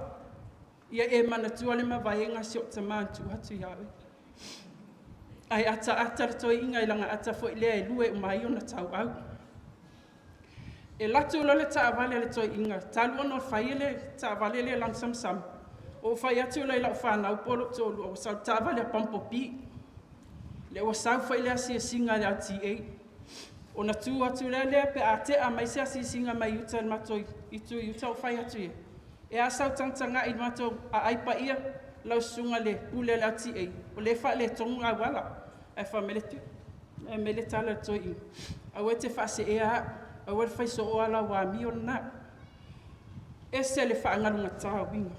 S2: Ia e mana tua le mawaenga si o tamaa tu hatu iawe. Ai ata toi inga ilanga ata fo ilea e lue o mai o na tau au. E latu lo le taavale le toi inga. Talu ono whai ele taavale le lang sam. O whai atu le lau whanau polo tolu o sau taavale a pampopi. Le o sau whai lea si singa le TA. O na tu atu lea pe a te a mai se si singa mai uta le matoi. Itu o whai atu ye. E a sau tangtanga I mato a aipa ia lau sunga le pule le TA. O le wha le tonga wala. E wha meletu. E mele tala toi inga. A we te wha se ea a we whai so o ala wa mi o na. E se le wha angarunga taha winga.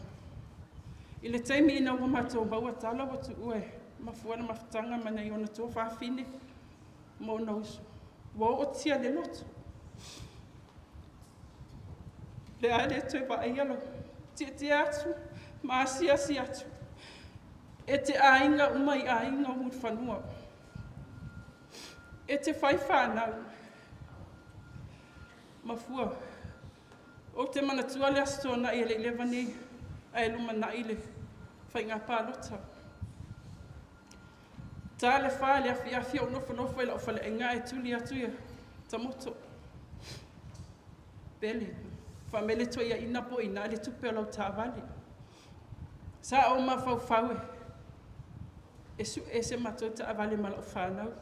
S2: I le taimi ina ua matou maua tala watu ue. Mafua na mafutanga mana I ona tō whawhine. Mo na usu. Wa o tia le loto. Le aile toi wa aialo. Te atu. Ma asia si atu. E te ainga umai ainga umu whanua. E te whai whanau. Mafua. O te mana tua le asto na I le levani. Ai luma na ile whai ngā pālota. Tā le whā le afi o nofo I lau Faa-le-Aiga e tuli atu ia tamoto. Pele. Whamele toi ia ina po ina le tupe o lau tāwale. Sa o mawhau e se matou tāwale ma lau whanau.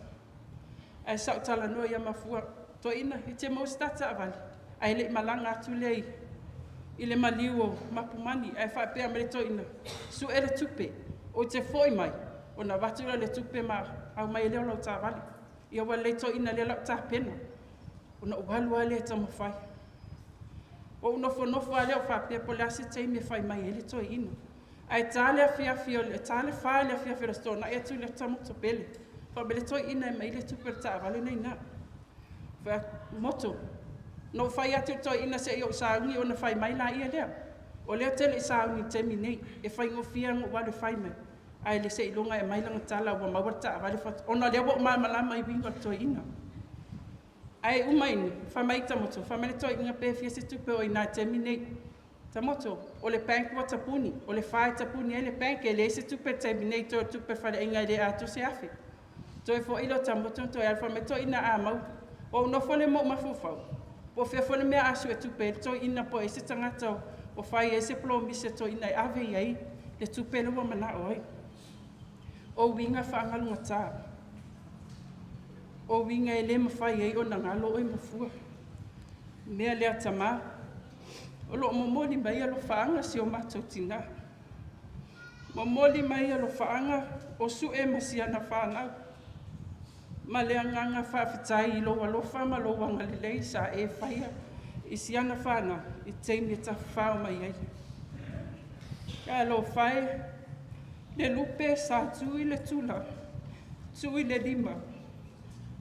S2: Ai sau tala noa ia mafua. To ina I te mausta tāwale. Ai le malanga atu lei. I le maliu o mapumani, ai whaapea me le toina. Su e le tupe, o te foi mai, o na watura le tupe ma au mai leo lau tāwali. Ia wa le toina le lau tāpena, o na uhalua le tamawhai. O nofo a leo whaapea po le ase teime whai mai e le toina. Ai tāle a whiawhio, tāle whae le a whiawhio sto, na e tu le tamoto pele. Wha me le toina e mai le tupe le tāwali nei na. Wha moto. No whai atu toi ina se I o saungi o na whai mai la ia lea. O leo tele I saungi temi nei. E whai ngofia ngo wale whai mai. Ai le se ilunga e mai langa tala wa mawata wale whatu. O na leo wa malama I winga toi ina. Ai umaini, wha mai tamoto. Wha mele toi inga pēwhia se tupe o ina temi nei. Tamoto, o le pank wa tapuni. O le whai tapuni e le pank e le se tupe temi nei to tupe Faa-le-Aiga le atu se afe. Toi fo ilo tamoto toi alfa me toi ina a mau. O no fo le mo mafufau. O whewhone mea asu e tupe, to ina po e se tangata o whai e se plomi se to ina e ave iei, le tupe lua mana oi. O winga whaangalunga tā. O winga e le mawhai ei o na ngalo oi mafua. Mea lea tamā. O lo momoli mai alo whaanga si o matou tina. Momoli mai alo whaanga o su e masiana whanau. Ma lea nganga whawhitai I loa lofa ma loa ngalilei sa e whaia I siana whana I teimi ta whao mai ai. Ka lo whai le lupe sa tui le tula, tui le lima,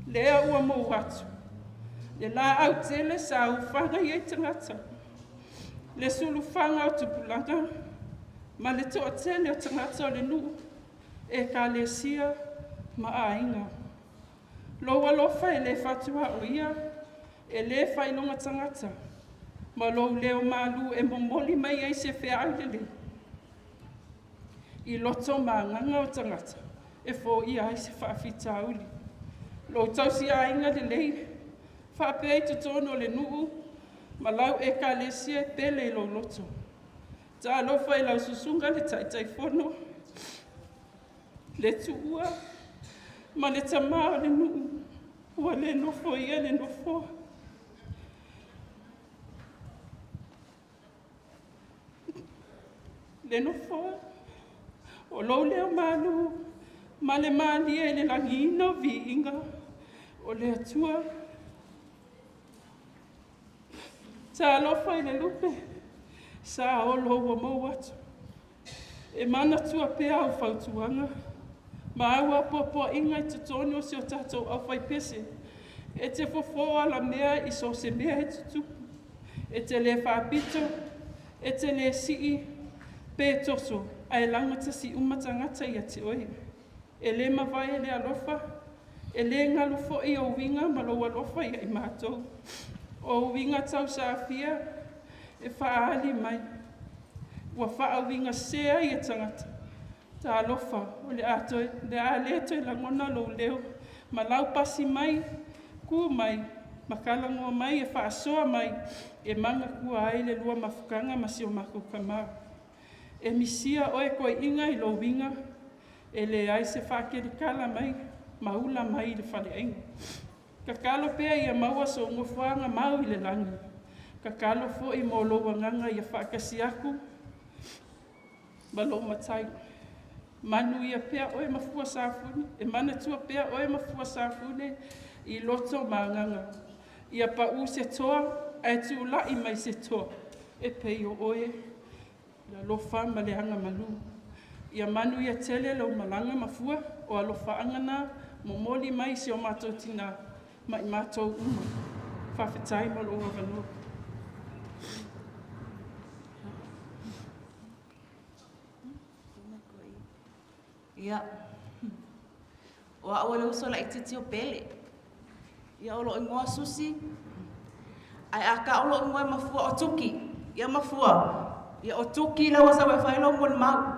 S2: lea ua mou atu. Le la au tele sa u whanga I e tangata. Le sulu whanga o tupulanga, ma le toa tele o tangata o le nu e ka le sia ma a inga. Loa lofa e le whatua o ia, e le whailonga tangata. Ma lo leo malu e momoli mai ai se whea aulele. I loto ma nganga o tangata, e fo ia ai se whaafita auli. Lo tausi a inga le lei, whaapea I tutono le nuu, ma lau e ka le sia pele lo loto. Ta lofa I lau susunga le taitai fono, le tuua, ma le tamā le nuu, ua le nofo ia le nofo. Le nofo, o lou leo malu, ma le mali e le langina vi inga, o le atua.
S8: Sa alofa i le lupe, sa olo ua mau atu. E mana tua pea au whautuanga. Ma aua popo inga I tutoni o si o tatou au whai pese. E te fofoa la mea I so se mea he tutupu. E te le whaapito, e te le sii, pe toso, a e langata si umatangata I a te oi. E le mawai le alofa, e le ngalo fo I o winga ma lo alofa I mātou. O winga tau sa afia, e whaali mai. Ua wha winga sea I a tangata. Ta alofa, o le atoe, le a le toi langona lo leo, ma lau pasi mai, ku mai, makalangoa mai, e whaasoa mai, e manga kua ai le lua mafukanga ma si o mako kamau. E misia o e koe inga I lo winga, e le ai se whakere kala mai, maula mai le Faa-le-Aiga. Ka kalo pea I a maua so ngofuanga mau I le langi. Ka kalo fo I mo lo wanganga I a whakasi aku, ma lo matai. Manu ia pea oe Mafua Safune, e mana tua pea oe Mafua Safune I loto maanganga. Ia pa u se toa, e tu lai mai se toa, e pei o oe, la lofa ma le hanga manu. Ia manu ia tele lau malanga Mafua, o alofa angana, momoli mai se o mātou tina, mai mātou uma. Whawhetai ma lo whanua.
S16: Ia. O a ole uso la ititi o pele. Ia olo ingoa susi. Ai aka olo ingoa Mafua o tuki. Ia Mafua. Ia o tuki la wasa wa whaelo mon mau.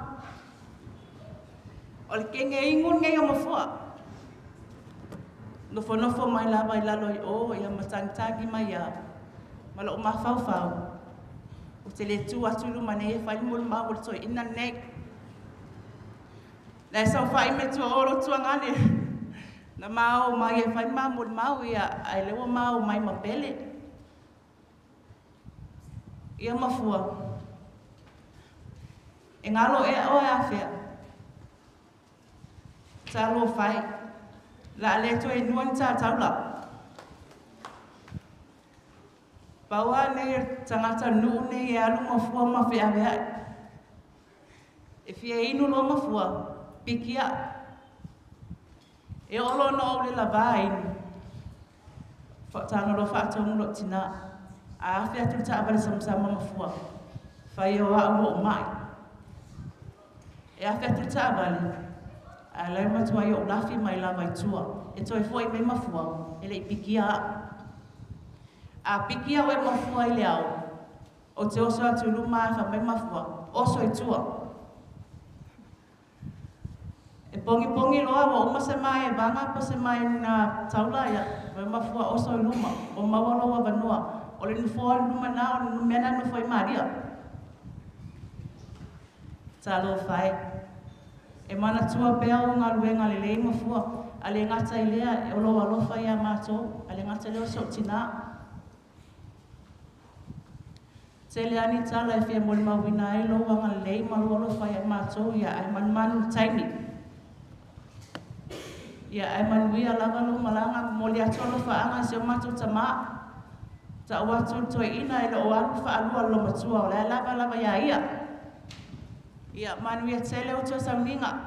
S16: Ole kenge ingun ngai o Mafua. Nofo mai lava I lalo I o ia matangi mai ia. Malo o mawhau. O te le tu atulu mane e whaelo mon mau o le toi ina nek. Lai sau whai me tua oro tua ngane. Na mau mai e whai mamul mau ia ai lewa mau mai mapele. Ia Mafua. E ngalo e o e awhia. Ta lo whai. La le to e nuan ta taula. Paua ne tangata nu ne e alu Mafua mawhia wea. E fia inu lo Mafua. Pikia. E olo no o le lava inu. Whaatanga lo whaatongu lo tina. A awhia tu ta abare samsama Mafua. Whai o a uo mai. E awhia tu ta abare. A lai matua I o lafi mai la mai tua. E toi fwoi me Mafua. E le pikia. A pikia o e Mafua I le au. O te oso atu luma e wha me Mafua. Oso I tua. E pongi loa wa uma se mai e banga pa se mai na taula ia. Wa Mafua oso I luma. O mawalo wa vanua. O le nufua luma na o mena nufua I maria. Talo whai. E mana tua pea o ngā luenga le lei Mafua. A le ngata I lea e olo alofa ia mātou. A le ngata leo so tina. Te le ani tala e fia moli mawina e lo wanga le lei malu alofa ia mātou ia ai manu taimi. Ia ai manuia lava lo malanga moli atolo whaanga se o mātou tama. Ta watu toi ina e lo alu whaalua lo matua o le lava ia ia. Ia manuia tele o tua Sauniga.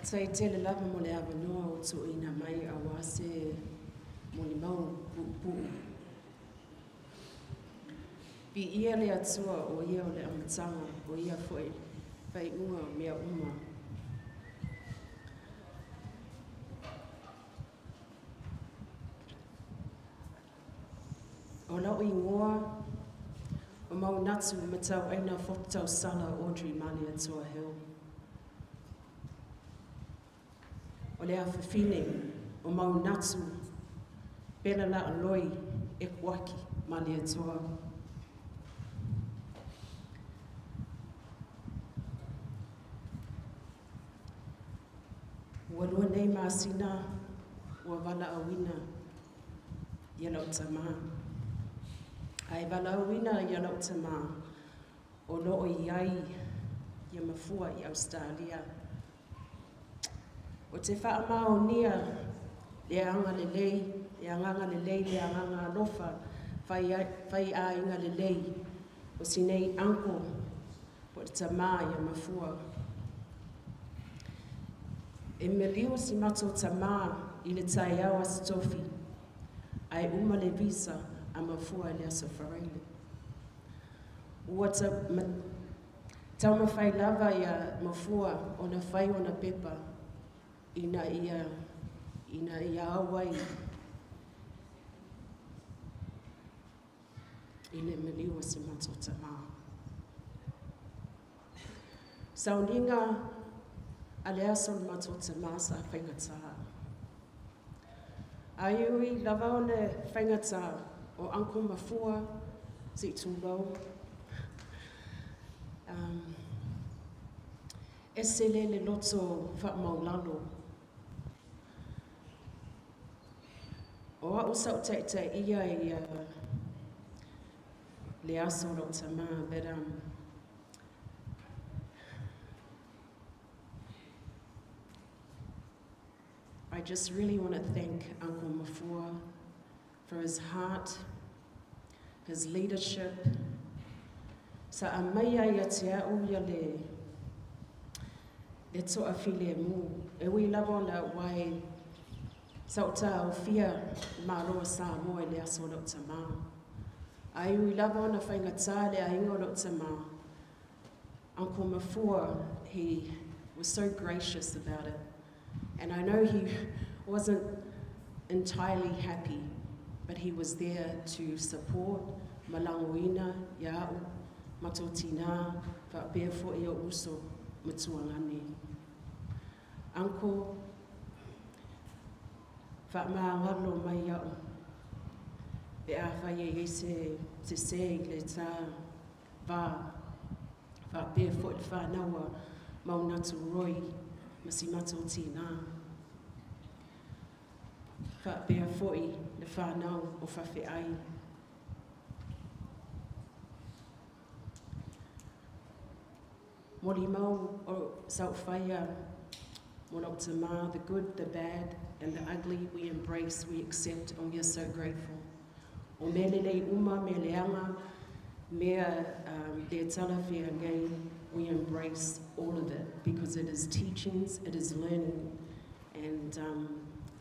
S17: Sai tele lava mo le avanoa o tu ina mai a wase mo ni mau pu. Pi ia le atua o ia o le amatanga o ia foi pai unga mea uma. O lau ingoa o mau natu matau aina fotau sala Audrey mani atua heo. O le awhawhine o mau natu pena la aloi e kuaki mani atua. Walua nei masina ua wala awina ia lau tama. Ai walauina ia lau tama o loo iai ia Mafua i Australia. O te whaamaonia le anga lelei, le anganga lelei, le anganga alofa, whai a inga lelei, o sinei anko o te tama ia Mafua. E me liu si mato tama i le tai au asitofi, ai uma le visa a Mafua le aso whareile. Ua tau mawhai lava ia Mafua o na whai o na pepa ina ia awai i le me liu si mato tama. Sauniga a le aso le mato tama sa whaingata. Aiui lava o le whaingata o Uncle Mafua si tūlau. E sele le loto whaamaulalo. O a usau te ia i le aso lo tama, but I just really want to thank Uncle Mafua for his heart, his leadership. Sa amaya ia te au ia le toa file mu. E wi lava na wai sa o ta o fia maroa sa mo e le aso lo tama. Ai wi lava na whaingata le a ingo lo tama. Uncle Mafua, he was so gracious about it. And I know he wasn't entirely happy, but he was there to support Malangoina, Ya'u, Matotina, Whapea fo ia uso, Matuangani. Uncle, Whamaangalo mai Ya'u, e a whaie se se le tā Whapea fo i whanawa, Maunatu Roi, Masi Matotina. Whapea foi le whanau o whawhiai. Mori mau o sau whaia, mora o te mā, the good, the bad, and the ugly we embrace, we accept, and we are so grateful. O mele lei uma, me leanga, mea le talawhia ngai, we embrace all of it because it is teachings, it is learning. And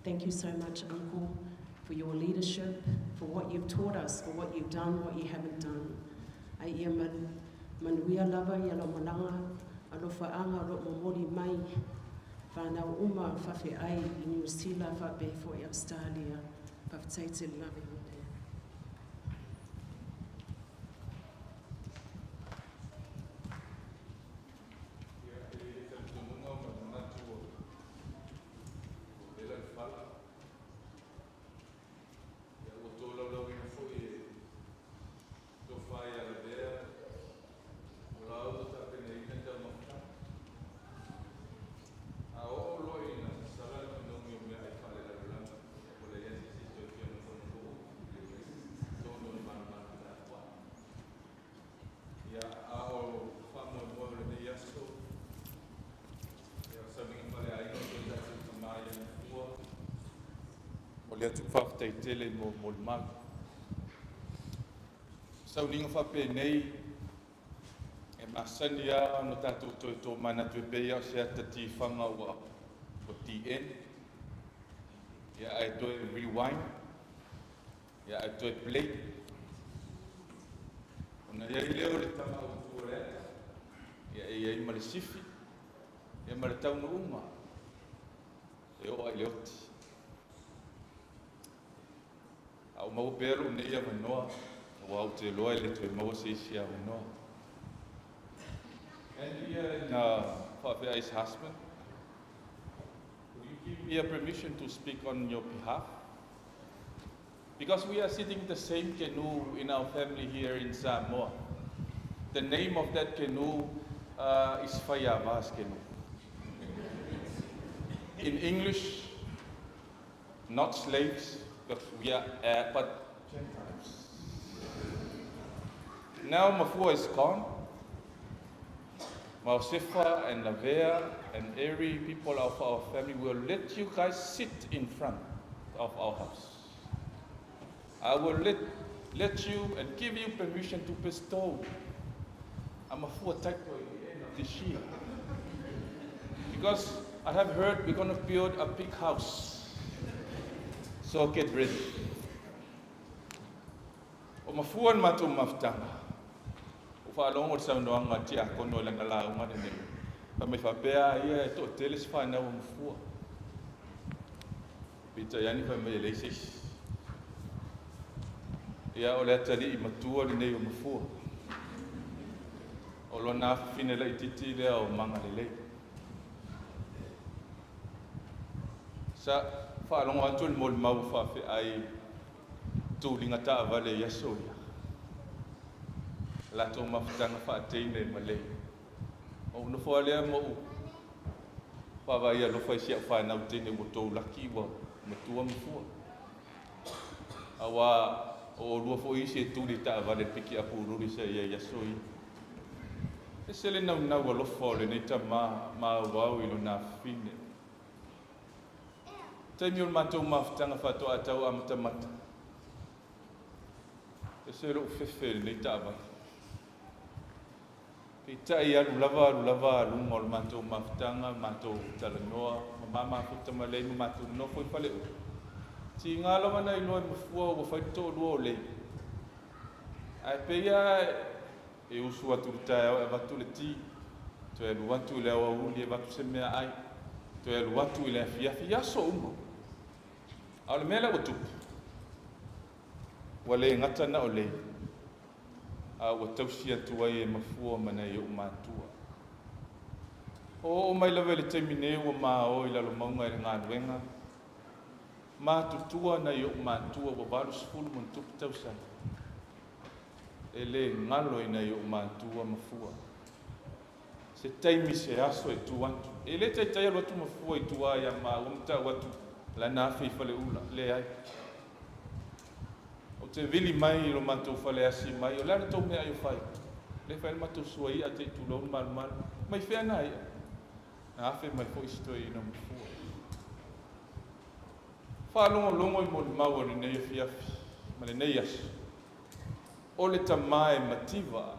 S17: thank you so much, Uncle, for your leadership, for what you've taught us, for what you've done, what you haven't done. Ai ia manuia lava ia lo malanga, alo whaanga ro momori mai, whanau uma whawhi ai i New Zealand, whape fo i Australia, whawteite lawe mo te.
S1: Le atu whawhtaitele mo le magu. Sauniga whape nei, e masani a no tātou toi tō mana tue peia o se ata ti whanga o TN. Ia ai toi rewind, ia ai toi play. Ona iai leo le tama o tūre, ia iai ma le sifi, ia ma le tauna uma. E o ai leoti. Au mau pero nei a manoa, o au te loa le toi mau se isi a manoa. And here in Faa-le-Aiga's husband, will you give me a permission to speak on your behalf? Because we are sitting in the same canoe in our family here in Samoa. The name of that canoe is Faa-le-Aiga's canoe. In English, not slaves, but we are but Gentiles. Now Mafua is gone. Mausefa and Lavea and every people of our family will let you guys sit in front of our house. I will let you and give you permission to bestow a Mafua type this year. Because I have heard we're going to build a big house. So get ready. O Mafua and Matu Maftanga. Whaalongo sa noanga tia kono langa la umane ne. Pa me whapea ia to teles whanau o Mafua. Pita yani pa me leisis. Ia o lea tali I matua ni nei o Mafua. O lo na fine lai titi lea o manga lelei. Sa whaalongo atu ni mol mau whafe ai tūlinga ta avale yaso ia. Lato mafutanga whaatene malei. O unofo alea mo u. Whawa ia lofa I sia whanau tene o tō laki wa matua Mafua. Awa o lua fo isi e tūli ta avale piki apu ururi sa ia yaso ia. E sele nau a lofa o le neita ma wau ilo na fine. Taimi o matou mafutanga whato atau amatamata. E sele o fefe le neita avale. Pita ia lava lungo le matou mafutanga, matou talanoa, mama futa malei matou no foi pale. Ti ngalo mana I loa Mafua o faito lo le. Ai peia e usu atu tai e vatu le ti. To e luatu le o uli e vatu se mea ai. To e luatu le fia so umo. Au le mele o tupu. Wale ngata na o le. A wa tausia tua e Mafua mana I o matua. O mai lawe le taimine o maa o I lalo maunga e ngā nuenga. Ma tutua na I o matua wa walu sifulu mon tupu tausana. E le ngalo I na I o matua Mafua. Se taimi se aso e tuantu. E le taitai alu atu Mafua I tua ia maa umta watu la nafi fale ula le ai. O te vili mai lo matou fale asi mai o lana tau mea I o fai. Le fai matou sua I a te tulau malu. Mai whea na ia. Na afe mai fo isto I na Mafua. Whalongo I mo le maua ni nei fiafi. Ma le nei asu. O le tamae mativa.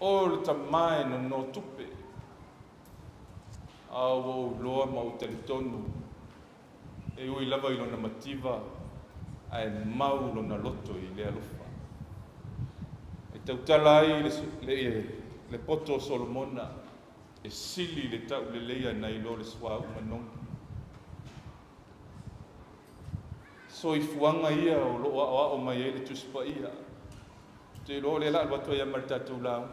S1: O le tamae no tupe. Au o loa ma o telitonu. E ui lava I lona mativa. Ai mau lona loto I le alofa. E tautala ai le poto Solomona. E sili le tau le leia nai lo le swa umanongi. So I fuanga ia o loa o mai e le tuspa ia. Te lo le la wato ia martatu lau.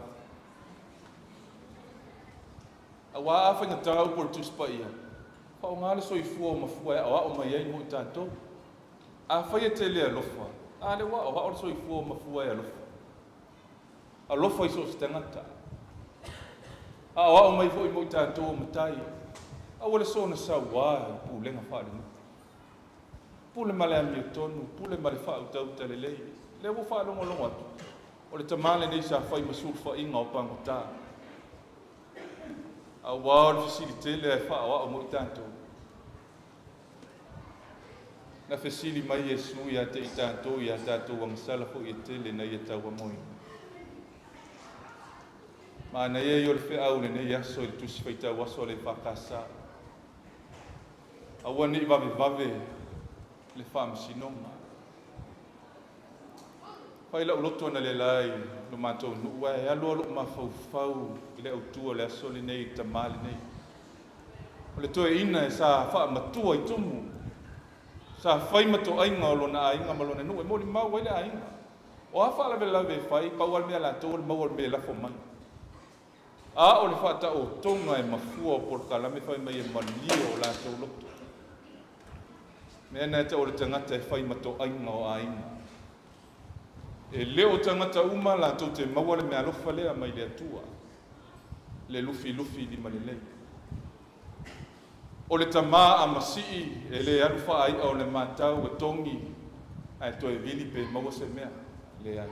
S1: Awa afa nga tau por tuspa ia. Pa o ngale so I fua o Mafua awa o mai e mo tatou. A whaia te lea lofa. A le wa o haor so I fua o Mafua e alofa. A lofa I so se tangata. A wa o mai fo I mo tatou o matai. A wale so na sa wa I pulenga whaare nuku. Pule male a mio tonu, pule male wha utau tale lei. Le wo wha longo atu. O le tamale nei sa whai masul wha inga o pangota. A wa o le fisili tele e wha awa o mo I tātou. Na fesili mai e su ia te I tātou wa masala fo I tele na ia tau amoi. Ma na ia I o le whi au le nei aso I tusi whaita waso le whakasa. A wane I vave le whaamasinonga. Whai lau loto na le lai no mātou nua e alo alo ma fau I le autua le aso le nei tamale nei. O le toe ina e sa whaamatua I tumu. Sa whai mato ainga o lona ainga ma lona nua. E mori mau waile ainga. O hawha ala vela ve whai, pau al mea la tō le mau al mea lafo mai. A o le whata o tonga e Mafua o porkala me whai mai e malio o la tō loto. Mea nea te o le tangata e whai mato ainga o ainga. E leo tangata uma la tō te maua le mea lofa lea mai le atua. Le lufi li malelei. O le tamā a masii e le alu wha ai o le mātau e tongi ai to e vili pe maua se mea le ai.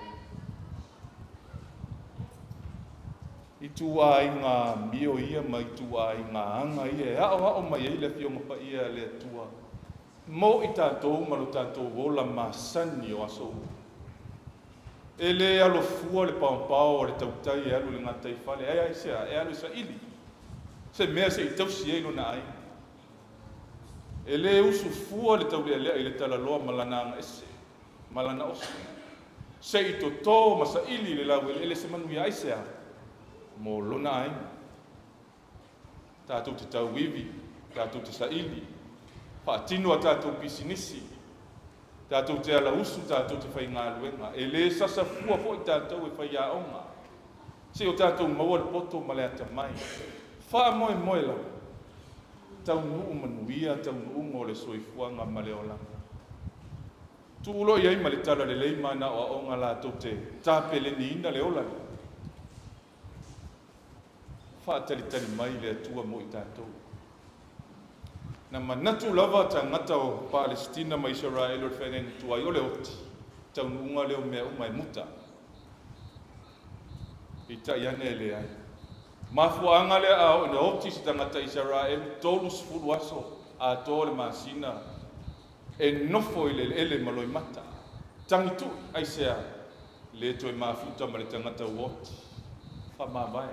S1: I tua i ngā mio ia mai tua i ngā anga ia. Hao mai ei le fionga pa ia le tua. Mo i tātou malo tātou wola masani o aso. E le alo fua le paompao le tautai e alu le ngatai fale. Ai sea, e alu sa ili. Se mea se i tausi e no na ai. E le usu fua le tau lea i le talaloa malana anga ese. Malana osu. Se i to tō masa ili le lau ele se manu ia aisea. Mo lona ai. Tātou te tau wiwi, tātou te sa ili. Whaatino a tātou pisinisi. Tātou te ala usu, tātou te whai ngā luenga. E le sasa fua po i tātou e whai a onga. Se o tātou maua le poto ma le ata mai. Wha moe moe lau. Tau nuu manuia, tau nuu ngō le soifuanga ma le olanga. Tu ulo iai ma le tala le leima na o onga la tau te tāpe le ni ina le olanga. Wha tali mai le atua mo i tātou. Na manatu lava ta ngata o Palestina ma Israel o whengen tuai o le oti. Tau nuunga leo mea umai muta. I ta iane le ai. Mafua anga le au ina oti si tangata Israel tolu sifuru aso a tō le masina e nofo i le ele maloi mata. Tangitu aisea le toi mafuta ma le tangata uoti. Wha mawai.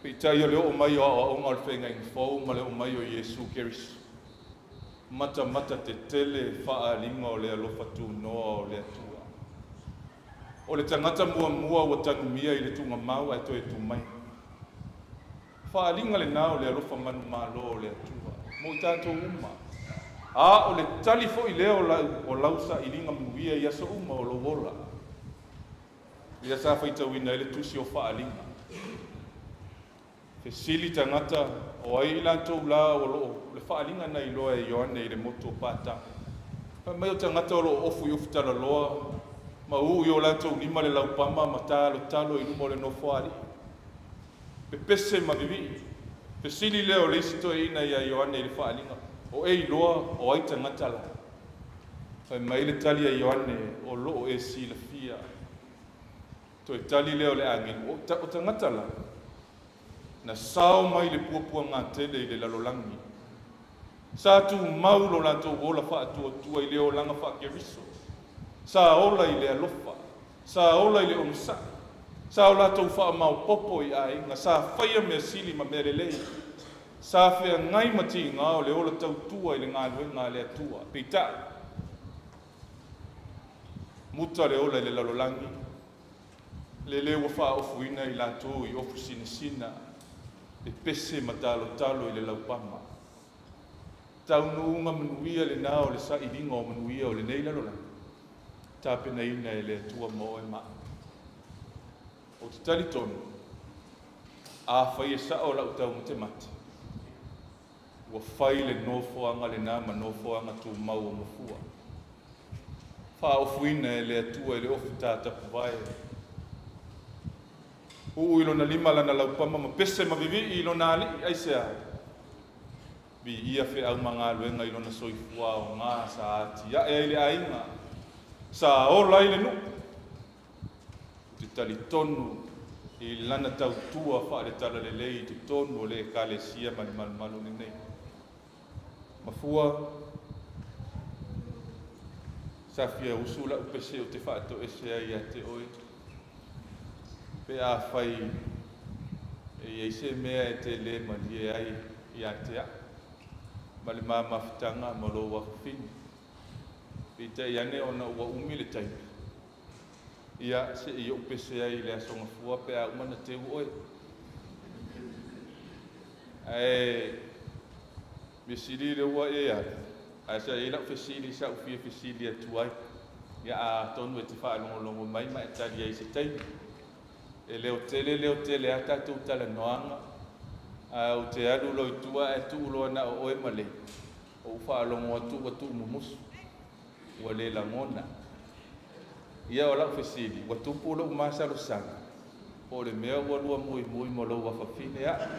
S1: Peitai o leo o mai o onga o whenga i fau ma leo mai o Yesu Keriso. Mata te tele wha linga o le alofa tu noa o le atua. O le tangata mua o tanu mia i le tunga mau e toi tu mai. Wha linga le nao le alofa manu malo o le atua. Mo i tātou uma. A o le talifo i leo o lausa i linga muia i aso uma o lo wola. Ia sa whaita wina i le tusi o wha linga. Ke sili tangata o ai ilantou la o lo le whaalinga nei loa e Ioane i le moto pata. Mai o tangata o lo ofu i ofutala loa, ma ui o lantou lima le laupama ma talo i lumo le nofoari. Pe pese ma vivi, pe sili leo le isito e ina i a Ioane i le whaalinga, o ei loa o ai tangata la. Mai le tali a Ioane o lo e si la fia. To e tali leo le angin, o tangata la. Na sao mai le puapua ngā tele i le lalolangi. Sa tu mau lo lantou ola wha atua i le o langa wha keriso. Sa ola i le alofa. Sa ola i le omsa. Sa o latou wha mau popo i ai. Nga sa whaia mea sili ma mea lelei. Sa whea ngai mati ngā o le ola tau tua i le ngā luenga le atua. Peita. Muta le ola i le lalolangi. Le leo wha ofuina i latou i ofu sina. E pese ma talo i le laupama. Tau nuunga manuia le nao le sa i ringa o manuia o le nei lalola. Tāpena ina e le atua mo e maa. O te tali tonu, a whai e sa o lau tau mo te mate. Ua whai le nofoanga le nā ma nofoanga tū mau o Mafua. Wha ofuina e le atua e le ofu tātapu vai. Ui lona lima lana laupama ma pese ma vivi i lona ali aisea. Bi ia whi au mga luenga i lona soifua o ngā sa ati. Ia e le ainga. Sa o lai le nu. Te tali tonu i lana tau tua wha le tala le lei te tonu o le ka le sia mali malu ni nei. Mafua. Sa fia usula upese o te whaato esea i a te oi. Pe a whai e eise mea e te le mali e ai i a te a. Mali maa mawhitanga ma lo wakawhini. Pe te iane ona ua umi le taipi. Ia se i upese ai le asonga fua pe a umana te uoi. Ai me siri le ua e a. Ai sa e lau fesili sa ufia fesili atuai. Ia a tonu e te whaalongolongo mai ma e tali ai se taipi. E leo tele a tātou tala noanga. O te alu loi tua e tu uloa na o oe male. O whaalongo atu mumusu. Ua le langona. Ia o lau fesili. Ua tupu ulo umasalo sanga. O le mea ua lua mui mo lau whawhine a.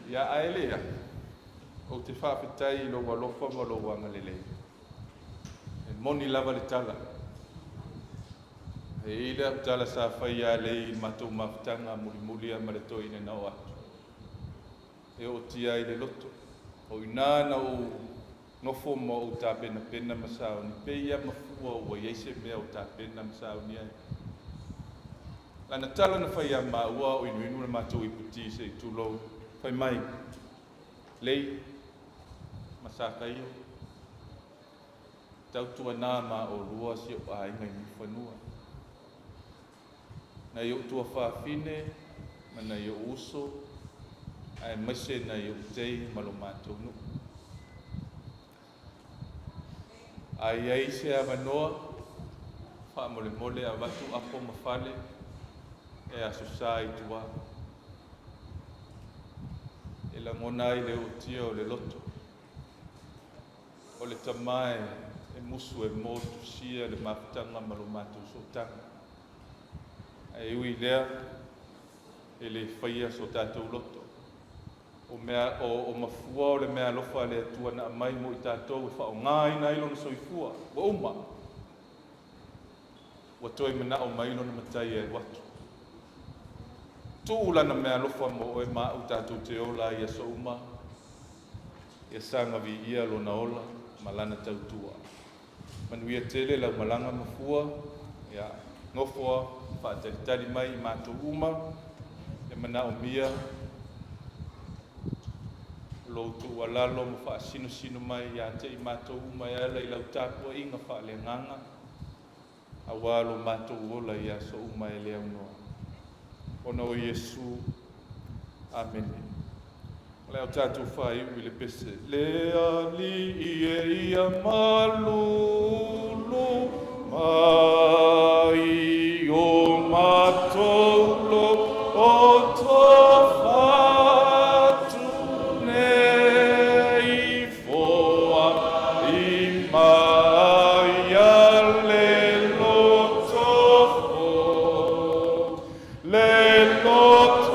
S1: Ia a ele a. O te whawhetai lo walofa mo lo wanga lele. E moni lava le tala. E ila utala sa whaia lei matou mafutanga muli a mareto ina na o atu. E o tia i le loto. O inana o nofo mo o ta pena masao ni pe ia mafua ua iaise mea o ta pena masao ni ai. Lana tala na whaia maua o inu na matou i puti se i tulo. Whai mai. Lei. Masaka iyo. Tautua nā ma o rua si o a inga i whanua. Na i o tua whaafine, ma na i o uso, ai maise na i o tei malo mātou nu. Ai ai se a manoa, wha mole a watu apo mawhale, e a susa i tua. E la ngona i le o tia o le loto. O le tamae, e musu e motu sia le mafutanga malo mātou sotanga. E ui lea, e le whaia so tātou loto. O mea, o mafua o le mea lofa le atua na mai mo i tātou e whao ngāi na ilo na soifua. Wa uma. Wa toi mana o mailo na matai e watu. Tūla na mea lofa mo o e maa u tātou te ola i a so uma. Ia sanga vi ia lo na ola, malana tautua. Manuia tele lau malanga mafua, ia ngofoa, whaatari mai i mātou uma, e mana o mia, loutu alalo mo wha sino mai, ia te i mātou uma, ia la i lau tāpua inga wha le nganga, a walo mātou ola ia so uma e lea unoa. Ona o Yesu, amen. Le au tātou whai ui le pese. Le ali i ia malulu mai o matolo o tofatu nei foa i mai a le loto le loto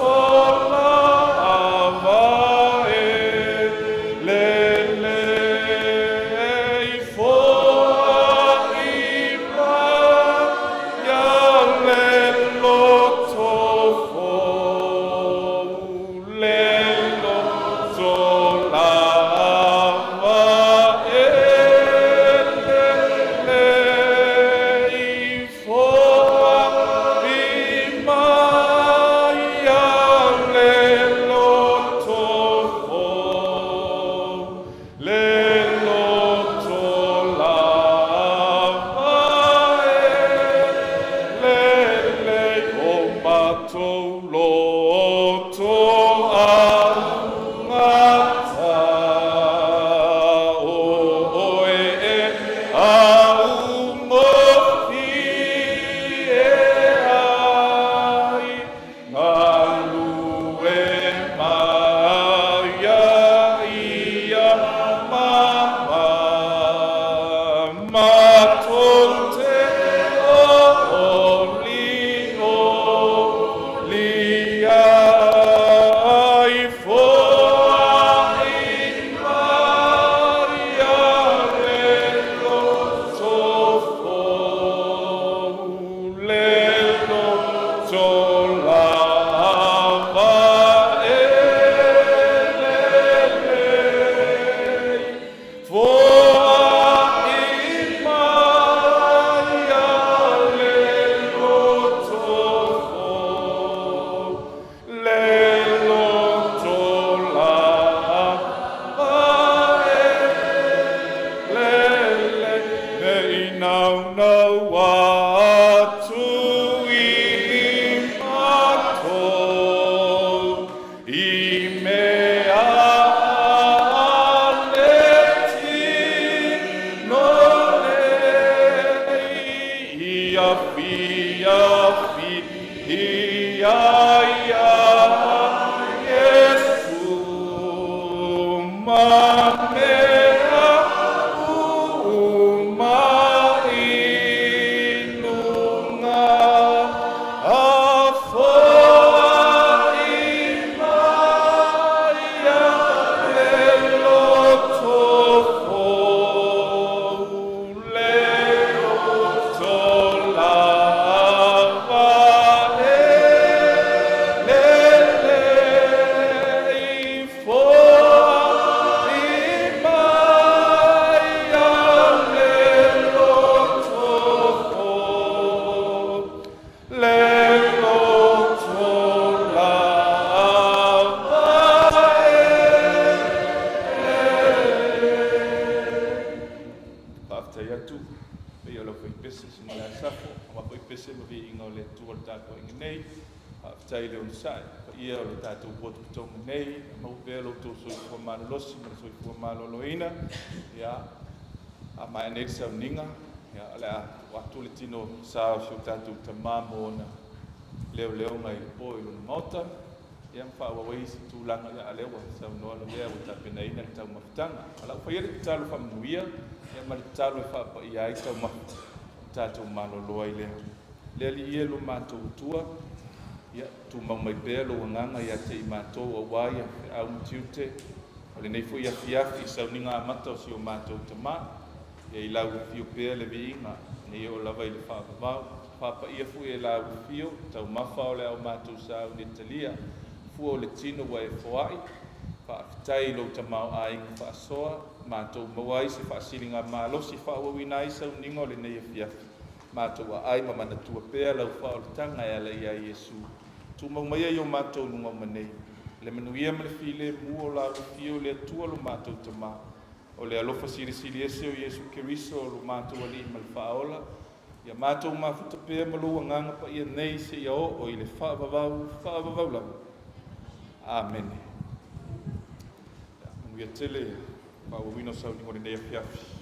S1: whaafitai atu, pe o lau whaipese, sina la safo, ma whaipese ma vi inga o le tua le tātua inga nei, whaafitai le on sai, pa ia o le tātua botu pitonga nei, ma upea lo tō soi fua malolosi, ma soi fua maloloina, ia, a mai nei Sauniga, ia, le a watu le tino sao si o tātua tamamo na leo ngai po i luna mauta, ia whaawawai si tūlanga ia alewa, sau noa lo lea o tāpena ina le tau mawhitanga. Ala whaiere ki tālu whamuia, ia ma le tālu e whaapa ia i tau mafu, tātou maloloa i lea. Lea li ia lo mātou utua, ia tu mai pea lo nganga ia te i mātou a waia, e au mtiute, o le nei fo ia fiafi Sauniga amata o si o mātou tama, ia i lau fio pea le vi inga, nei o lava i le whaapavau, papa ia fu e la fio tau mafa o le au mātou sa o Italia fu o le tino wa e foai fa fitai lo tamau a inga fa soa mātou mawai se fa silinga malosi fa o winai sa ningo le nei fiafi mātou a ai mamana tua pea lau fa o le tanga e ala ia Yesu tu mau mai o mātou nunga manei le manuia me le file mu o la fio le tua lo mātou tama o le alofa siri ese o Yesu Keriso o lo mātou ali mal faola ia mātou mafuta pēr malua nganga pa ia nei se ia o i le whaavavau lau. Amen. Ia tele, whaawawino sau ni ngore nei a fiafi.